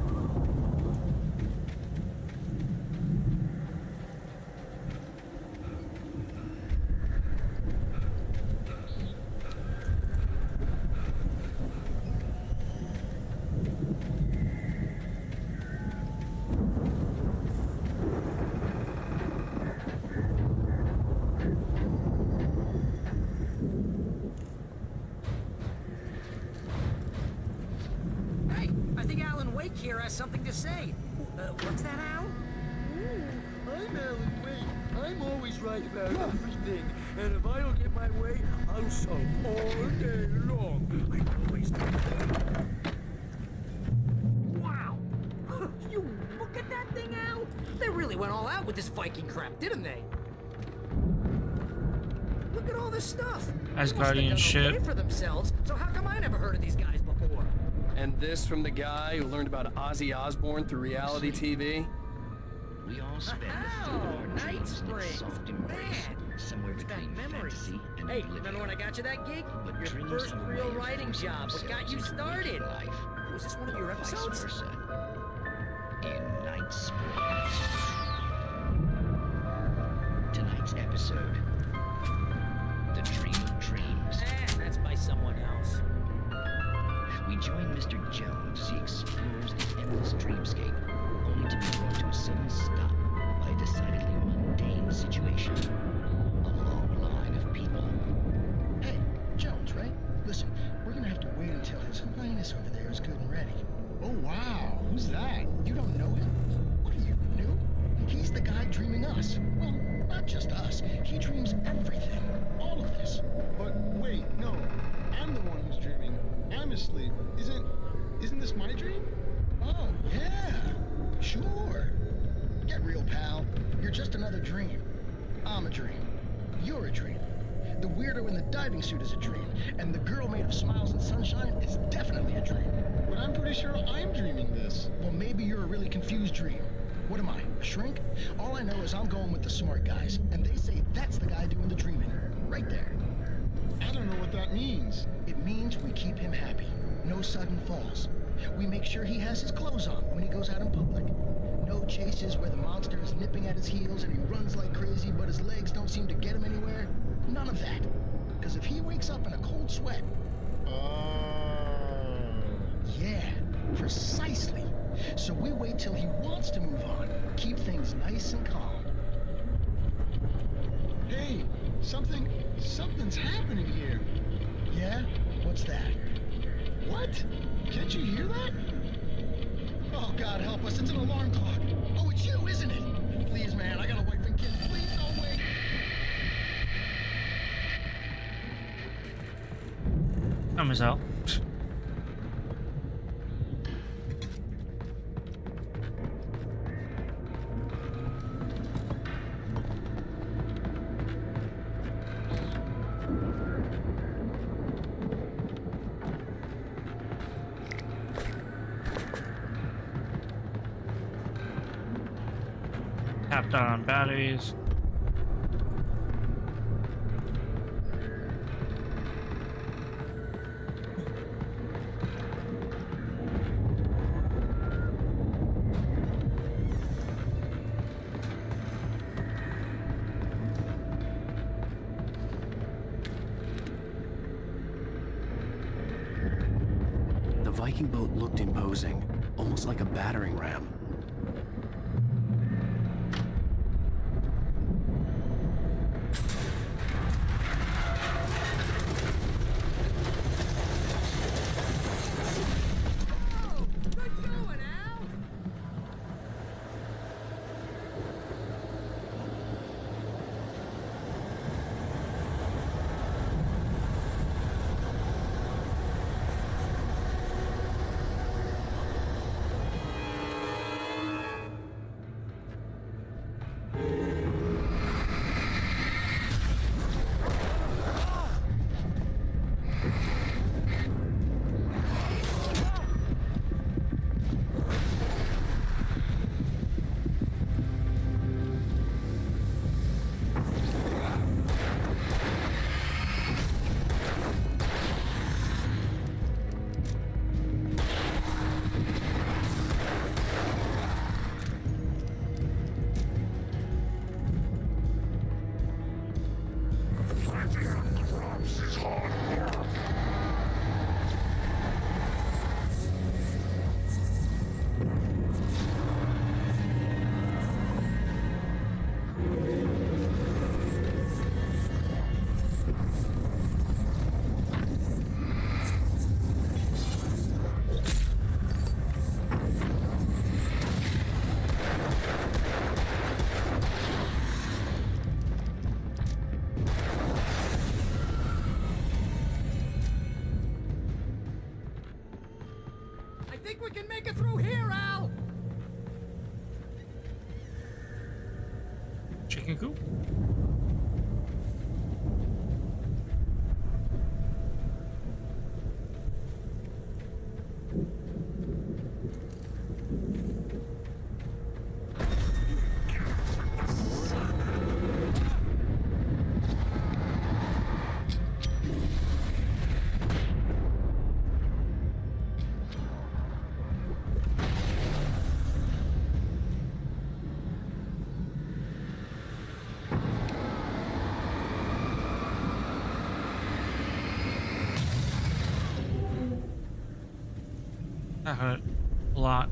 Here has something to say. What's that, Al? I'm Alan Wake. I'm always right about everything. And if I don't get my way, I'll solve all day long. I always do. Wow! You look at that thing, Al! They really went all out with this Viking crap, didn't they? Look at all this stuff. As They must have Guardian done ship. okay for themselves, so how come I never heard of these guys before? And this from the guy who learned about Ozzy Osbourne through reality TV? We all spend a third of our Night dreams in Springs. soft embrace, somewhere It's between that memory. fantasy and Hey, oblivion. remember when I got you that gig? But Your dreams first have a real way of writing forcing job. What got you themselves into started? waking life, Was this one of your vice episodes? versa. In Night Springs. Tonight's episode, The Dream of Dreams. That's by someone else. We join Mr. Jones as he explores the endless dreamscape, only to be brought to a sudden stop by a decidedly mundane situation. A long line of people. Hey, Jones, right? Listen, we're gonna have to wait until His Highness over there is good and ready. Oh, wow. Who's that? You don't know him? What are you, new? He's the guy dreaming us. Well, not just us. He dreams everything. All of this. But wait, no. I'm the one who's dreaming. I'm asleep. Isn't this my dream? Oh, yeah. Sure. Get real, pal. You're just another dream. I'm a dream. You're a dream. The weirdo in the diving suit is a dream. And the girl made of smiles and sunshine is definitely a dream. But I'm pretty sure I'm dreaming this. Well, maybe you're a really confused dream. What am I, a shrink? All I know is I'm going with the smart guys. And they say that's the guy doing the dreaming. Right there. I don't know what that means. It means we keep him happy. No sudden falls. We make sure he has his clothes on when he goes out in public. No chases where the monster is nipping at his heels and he runs like crazy but his legs don't seem to get him anywhere. None of that. Because if he wakes up in a cold sweat... Yeah, Precisely. So we wait till he wants to move on. Keep things nice and calm. Hey, something's happening here. Yeah? What's that? What? Can't you hear that? Oh, God help us, it's an alarm clock. Oh, it's you, isn't it? Please, man, I got a wife and kids. Please don't wait. I'm as hell. Tapped out on batteries. The Viking boat looked imposing, almost like a battering ram. I think we can make it through here, Al! Chicken coop? That hurt a lot.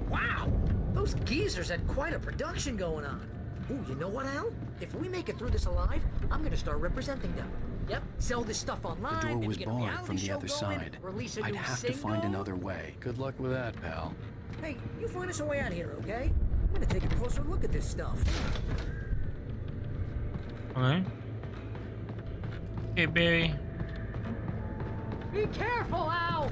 Wow! Those geezers had quite a production going on. Ooh, you know what, Al? If we make it through this alive, I'm gonna start representing them. Yep, sell this stuff online. The door was maybe get a barred reality from the show other going, side. release a I'd new have to find single. another way. Good luck with that, pal. Hey, you find us a way out here, okay? I'm gonna take a closer look at this stuff. Okay. Okay, Barry. Be careful, Al!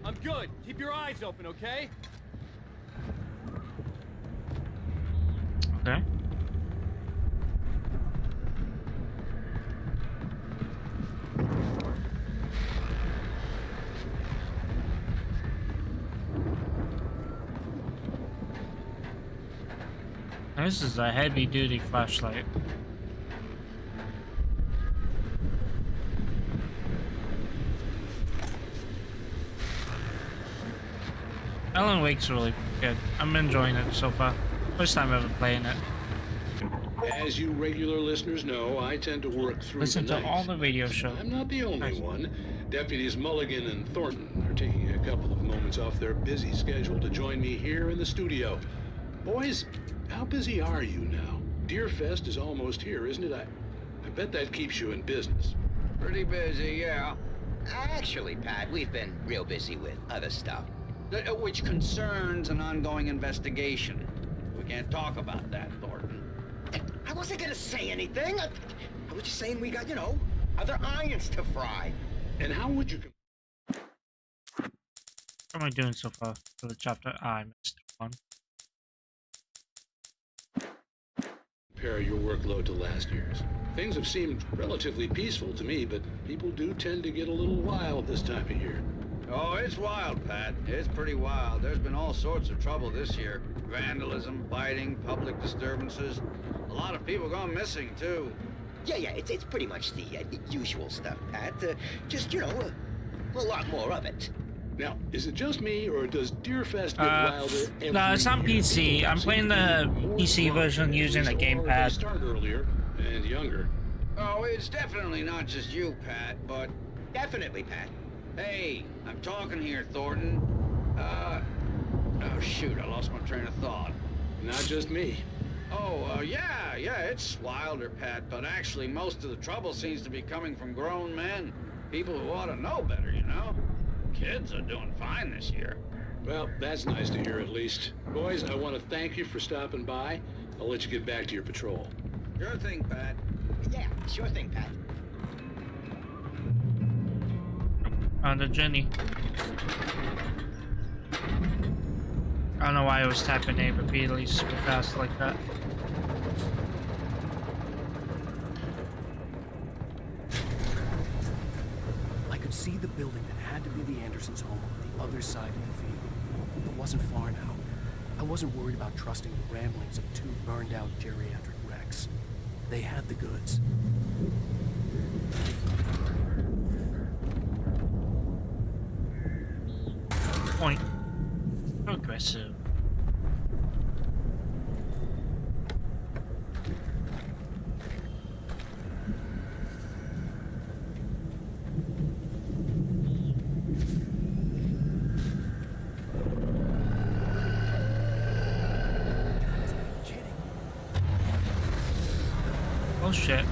I'm good. Keep your eyes open, okay? Okay. This is a heavy-duty flashlight. Alan Wake's really good. I'm enjoying it so far. First time ever playing it. As you regular listeners know, I tend to work through Listen the to night. all the radio shows. I'm not the only one. Deputies Mulligan and Thornton are taking a couple of moments off their busy schedule to join me here in the studio. Boys, how busy are you now? Deerfest is almost here, isn't it? I bet that keeps you in business. Pretty busy, yeah. Actually, Pat, we've been real busy with other stuff, which concerns an ongoing investigation. We can't talk about that, Thornton. I wasn't gonna say anything. I was just saying we got, you know, other irons to fry. And how would you... How am I doing so far for the chapter? I missed one. Compare your workload to last year's. Things have seemed relatively peaceful to me, but people do tend to get a little wild this time of year. Oh, it's wild, Pat. It's pretty wild. There's been all sorts of trouble this year. Vandalism, fighting, public disturbances. A lot of people gone missing, too. Yeah, it's pretty much the usual stuff, Pat. Just, you know, a lot more of it. Now, is it just me, or does Deerfest get wilder every No, it's on year? PC. I'm playing the PC version using a gamepad. Start earlier and younger. Oh, it's definitely not just you, Pat, but... Definitely, Pat. Hey, I'm talking here, Thornton. Oh, shoot, I lost my train of thought. Not just me. Oh, yeah, it's wilder, Pat, but actually most of the trouble seems to be coming from grown men. People who ought to know better, you know? Kids are doing fine this year. Well, that's nice to hear at least. Boys, I want to thank you for stopping by. I'll let you get back to your patrol. Sure thing, Pat. Yeah, sure thing, Pat. On the Jenny. I don't know why I was tapping A repeatedly super fast like that. I could see the building that had to be the Andersons' home on the other side of the field. It wasn't far now. I wasn't worried about trusting the ramblings of two burned-out geriatric wrecks. They had the goods. Point. Aggressive. Oh shit.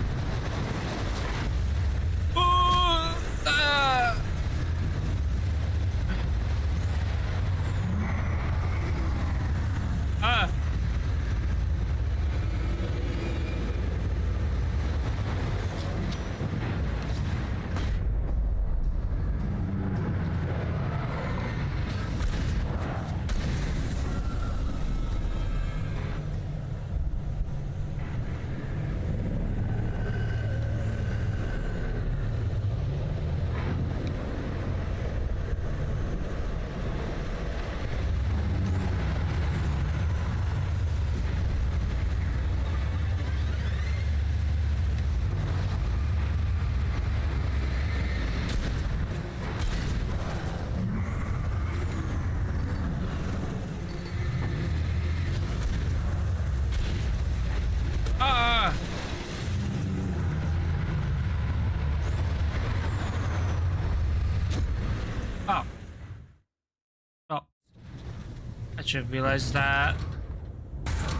I should have realized that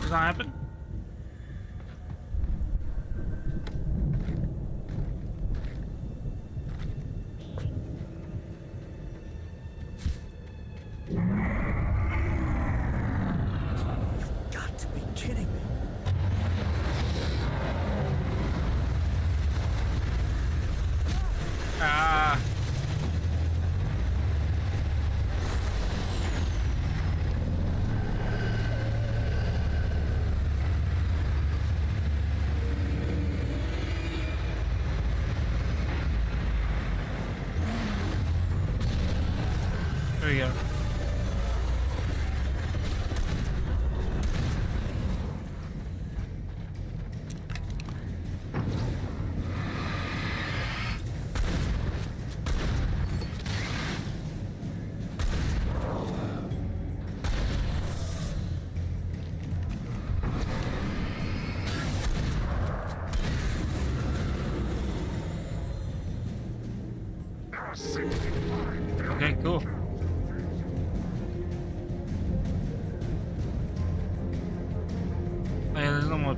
was gonna happen. Got to be kidding me. Ah.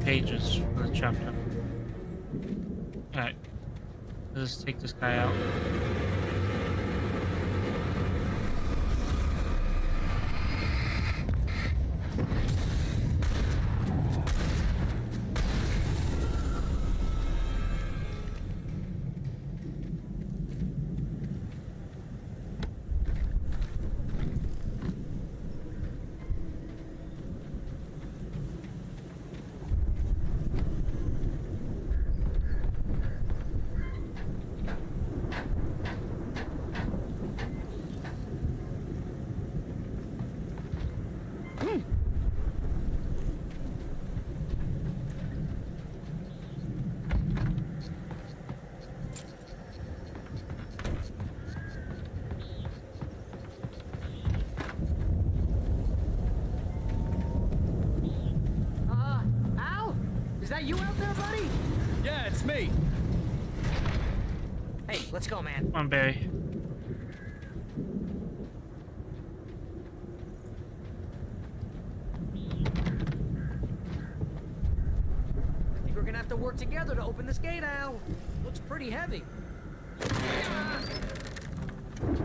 pages for the chapter. Alright. Let's take this guy out. Al? Is that you out there, buddy? Yeah, it's me. Hey, let's go, man. Come on, Barry. I think we're gonna have to work together to open this gate, Al. Looks pretty heavy.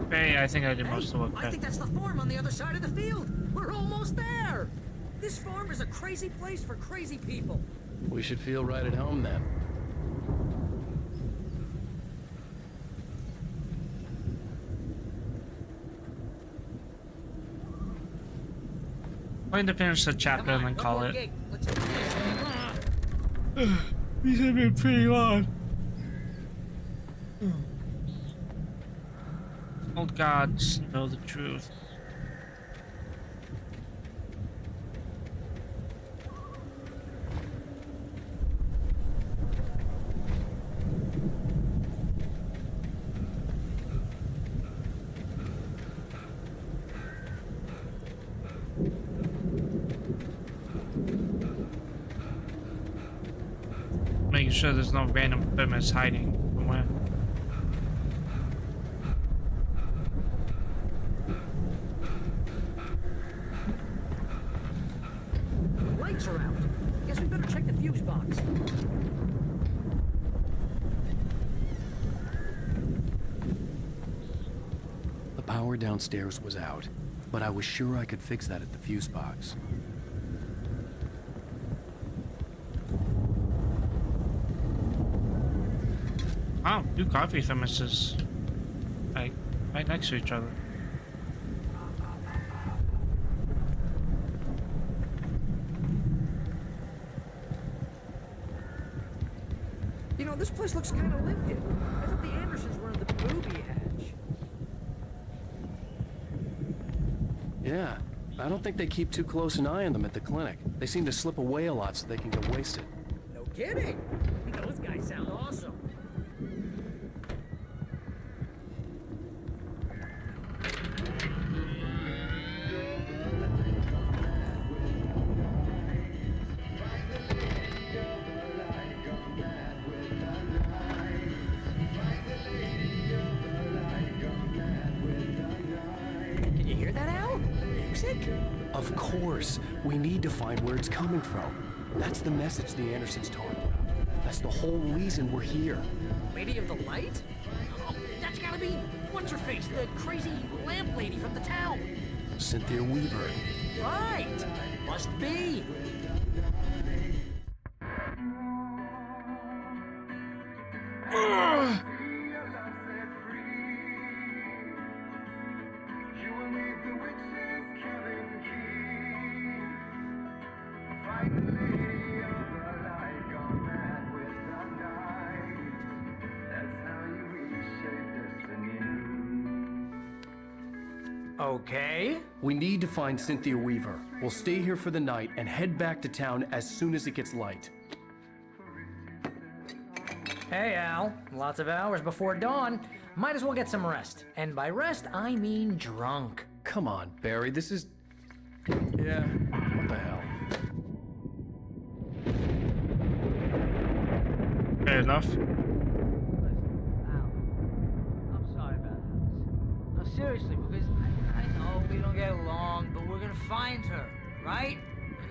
Barry, I think I did most of the work I there. think that's the farm on the other side of the field. We're almost there. This farm is a crazy place for crazy people. We should feel right at home then. I'm going to finish the chapter and then call it. Gate. These have been pretty long. Oh gods know the truth. Making sure there's no random equipment hiding somewhere. Lights are out. Guess we better check the fuse box. The power downstairs was out, but I was sure I could fix that at the fuse box. Wow, two coffee thermoses, like right next to each other. You know, this place looks kind of lived in. I thought the Andersons were in the booby hatch. Yeah, I don't think they keep too close an eye on them at the clinic. They seem to slip away a lot so they can get wasted. No kidding. Those guys sound awesome. Can you hear that, Al? Music? Of course. We need to find where it's coming from. That's the message the Andersons talked about. That's the whole reason we're here. Lady of the Light? Oh, that's gotta be what's-her-face, the crazy lamp lady from the town. Cynthia Weaver. Right. Must be. Okay. We need to find Cynthia Weaver. We'll stay here for the night and head back to town as soon as it gets light. Hey, Al. Lots of hours before dawn. Might as well get some rest. And by rest, I mean drunk. Come on, Barry, this is... Yeah, what the hell? Fair enough. I'm sorry about this. No, seriously, because I know we don't get along, but we're gonna find her, right?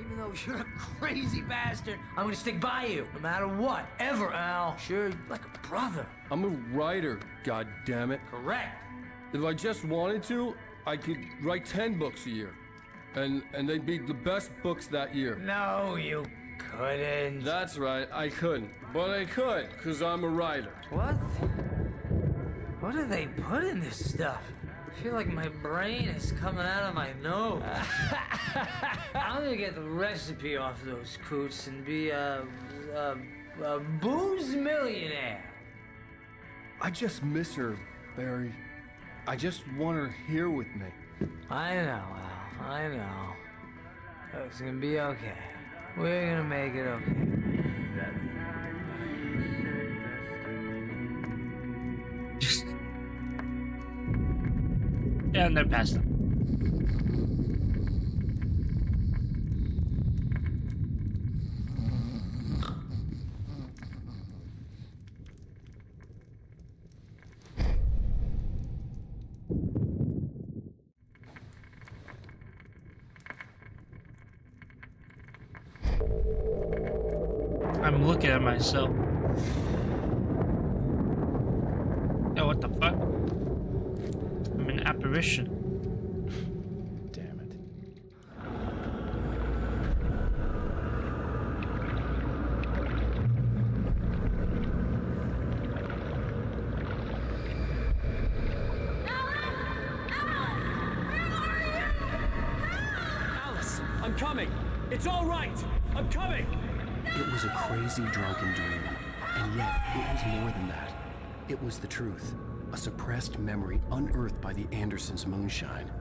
Even though you're a crazy bastard, I'm gonna stick by you, no matter what, ever, Al. Sure, like a brother. I'm a writer, goddammit. Correct. If I just wanted to, I could write 10 books a year. And they'd be the best books that year. No, you couldn't. That's right, I couldn't. But I could, because I'm a writer. What? What do they put in this stuff? I feel like my brain is coming out of my nose. I'm gonna get the recipe off those coots and be a booze millionaire. I just miss her, Barry. I just want her here with me. I know, Al. I know. It's gonna be okay. We're gonna make it okay. Yeah, and they're past them. I'm looking at myself. Yo, what the fuck? I'm an apparition. Damn it. Alice, I'm coming. It's all right. I'm coming. It was a crazy drunken dream, and yet it was more than that. It was the truth, a suppressed memory unearthed by the Andersons' moonshine.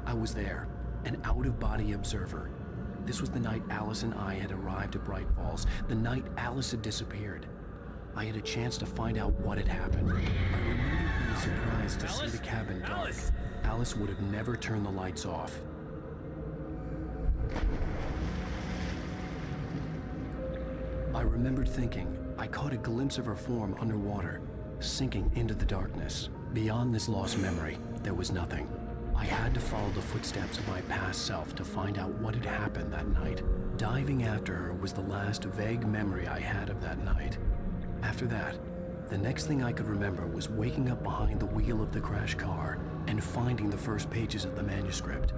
I was there, an out-of-body observer. This was the night Alice and I had arrived at Bright Falls, the night Alice had disappeared. I had a chance to find out what had happened. I remember being surprised to see the cabin dark. Alice would have never turned the lights off. I remembered thinking I caught a glimpse of her form underwater, sinking into the darkness. Beyond this lost memory, there was nothing. I had to follow the footsteps of my past self to find out what had happened that night. Diving after her was the last vague memory I had of that night. After that, the next thing I could remember was waking up behind the wheel of the crashed car and finding the first pages of the manuscript.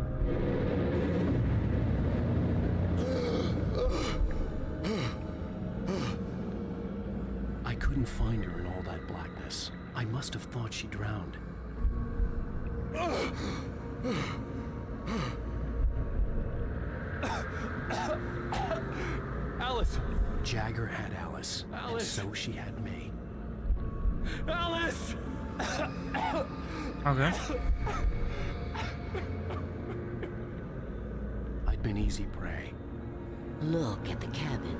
I couldn't find her in all that blackness. I must have thought she drowned. Alice! Jagger had Alice, Alice! and so she had me. Alice! Okay. I'd been easy prey. Look at the cabin.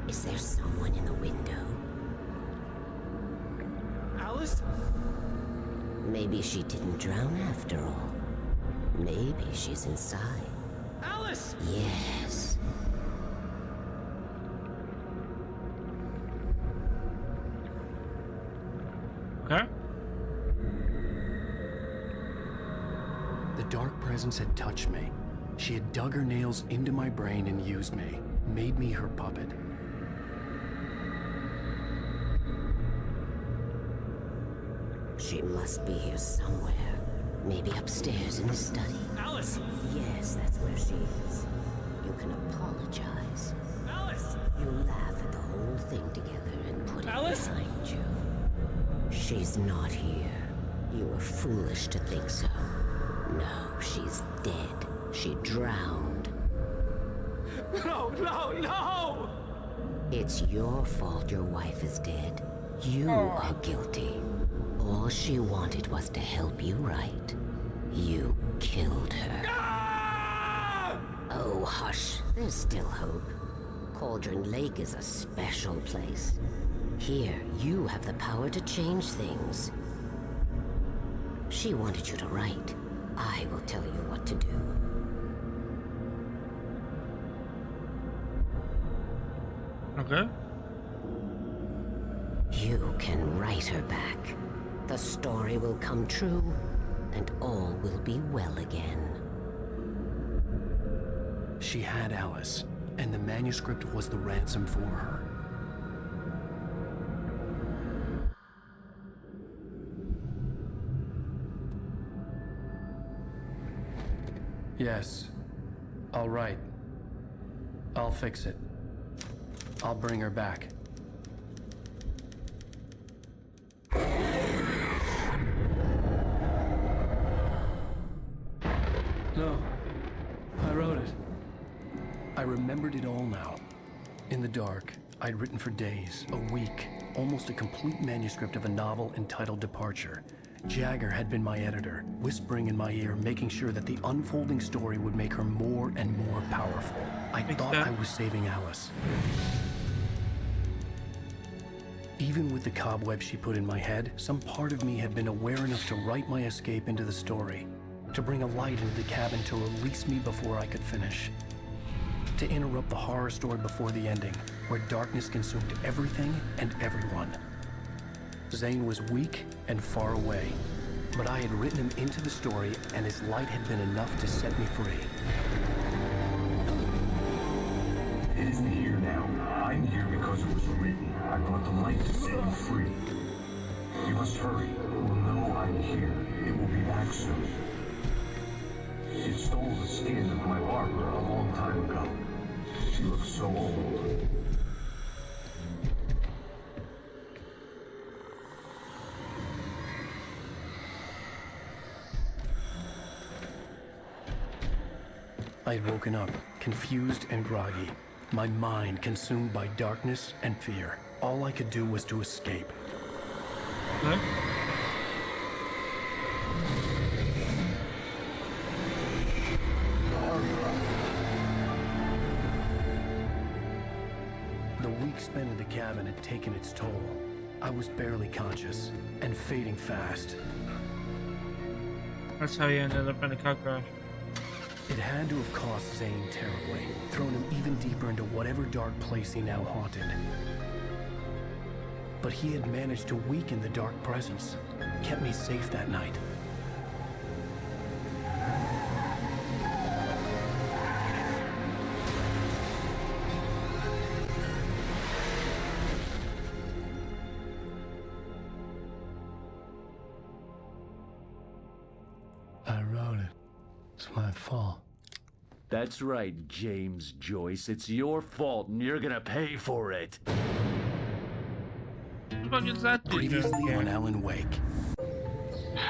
Is there someone in the window? Alice? Maybe she didn't drown after all. Maybe she's inside. Alice! Yes. Okay. The dark presence had touched me. She had dug her nails into my brain and used me, made me her puppet. She must be here somewhere. Maybe upstairs in the study. Alice! Yes, that's where she is. You can apologize. Alice! You laugh at the whole thing together and put Alice? it behind you. She's not here. You were foolish to think so. No, she's dead. She drowned. No, no, no! It's your fault your wife is dead. You are guilty. All she wanted was to help you right. You killed her. Ah! Oh, hush. There's still hope. Cauldron Lake is a special place. Here, you have the power to change things. She wanted you to write. I will tell you what to do. Okay. You can write her back. The story will come true, and all will be well again. She had Alice, and the manuscript was the ransom for her. Yes. All right. I'll fix it. I'll bring her back. No. I wrote it. I remembered it all now. In the dark, I'd written for days, a week, almost a complete manuscript of a novel entitled Departure. Jagger had been my editor, whispering in my ear, making sure that the unfolding story would make her more and more powerful. I thought I was saving Alice. Even with the cobwebs she put in my head, some part of me had been aware enough to write my escape into the story, to bring a light into the cabin to release me before I could finish, to interrupt the horror story before the ending, where darkness consumed everything and everyone. Zane was weak and far away, but I had written him into the story, and his light had been enough to set me free. It isn't here now. I'm here because it was written. I brought the light to set you free. You must hurry. It will know I'm here. It will be back soon. It stole the skin of my barber a long time ago. She looks so old. I had woken up, confused and groggy, my mind consumed by darkness and fear. All I could do was to escape. Huh? The week spent in the cabin had taken its toll. I was barely conscious and fading fast. That's how you ended up in a car crash. It had to have cost Zane terribly, thrown him even deeper into whatever dark place he now haunted. But he had managed to weaken the dark presence, kept me safe that night. I wrote it. It's my fault. That's right, James Joyce. It's your fault, and you're gonna pay for it. What is that? Previously on Alan Wake.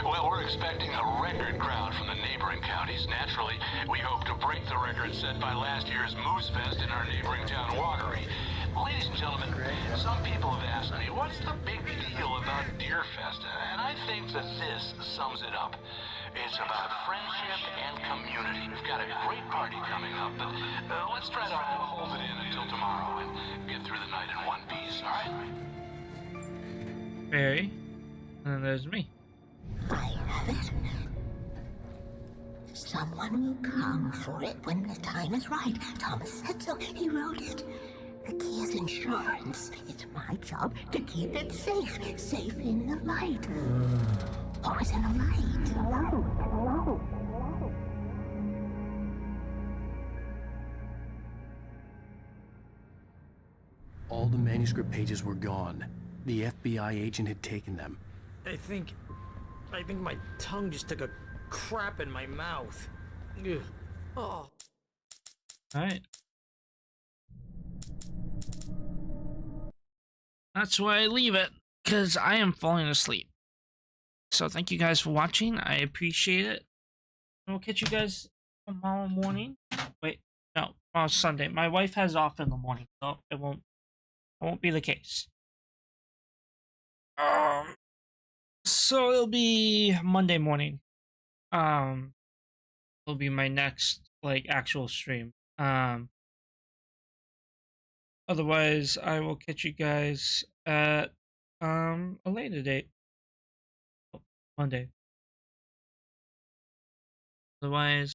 Well, we're expecting a record crowd from the neighboring counties. Naturally, we hope to break the record set by last year's Moose Fest in our neighboring town, Watery. Ladies and gentlemen, some people have asked me, what's the big deal about Deer Fest? And I think that this sums it up. It's about friendship and community. We've got a great party coming up, but let's try to hold it in until tomorrow and get through the night in one piece, all right? Barry. And there's me. I have it. Someone will come for it when the time is right. Thomas said so. He wrote it. The key is insurance. It's my job to keep it safe. Safe in the light. Always in the light. All the manuscript pages were gone. The FBI agent had taken them. I think my tongue just took a crap in my mouth. Ugh. Oh. Alright. That's why I leave it, because I am falling asleep. So thank you guys for watching. I appreciate it. We'll catch you guys tomorrow morning. Wait, no, tomorrow's Sunday. My wife has off in the morning, so it won't be the case. So it'll be Monday morning. It'll be my next actual stream. Otherwise I will catch you guys at a later date. Monday. Otherwise